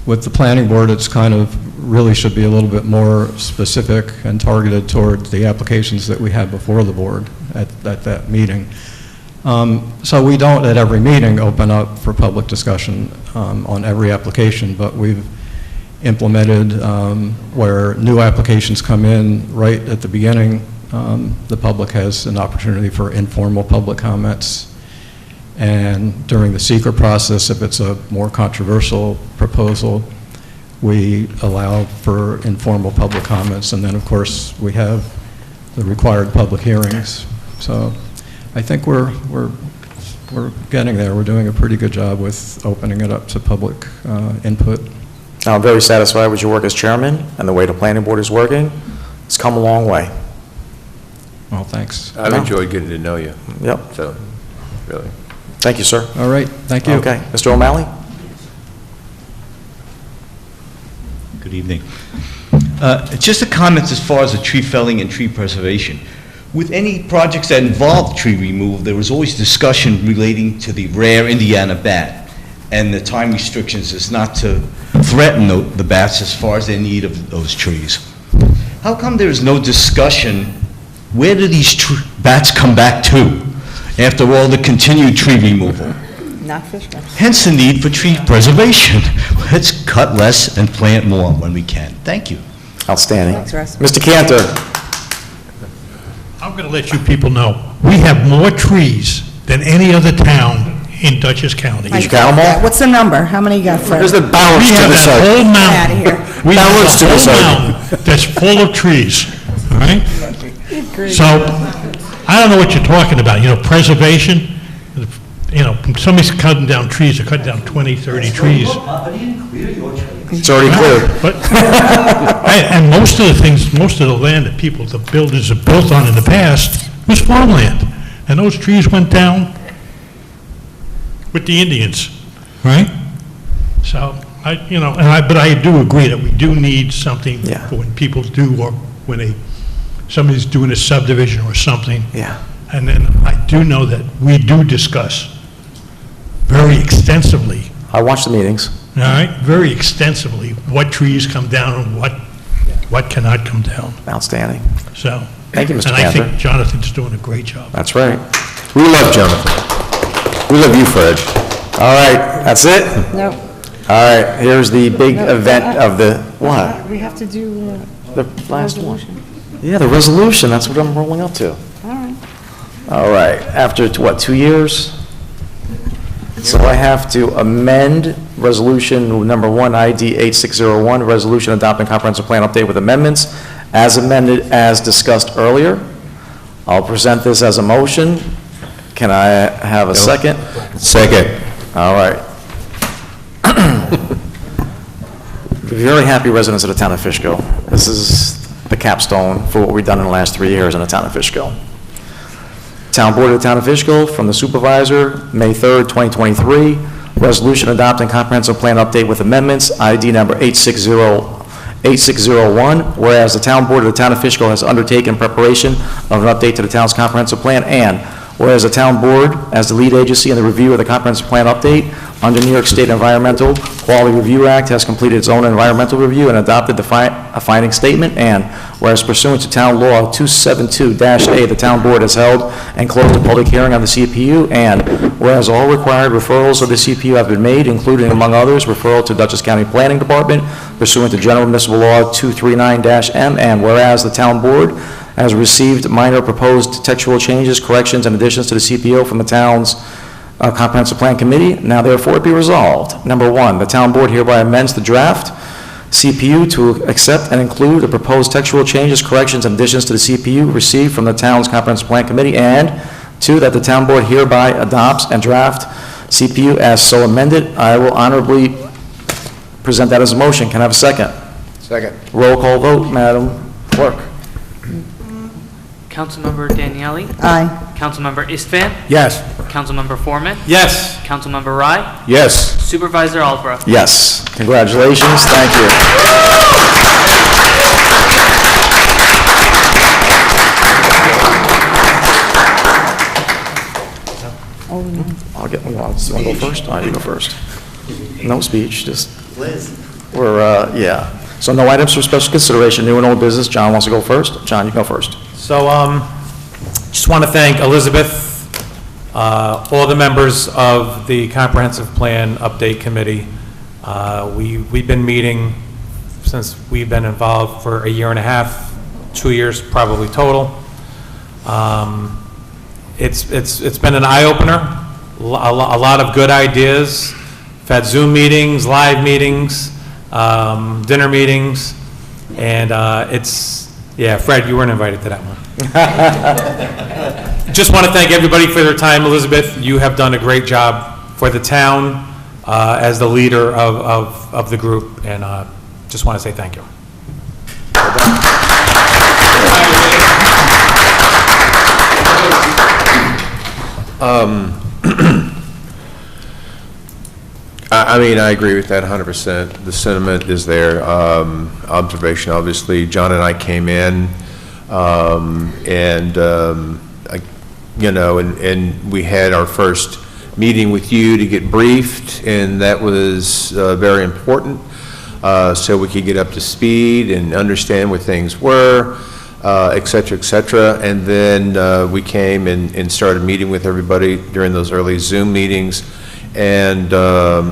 With the planning board, it's kind of really should be a little bit more specific and targeted toward the applications that we have before the board at that meeting. So we don't at every meeting open up for public discussion on every application, but we've implemented where new applications come in right at the beginning, the public has an opportunity for informal public comments. And during the secret process, if it's a more controversial proposal, we allow for informal public comments. And then, of course, we have the required public hearings. So I think we're we're getting there. We're doing a pretty good job with opening it up to public input. I'm very satisfied with your work as chairman and the way the planning board is working. It's come a long way. Well, thanks. I've enjoyed getting to know you. Yep. So, really. Thank you, sir. All right, thank you. Okay. Mr. O'Malley? Good evening. Just a comment as far as the tree felling and tree preservation. With any projects that involve tree removal, there was always discussion relating to the rare Indiana bat, and the time restrictions is not to threaten the bats as far as their need of those trees. How come there is no discussion, where do these bats come back to after all the continued tree removal? Not Fishkill. Hence the need for tree preservation. Let's cut less and plant more when we can. Thank you. Outstanding. Thanks, Russ. Mr. Cantor? I'm going to let you people know, we have more trees than any other town in Dutchess County. Did you count them all? What's the number? How many you got, Fred? There's the balance We to have the that side. whole Get mountain. out of here. We have Balance to a the whole side. mountain that's full of trees, all right? So, I don't know what you're talking about, preservation, somebody's cutting down trees, they're cutting down 20, 30 trees. It's already cleared. But, and most of the things, most of the land that the builders have built on in the past was farmland. And those trees went down with the Indians, right? So, but I do agree that we do need something Yeah. for when people do, or when somebody's doing a subdivision or something. Yeah. And then I do know that we do discuss very extensively, I watched the meetings. all right, very extensively, what trees come down and what cannot come down, Outstanding. so. Thank you, Mr. And I Cantor. think Jonathan's doing a great job. That's right. We love Jonathan. We love you, Fred. All right, that's it? No. All right, here's the big event of the, what? We have to do The last one. resolution. Yeah, the resolution, that's what I'm rolling up to. All right. All right, after, 2 years? So I have to amend Resolution Number 1, ID 8601, Resolution Adopting Comprehensive Plan Update with Amendments, as amended, as discussed earlier. I'll present this as a motion. Can I have a second? Second. All right. We're very happy residents of the town of Fishkill. This is the capstone for what we've done in the last 3 years in the town of Fishkill. Town Board of the Town of Fishkill, from the supervisor, May 3rd, 2023, resolution adopting comprehensive plan update with amendments, ID number 8601, whereas the Town Board of the Town of Fishkill has undertaken preparation of an update to the town's comprehensive plan, and whereas the Town Board, as the lead agency in the review of the comprehensive plan update under New York State Environmental Quality Review Act, has completed its own environmental review and adopted a finding statement, and whereas pursuant to Town Law 272-A, the Town Board has held and closed a public hearing on the CPU, and whereas all required referrals of the CPU have been made, including, among others, referral to Dutchess County Planning Department pursuant to General Municipal Law 239-M, and whereas the Town Board has received minor proposed textual changes, corrections, and additions to the CPO from the town's Comprehensive Plan Committee, now therefore be resolved. Number 1, the Town Board hereby amends the draft CPU to accept and include the proposed textual changes, corrections, and additions to the CPU received from the town's Comprehensive Plan Committee, and 2, that the Town Board hereby adopts and draft CPU as so amended. I will honorably present that as a motion. Can I have a second? Second. Roll call vote, Madam Clerk. Councilmember Daniele? Aye. Councilmember Istvan? Yes. Councilmember Foreman? Yes. Councilmember Rye? Yes. Supervisor Albrook? Yes. Congratulations. Thank you. I'll get, you want to go first? You go first. No speech, just, yeah. So no items for special consideration, new and old business. John wants to go first. John, you go first. So, just want to thank Elizabeth, all the members of the Comprehensive Plan Update Committee. We've been meeting since we've been involved for 1.5 years, 2 years probably total. It's been an eye-opener, a lot of good ideas. We've had Zoom meetings, live meetings, dinner meetings, and yeah, Fred, you weren't invited to that one. Just want to thank everybody for their time. Elizabeth, you have done a great job for the town as the leader of the group, and just want to say thank you. I mean, I agree with that 100%. The sentiment is there. Observation, obviously, John and I came in, and we had our first meeting with you to get briefed, and that was very important, so we could get up to speed and understand where things were, et cetera, et cetera. And then we came and started meeting with everybody during those early Zoom meetings. And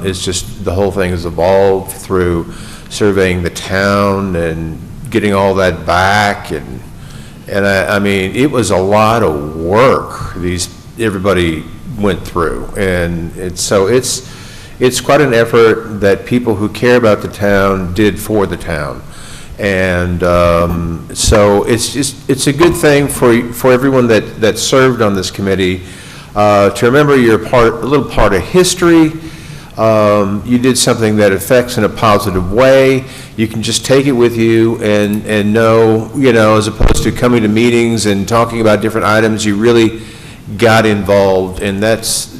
it's just, the whole thing has evolved through surveying the town and getting all that back. And I mean, it was a lot of work everybody went through. And it's quite an effort that people who care about the town did for the town. And so it's a good thing for everyone that served on this committee to remember you're a little part of history. You did something that affects in a positive way. You can just take it with you and know, as opposed to coming to meetings and talking about different items, you really got involved, and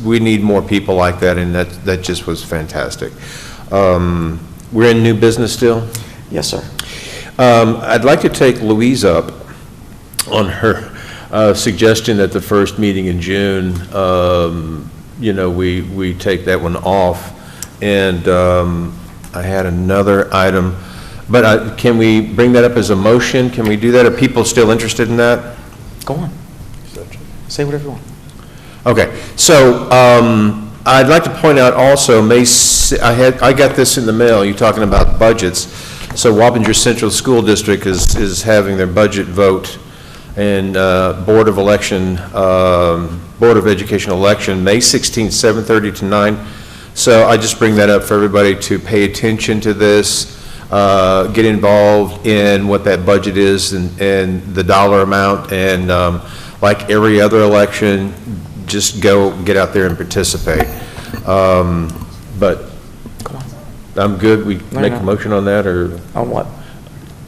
we need more people like that, and that just was fantastic. We're in new business still? Yes, sir. I'd like to take Louise up on her suggestion that the first meeting in June, we take that one off. And I had another item, but can we bring that up as a motion? Can we do that? Are people still interested in that? Go on. Say whatever you want. Okay, so I'd like to point out also, I got this in the mail, you're talking about budgets. So Wappinger Central School District is having their budget vote and Board of Education election, May 16th, 7:30 to 9. So I just bring that up for everybody to pay attention to this, get involved in what that budget is and the dollar amount, and like every other election, just get out there and participate. But I'm good. We make a motion on that, or on what?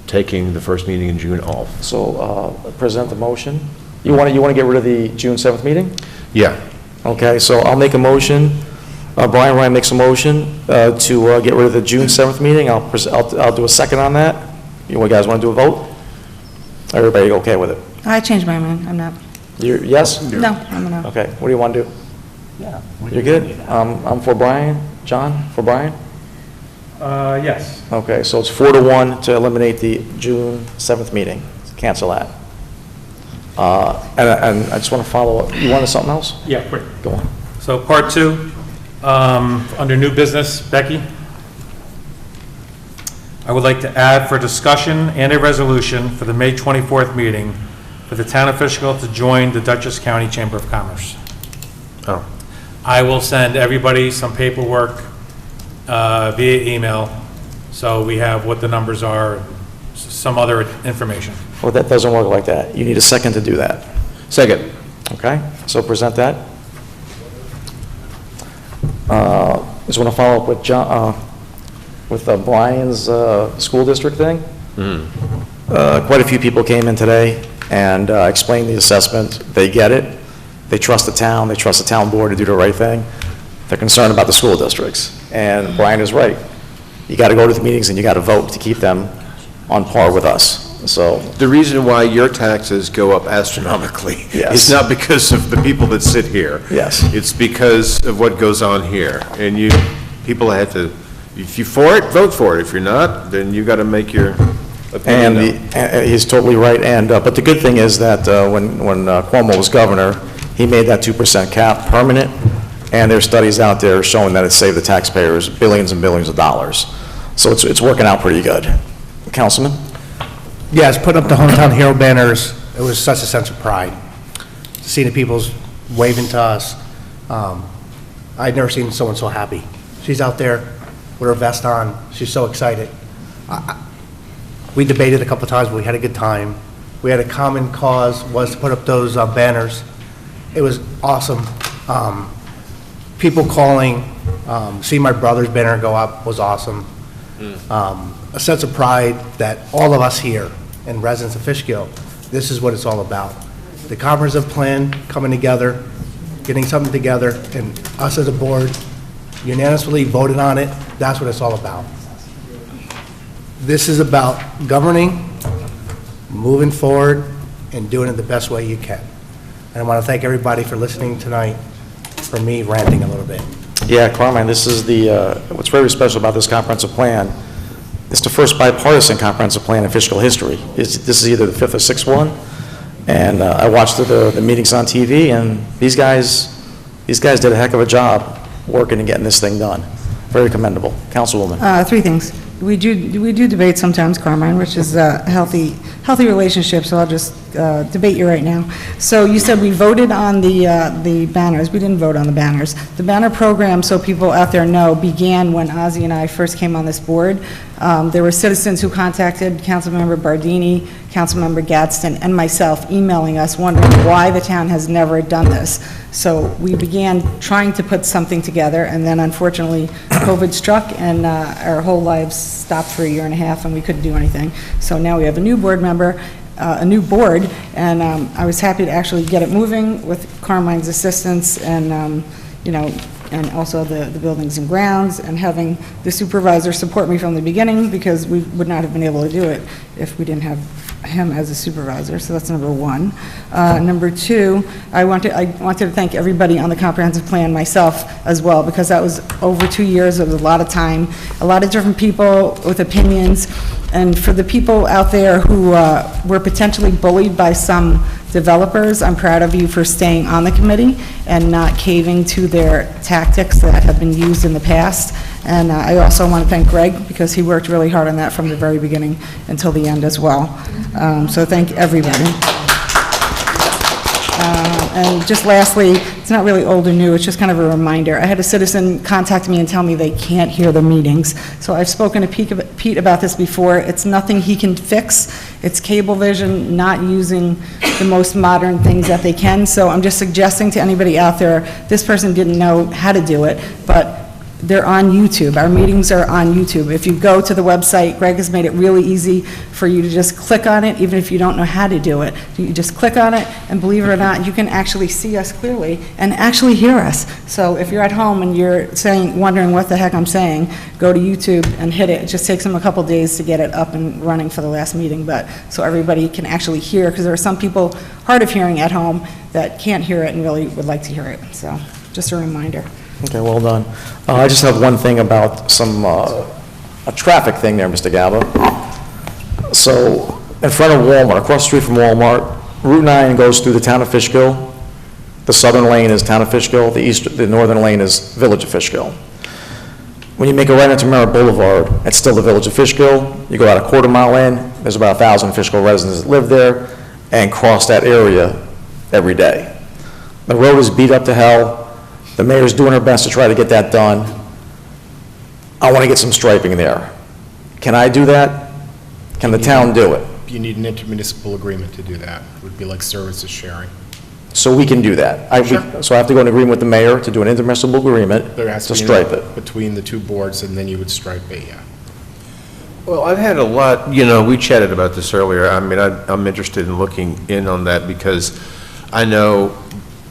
Taking the first meeting in June off. So present the motion. You want to get rid of the June 7th meeting? Yeah. Okay, so I'll make a motion. Brian Ryan makes a motion to get rid of the June 7th meeting. I'll do a second on that. You guys want to do a vote? Everybody okay with it? I changed my mind, I'm not. Yes? No, I'm not. Okay, what do you want to do? Yeah. You're good? I'm for Brian. John, for Brian? Yes. Okay, so it's 4-1 to eliminate the June 7th meeting. Cancel that. And I just want to follow up. You wanted something else? Yeah, quick. Go on. So part 2, under new business, Becky. I would like to add for discussion and a resolution for the May 24th meeting for the town of Fishkill to join the Dutchess County Chamber of Commerce. Oh. I will send everybody some paperwork via email, so we have what the numbers are, some other information. Well, that doesn't work like that. You need a second to do that. Second. Okay, so present that. Just want to follow up with John, with Brian's school district thing. Quite a few people came in today and explained the assessment. They get it. They trust the town. They trust the town board to do the right thing. They're concerned about the school districts. And Brian is right. You got to go to the meetings and you got to vote to keep them on par with us. So the reason why your taxes go up astronomically is not because of the people that sit here. Yes. It's because of what goes on here. And people have to, if you're for it, vote for it. If you're not, then you got to make your opinion known. And he's totally right. And but the good thing is that when Cuomo was governor, he made that 2% cap permanent. And there's studies out there showing that it saved the taxpayers billions and billions of dollars. So it's working out pretty good. Councilman? Yes, putting up the hometown hero banners, it was such a sense of pride. Seeing the people waving to us. I'd never seen someone so happy. She's out there with her vest on. She's so excited. We debated a couple of times, but we had a good time. We had a common cause, was to put up those banners. It was awesome. People calling, see my brother's banner go up was awesome. A sense of pride that all of us here and residents of Fishkill, this is what it's all about. The comprehensive plan coming together, getting something together, and us as a board unanimously voted on it. That's what it's all about. This is about governing, moving forward, and doing it the best way you can. And I want to thank everybody for listening tonight, for me ranting a little bit. Yeah, Carmine, this is what's very special about this comprehensive plan. It's the first bipartisan comprehensive plan in Fishkill history. This is either the fifth or sixth one. And I watched the meetings on TV, and these guys did a heck of a job working and getting this thing done. Very commendable. Councilwoman. 3 things. We do debate sometimes, Carmine, which is a healthy relationship, so I'll just debate you right now. So you said we voted on the banners. We didn't vote on the banners. The banner program, so people out there know, began when Ozzie and I first came on this board. There were citizens who contacted Councilmember Bardini, Councilmember Gadsden, and myself, emailing us wondering why the town has never done this. So we began trying to put something together, and then unfortunately COVID struck, and our whole lives stopped for 1.5 years, and we couldn't do anything. So now we have a new board member, a new board, and I was happy to actually get it moving with Carmine's assistance, and you know, and also the buildings and grounds, and having the supervisor support me from the beginning, because we would not have been able to do it if we didn't have him as a supervisor. So that's number 1. Number 2, I wanted to thank everybody on the comprehensive plan, myself as well, because that was over 2 years. It was a lot of time, a lot of different people with opinions, and for the people out there who were potentially bullied by some developers, I'm proud of you for staying on the committee and not caving to their tactics that have been used in the past. And I also want to thank Greg, because he worked really hard on that from the very beginning until the end as well. So thank everybody. And just lastly, it's not really old or new, it's just kind of a reminder. I had a citizen contact me and tell me they can't hear the meetings. So I've spoken to Pete about this before. It's nothing he can fix. It's Cablevision not using the most modern things that they can. So I'm just suggesting to anybody out there, this person didn't know how to do it, but they're on YouTube. Our meetings are on YouTube. If you go to the website, Greg has made it really easy for you to just click on it, even if you don't know how to do it. You just click on it, and believe it or not, you can actually see us clearly and actually hear us. So if you're at home and you're wondering what the heck I'm saying, go to YouTube and hit it. It just takes them a couple days to get it up and running for the last meeting, but so everybody can actually hear, because there are some people hard of hearing at home that can't hear it and really would like to hear it. So just a reminder. Okay, well done. I just have one thing about a traffic thing there, Mr. Gallo. So, in front of Walmart, across the street from Walmart, Route 9 goes through the town of Fishkill. The southern lane is town of Fishkill, the northern lane is village of Fishkill. When you make a right into Merritt Boulevard, it's still the village of Fishkill. You go out a quarter mile in, there's about 1,000 Fishkill residents that live there and cross that area every day. The road is beat up to hell. The mayor's doing her best to try to get that done. I want to get some striping there. Can I do that? Can the town do it? You need an intermunicipal agreement to do that. It would be like services sharing. So we can do that. So I have to go in agreement with the mayor to do an intermunicipal agreement There has to to be stripe it. between the two boards, and then you would stripe it, yeah. Well, I've had a lot, we chatted about this earlier. I mean, I'm interested in looking in on that, because I know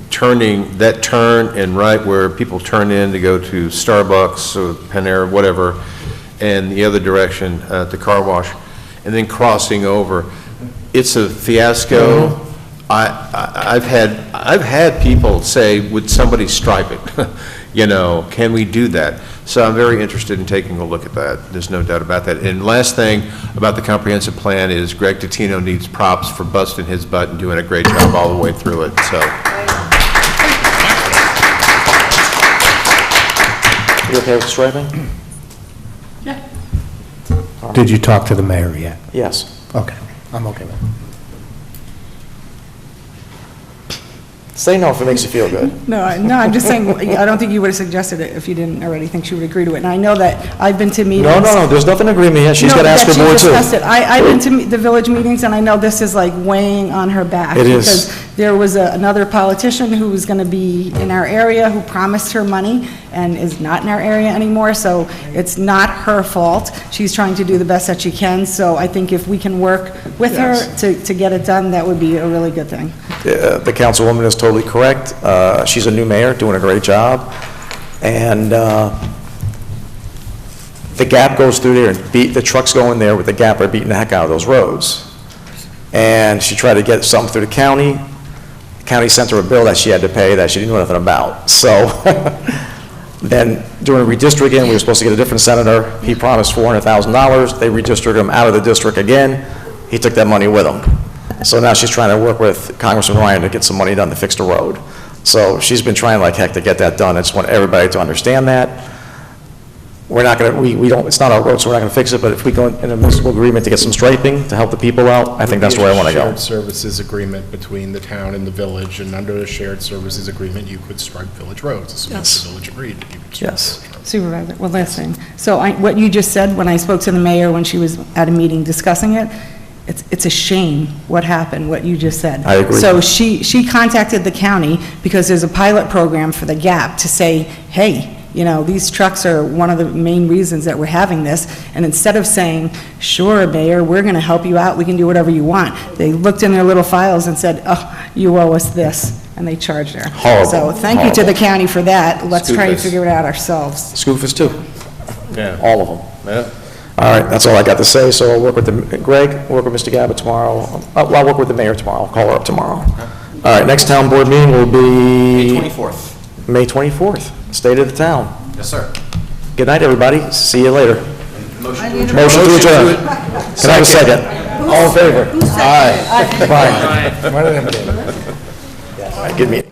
turning, that turn and right where people turn in to go to Starbucks or Panera, whatever, and the other direction, the car wash, and then crossing over, it's a fiasco. I've had people say, would somebody stripe it? Can we do that? So I'm very interested in taking a look at that. There's no doubt about that. And last thing about the comprehensive plan is Greg Totino needs props for busting his butt and doing a great job all the way through it, so. You okay with striping? Yeah. Did you talk to the mayor yet? Yes. Okay, I'm okay with it. Say no if it makes you feel good. No, I'm just saying, I don't think you would have suggested it if you didn't already think she would agree to it. And I know that I've been to meetings. No, there's nothing to agree with me yet. She's No, got to ask that her board she too. discussed it. I've been to the village meetings, and I know this is like weighing on her back. It is. Because there was another politician who was going to be in our area who promised her money and is not in our area anymore, so it's not her fault. She's trying to do the best that she can, so I think if we can work with her to get it done, that would be a really good thing. The councilwoman is totally correct. She's a new mayor, doing a great job. And the Gap goes through there, and the trucks go in there with the Gap are beating the heck out of those roads. And she tried to get something through the county. The county sent her a bill that she had to pay that she didn't know nothing about. So then during redistricting, we were supposed to get a different senator. He promised $400,000. They redistricted him out of the district again. He took that money with him. So now she's trying to work with Congressman Ryan to get some money done to fix the road. So she's been trying like heck to get that done. I just want everybody to understand that. We're not going to, we don't, it's not our road, so we're not going to fix it, but if we go in a municipal agreement to get some striping to help the people out, I think that's where I want to go. Shared services agreement between the town and the village, and under the shared services agreement, you could stripe village roads, as soon as the village agreed that you could stripe Yes. village roads. Supervisor, well, listen, so what you just said, when I spoke to the mayor when she was at a meeting discussing it, it's a shame what happened, what you just said. I agree. So she contacted the county because there's a pilot program for the Gap to say, hey, you know, these trucks are one of the main reasons that we're having this, and instead of saying, sure, Mayor, we're going to help you out, we can do whatever you want, they looked in their little files and said, oh, you owe us this, and they charged her. Horrible. So thank you to the county for that. Let's try to Scoofus. figure it out ourselves. Scoofus too. Yeah. All of them. Yeah. All right, that's all I got to say, so I'll work with Greg, work with Mr. Gabbard tomorrow. I'll work with the mayor tomorrow, I'll call her up tomorrow. All right, next town board meeting will be... May 24th. May 24th, State of the Town. Yes, sir. Good night, everybody, see you later. Motion to adjourn. Motion to adjourn. Can I have a second? All in favor? Aye. Fine. One of them did. All right, good meeting.